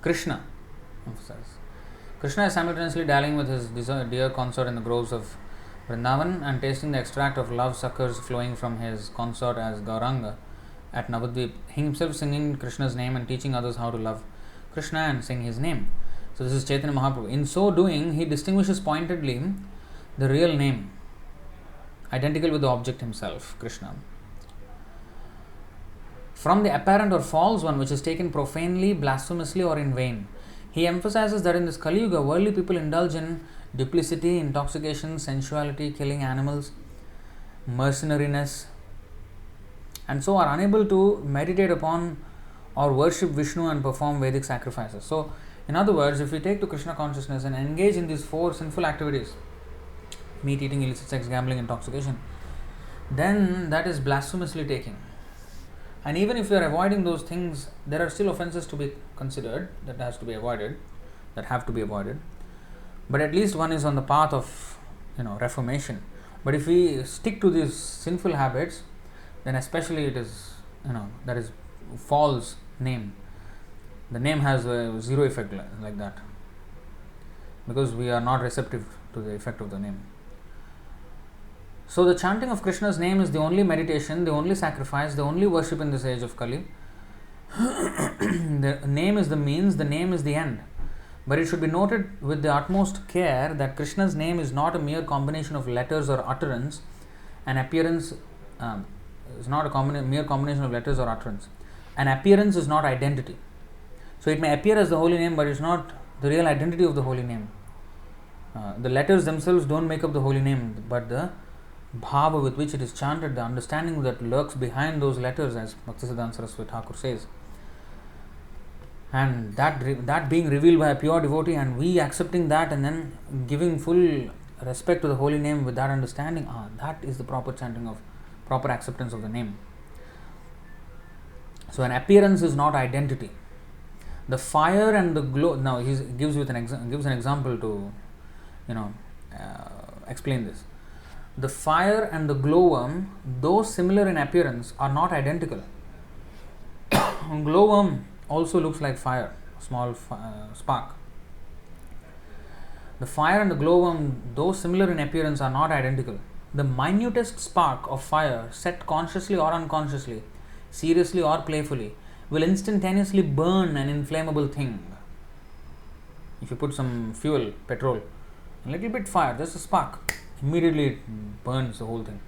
Krishna emphasizes. Krishna is simultaneously dallying with his dear consort in the groves of Vrindavan and tasting the extract of love suckers flowing from his consort as Gauranga at Navadvip, himself singing Krishna's name and teaching others how to love Krishna and sing his name. So this is Chaitanya Mahaprabhu. In so doing, he distinguishes pointedly the real name, identical with the object himself, Krishna, from the apparent or false one which is taken profanely, blasphemously or in vain. He emphasizes that in this Kali Yuga, worldly people indulge in duplicity, intoxication, sensuality, killing animals, mercenariness, and so are unable to meditate upon or worship Vishnu and perform Vedic sacrifices. So, in other words, if we take to Krishna consciousness and engage in these 4 sinful activities, meat eating, illicit sex, gambling, intoxication, then that is blasphemously taking. And even if we are avoiding those things, there are still offenses to be considered that have to be avoided. But at least one is on the path of, reformation. But if we stick to these sinful habits, then especially it is, that is false name. The name has a zero effect like that, because we are not receptive to the effect of the name. So the chanting of Krishna's name is the only meditation, the only sacrifice, the only worship in this age of Kali. The name is the means, the name is the end. But it should be noted with the utmost care that Krishna's name is not a mere combination of letters or utterance. An appearance is not a mere combination of letters or utterance. An appearance is not identity. So it may appear as the holy name, but it's not the real identity of the holy name. The letters themselves don't make up the holy name, but the bhava with which it is chanted, the understanding that lurks behind those letters, as Bhaktisiddhanta Saraswati Thakur says. And that being revealed by a pure devotee, and we accepting that and then giving full respect to the holy name with that understanding, that is the proper chanting of, proper acceptance of the name. So an appearance is not identity. The fire and the glow. Now he gives an example to, explain this. The fire and the glowworm, though similar in appearance, are not identical. Glowworm also looks like fire, a small spark. The fire and the glowworm, though similar in appearance, are not identical. The minutest spark of fire, set consciously or unconsciously, seriously or playfully, will instantaneously burn an inflammable thing. If you put some fuel, petrol, a little bit fire, just a spark, immediately it burns the whole thing.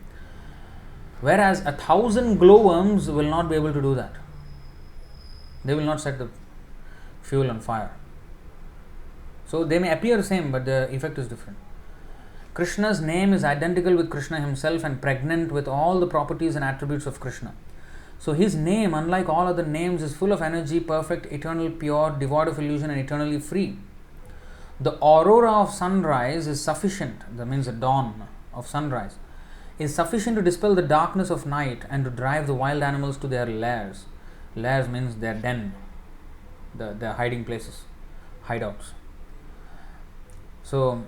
Whereas 1,000 glowworms will not be able to do that. They will not set the fuel on fire. So they may appear the same, but the effect is different. Krishna's name is identical with Krishna himself and pregnant with all the properties and attributes of Krishna. So his name, unlike all other names, is full of energy, perfect, eternal, pure, devoid of illusion and eternally free. The aurora of sunrise is sufficient, that means the dawn of sunrise, is sufficient to dispel the darkness of night and to drive the wild animals to their lairs. Lairs means their den, their hiding places, hideouts. So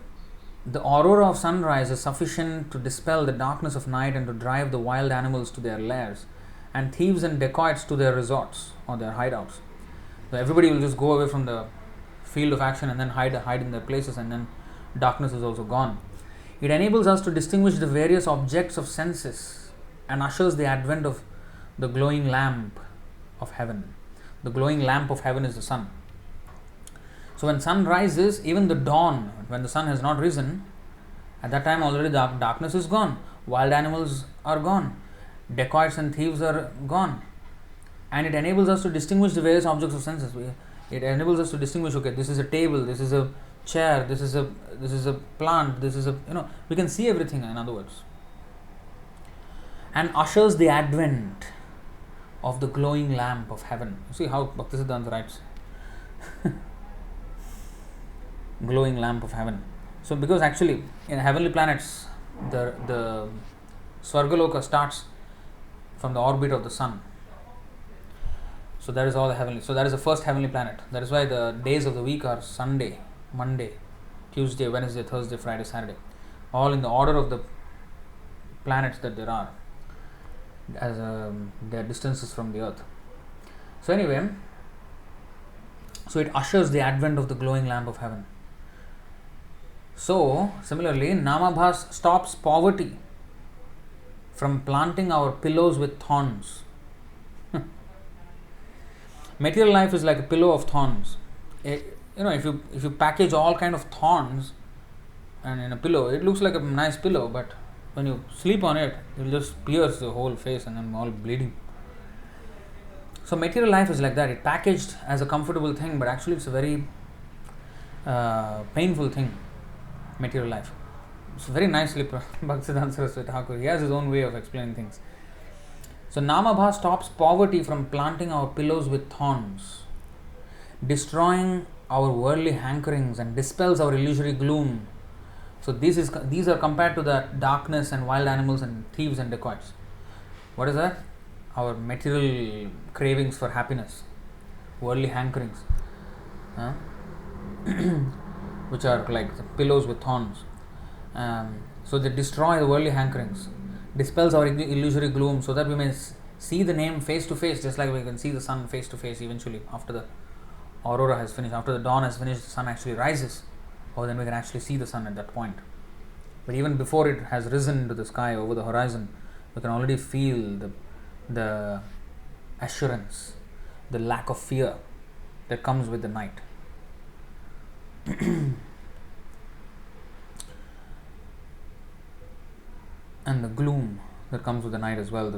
the aurora of sunrise is sufficient to dispel the darkness of night and to drive the wild animals to their lairs, and thieves and dacoits to their resorts or their hideouts. So everybody will just go away from the field of action and then hide in their places, and then darkness is also gone. It enables us to distinguish the various objects of senses and ushers the advent of the glowing lamp of heaven. The glowing lamp of heaven is the sun. So when sun rises, even the dawn, when the sun has not risen, at that time already darkness is gone, wild animals are gone, dacoits and thieves are gone, and it enables us to distinguish the various objects of senses. It enables us to distinguish, okay, this is a table, this is a chair, this is a plant, this is a, we can see everything, in other words, and ushers the advent of the glowing lamp of heaven. You see how Bhaktisiddhanta writes glowing lamp of heaven. So because actually in heavenly planets the Svargaloka starts from the orbit of the sun. So that is all the heavenly. So that is the first heavenly planet. That is why the days of the week are Sunday, Monday, Tuesday, Wednesday, Thursday, Friday, Saturday, all in the order of the planets that there are, as their distances from the earth. So anyway, so it ushers the advent of the glowing lamp of heaven. So similarly, Nāma stops poverty from planting our pillows with thorns. Material life is like a pillow of thorns. if you package all kind of thorns and in a pillow, it looks like a nice pillow, but when you sleep on it, it will just pierce the whole face and I'm all bleeding. So material life is like that. It packaged as a comfortable thing, but actually it's a very painful thing. Material life. It's very nicely Bhaktisiddhanta Saraswati Thakur. He has his own way of explaining things. So Nāma Bha stops poverty from planting our pillows with thorns, destroying our worldly hankerings and dispels our illusory gloom. So these are compared to the darkness and wild animals and thieves and dacoits. What is that? Our material cravings for happiness, worldly hankerings, which are like the pillows with thorns. So they destroy the worldly hankerings, dispels our illusory gloom, so that we may see the name face to face, just like we can see the sun face to face eventually after the aurora has finished, after the dawn has finished, the sun actually rises. Then we can actually see the sun at that point. But even before it has risen into the sky over the horizon, we can already feel the assurance, the lack of fear that comes with the night. And the gloom that comes with the night as well.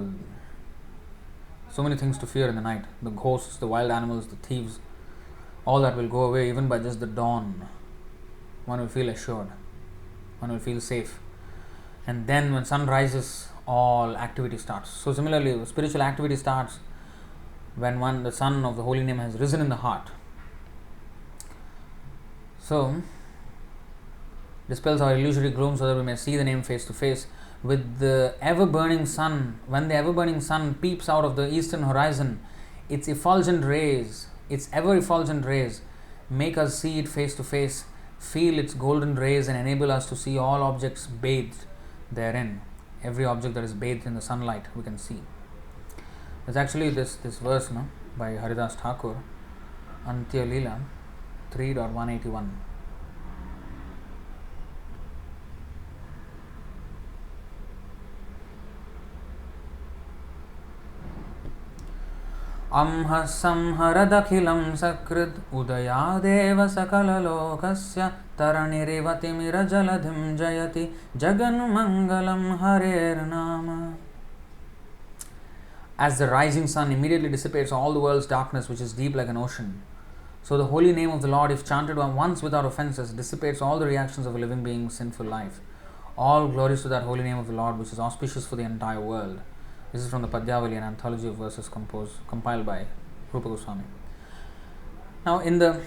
So many things to fear in the night. The ghosts, the wild animals, the thieves, all that will go away even by just the dawn. One will feel assured. One will feel safe. And then when sun rises, all activity starts. So similarly, spiritual activity starts when the sun of the holy name has risen in the heart. So, dispels our illusory gloom so that we may see the name face to face. With the ever-burning sun, when the ever-burning sun peeps out of the eastern horizon, its ever-effulgent rays make us see it face to face, feel its golden rays and enable us to see all objects bathed therein. Every object that is bathed in the sunlight we can see. There's actually this verse by Haridas Thakur, Antya Leela 3.181. Amha samharadakhilam sakrit udayadeva sakalalokasya taranirivati jaladhim jayati jagan mangalam Harināma. As the rising sun immediately dissipates all the world's darkness, which is deep like an ocean, so the holy name of the Lord, if chanted once without offenses, dissipates all the reactions of a living being's sinful life. All glories to that holy name of the Lord, which is auspicious for the entire world. This is from the Padyavali, an anthology of verses compiled by Rupa Goswami. Now, in the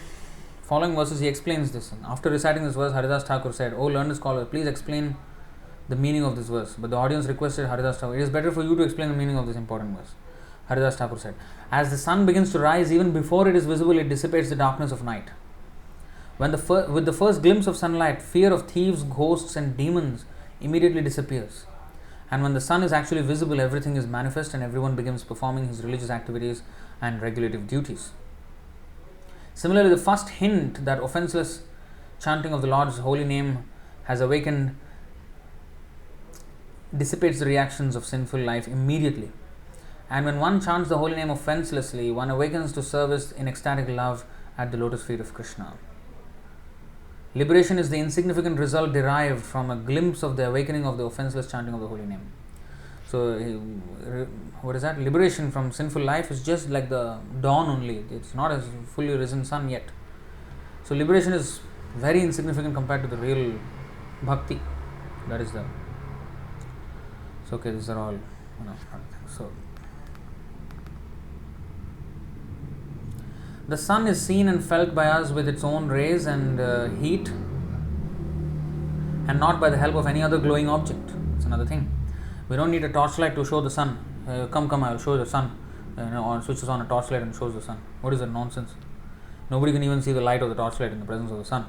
following verses, he explains this. And after reciting this verse, Haridas Thakur said, "O learned scholar, please explain the meaning of this verse." But the audience requested Haridas Thakur, "It is better for you to explain the meaning of this important verse." Haridas Thakur said, "As the sun begins to rise, even before it is visible, it dissipates the darkness of night. With the first glimpse of sunlight, fear of thieves, ghosts and demons immediately disappears. And when the sun is actually visible, everything is manifest and everyone begins performing his religious activities and regulative duties. Similarly, the first hint that offenseless chanting of the Lord's holy name has awakened dissipates the reactions of sinful life immediately. And when one chants the holy name offenselessly, one awakens to service in ecstatic love at the lotus feet of Krishna. Liberation is the insignificant result derived from a glimpse of the awakening of the offenseless chanting of the holy name." So, what is that? Liberation from sinful life is just like the dawn only. It's not a fully risen sun yet. So, liberation is very insignificant compared to the real bhakti that is there. So, okay, these are all, so. The sun is seen and felt by us with its own rays and heat, and not by the help of any other glowing object. It's another thing. We don't need a torchlight to show the sun. Come, I will show you the sun. Switches on a torchlight and shows the sun. What is that nonsense? Nobody can even see the light of the torchlight in the presence of the sun.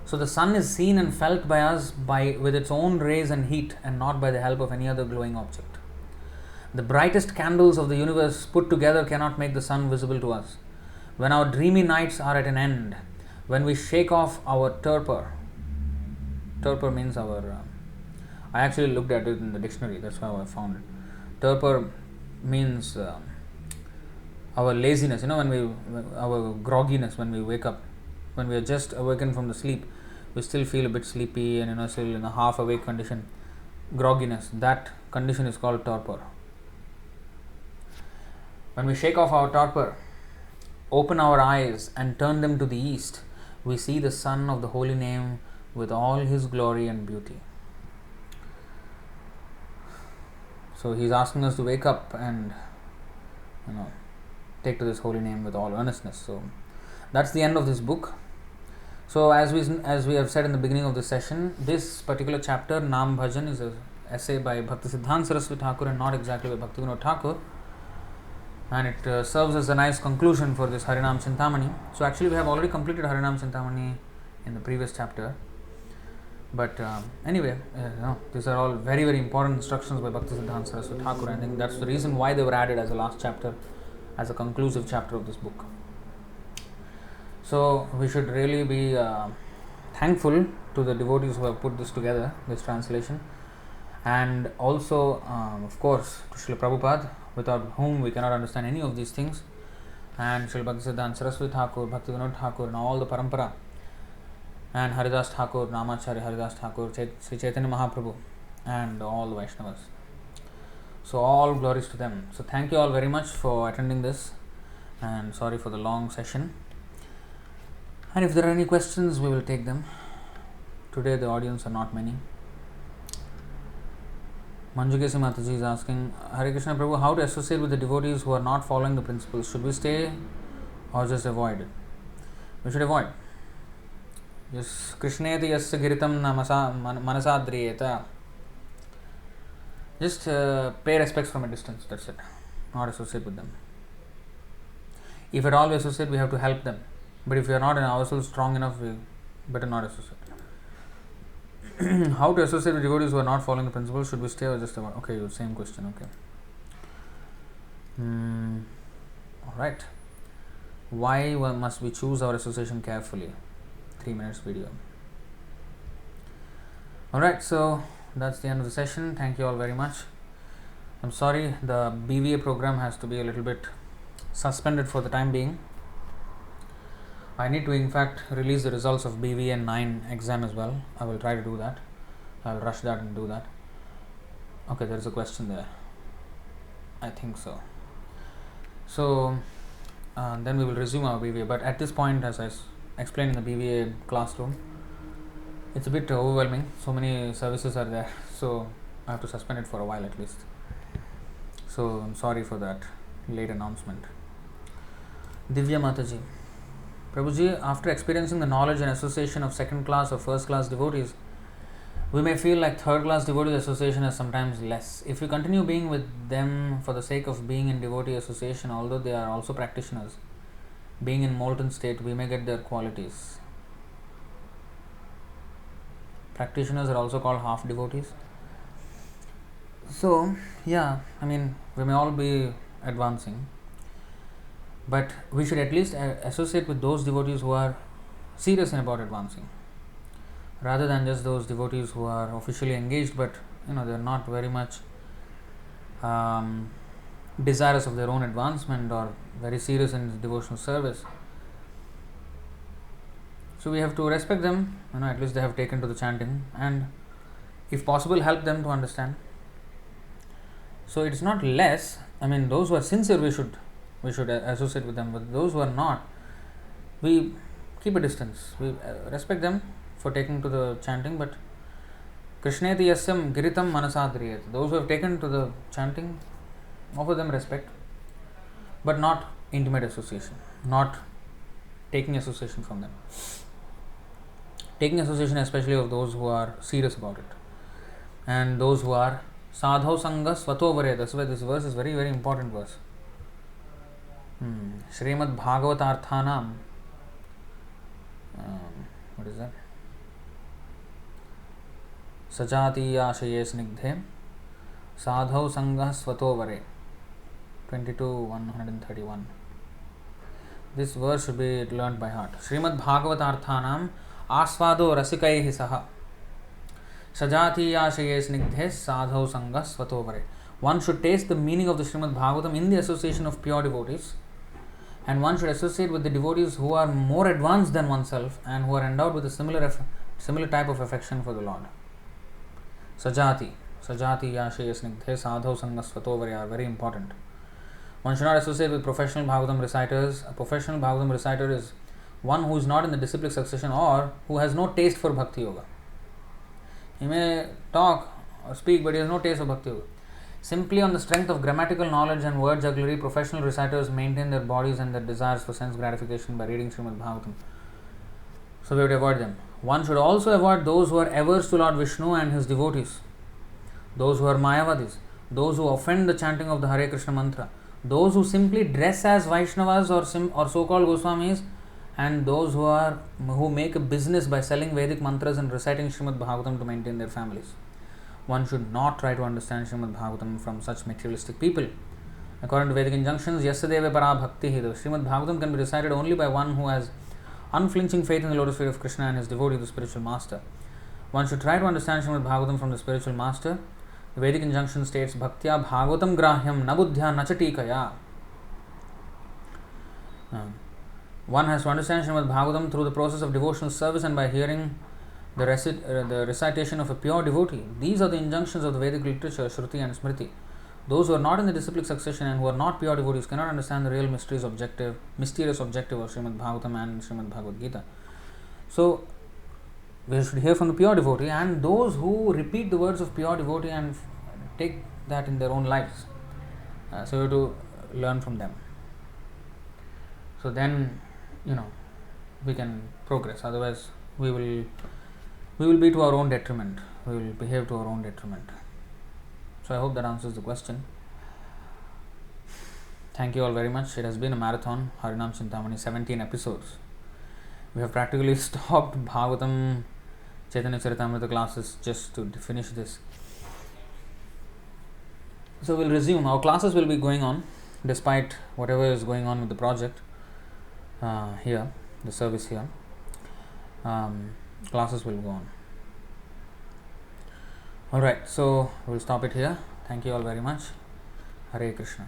So the sun is seen and felt by us with its own rays and heat, and not by the help of any other glowing object. The brightest candles of the universe put together cannot make the sun visible to us. When our dreamy nights are at an end, when we shake off our torpor means I actually looked at it in the dictionary, that's how I found it. Torpor means our laziness, our grogginess when we wake up. when we are just awakened from the sleep, we still feel a bit sleepy and still in a half awake condition, grogginess. That condition is called torpor. When we shake off our torpor, open our eyes and turn them to the east, we see the sun of the holy name with all his glory and beauty. So he's asking us to wake up and take to this holy name with all earnestness. So that's the end of this book. So as we have said in the beginning of this session, this particular chapter, Nāma Bhajan, is an essay by Bhaktisiddhanta Saraswati Thakur and not exactly by Bhaktivinoda Thakur. And it serves as a nice conclusion for this Harināma Cintāmaṇi. So actually we have already completed Harināma Cintāmaṇi in the previous chapter. But anyway, these are all very, very important instructions by Bhaktisiddhanta Saraswati Thakur. I think that's the reason why they were added as a last chapter, as a conclusive chapter of this book. So we should really be thankful to the devotees who have put this together, this translation. And also, of course, to Srila Prabhupada, without whom we cannot understand any of these things, and Srila Bhaktisiddhanta Saraswati Thakur, Bhaktivinoda Thakur, and all the Parampara, and Haridas Thakur, Namacharya Haridas Thakur, Sri Chaitanya Mahaprabhu, and all the Vaishnavas. So all glories to them. So thank you all very much for attending this, and sorry for the long session. And if there are any questions, we will take them. Today the audience are not many. Manjugesi Mataji is asking, Hare Krishna Prabhu, how to associate with the devotees who are not following the principles? Should we stay or just avoid it? We should avoid. Just Krishneti yasya giritam manasadriyeta. Just pay respects from a distance, that's it. Not associate with them. If at all we associate, we have to help them. But if we are not in ourselves strong enough, we better not associate. How to associate with devotees who are not following the principles? Should we stay or just avoid? Okay, same question. Okay. Alright. Why must we choose our association carefully? 3 minutes video. Alright, so that's the end of the session. Thank you all very much. I'm sorry, the BVA program has to be a little bit suspended for the time being. I need to in fact release the results of BVA 9 exam as well. I will try to do that. I will rush that and do that. Okay, there is a question there. I think so. So then we will resume our BVA. But at this point, as I explained in the BVA classroom, it's a bit overwhelming. So many services are there. So I have to suspend it for a while at least. So I'm sorry for that late announcement. Divya Mataji. Prabhuji, after experiencing the knowledge and association of second class or first class devotees, we may feel like third class devotee association is sometimes less. If we continue being with them for the sake of being in devotee association, although they are also practitioners, being in molten state, we may get their qualities. Practitioners are also called half devotees. So, yeah, we may all be advancing. But we should at least associate with those devotees who are serious about advancing, rather than just those devotees who are officially engaged, but they are not very much desirous of their own advancement or very serious in devotional service. So we have to respect them. At least they have taken to the chanting, and if possible, help them to understand. So it's not less. Those who are sincere, we should associate with them, but those who are not, we keep a distance. We respect them for taking to the chanting, but Krishneti yasyam giritam manasadriyet. Those who have taken to the chanting, offer them respect, but not intimate association, not taking association from them. Taking association especially of those who are serious about it, and those who are Sādhu Saṅga svatovare. That's why this verse is very, very important verse. Srimad Bhagavatarthanam. What is that? Sajati Ashaye Snigdhe Sādhu Saṅga Svatovare. 22:131. This verse should be learned by heart. Srimad Bhagavatarthanam Asvado Rasikaihi Saha Sajati Ashaye Snigdhe Sādhu Saṅga Svatovare. One should taste the meaning of the Srimad Bhagavatam in the association of pure devotees, and one should associate with the devotees who are more advanced than oneself and who are endowed with a similar type of affection for the Lord. Sajati yashe snigdhe sadho Saṅga svato are very important. One should not associate with professional Bhagavatam reciters. A professional Bhagavatam reciter is one who is not in the disciplic succession or who has no taste for Bhakti Yoga. He may talk or speak, but he has no taste for Bhakti Yoga. Simply on the strength of grammatical knowledge and word jugglery, professional reciters maintain their bodies and their desires for sense gratification by reading Srimad Bhagavatam. So we have to avoid them. One should also avoid those who are averse to Lord Vishnu and his devotees, those who are Mayavadis, those who offend the chanting of the Hare Krishna mantra, those who simply dress as Vaishnavas or so-called Goswamis, and those who make a business by selling Vedic mantras and reciting Srimad Bhagavatam to maintain their families. One should not try to understand Srimad Bhagavatam from such materialistic people. According to Vedic injunctions, Yasadeva para bhakti, the Srimad Bhagavatam can be recited only by one who has unflinching faith in the lotus feet of Krishna and his devotee, the spiritual master. One should try to understand Srimad Bhagavatam from the spiritual master. The Vedic injunction states, Bhaktya Bhagavatam grahyam na buddhya na chatikaya. One has to understand Srimad Bhagavatam through the process of devotional service and by hearing the recitation of a pure devotee. These are the injunctions of the Vedic literature, Shruti and Smriti. Those who are not in the disciplic succession and who are not pure devotees cannot understand the real mysterious objective of Srimad Bhagavatam and Srimad Bhagavad Gita. So, we should hear from the pure devotee and those who repeat the words of pure devotee and take that in their own lives. So, we have to learn from them. So then, we can progress. Otherwise, we will be to our own detriment. We will behave to our own detriment. So I hope that answers the question. Thank you all very much. It has been a marathon, Harināma Cintāmaṇi, 17 episodes. We have practically stopped Bhagavatam Chaitanya Charitamrita classes just to finish this. So we'll resume. Our classes will be going on despite whatever is going on with the project here, the service here. Classes will go on. Alright, so we'll stop it here. Thank you all very much. Hare Krishna.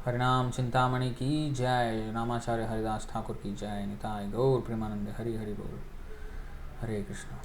Harināma Cintāmaṇi ki jai, Nāmacharya Haridas Thakur ki jai, Nitai Gaur Premanande Hari Hari Bol. Hare Krishna.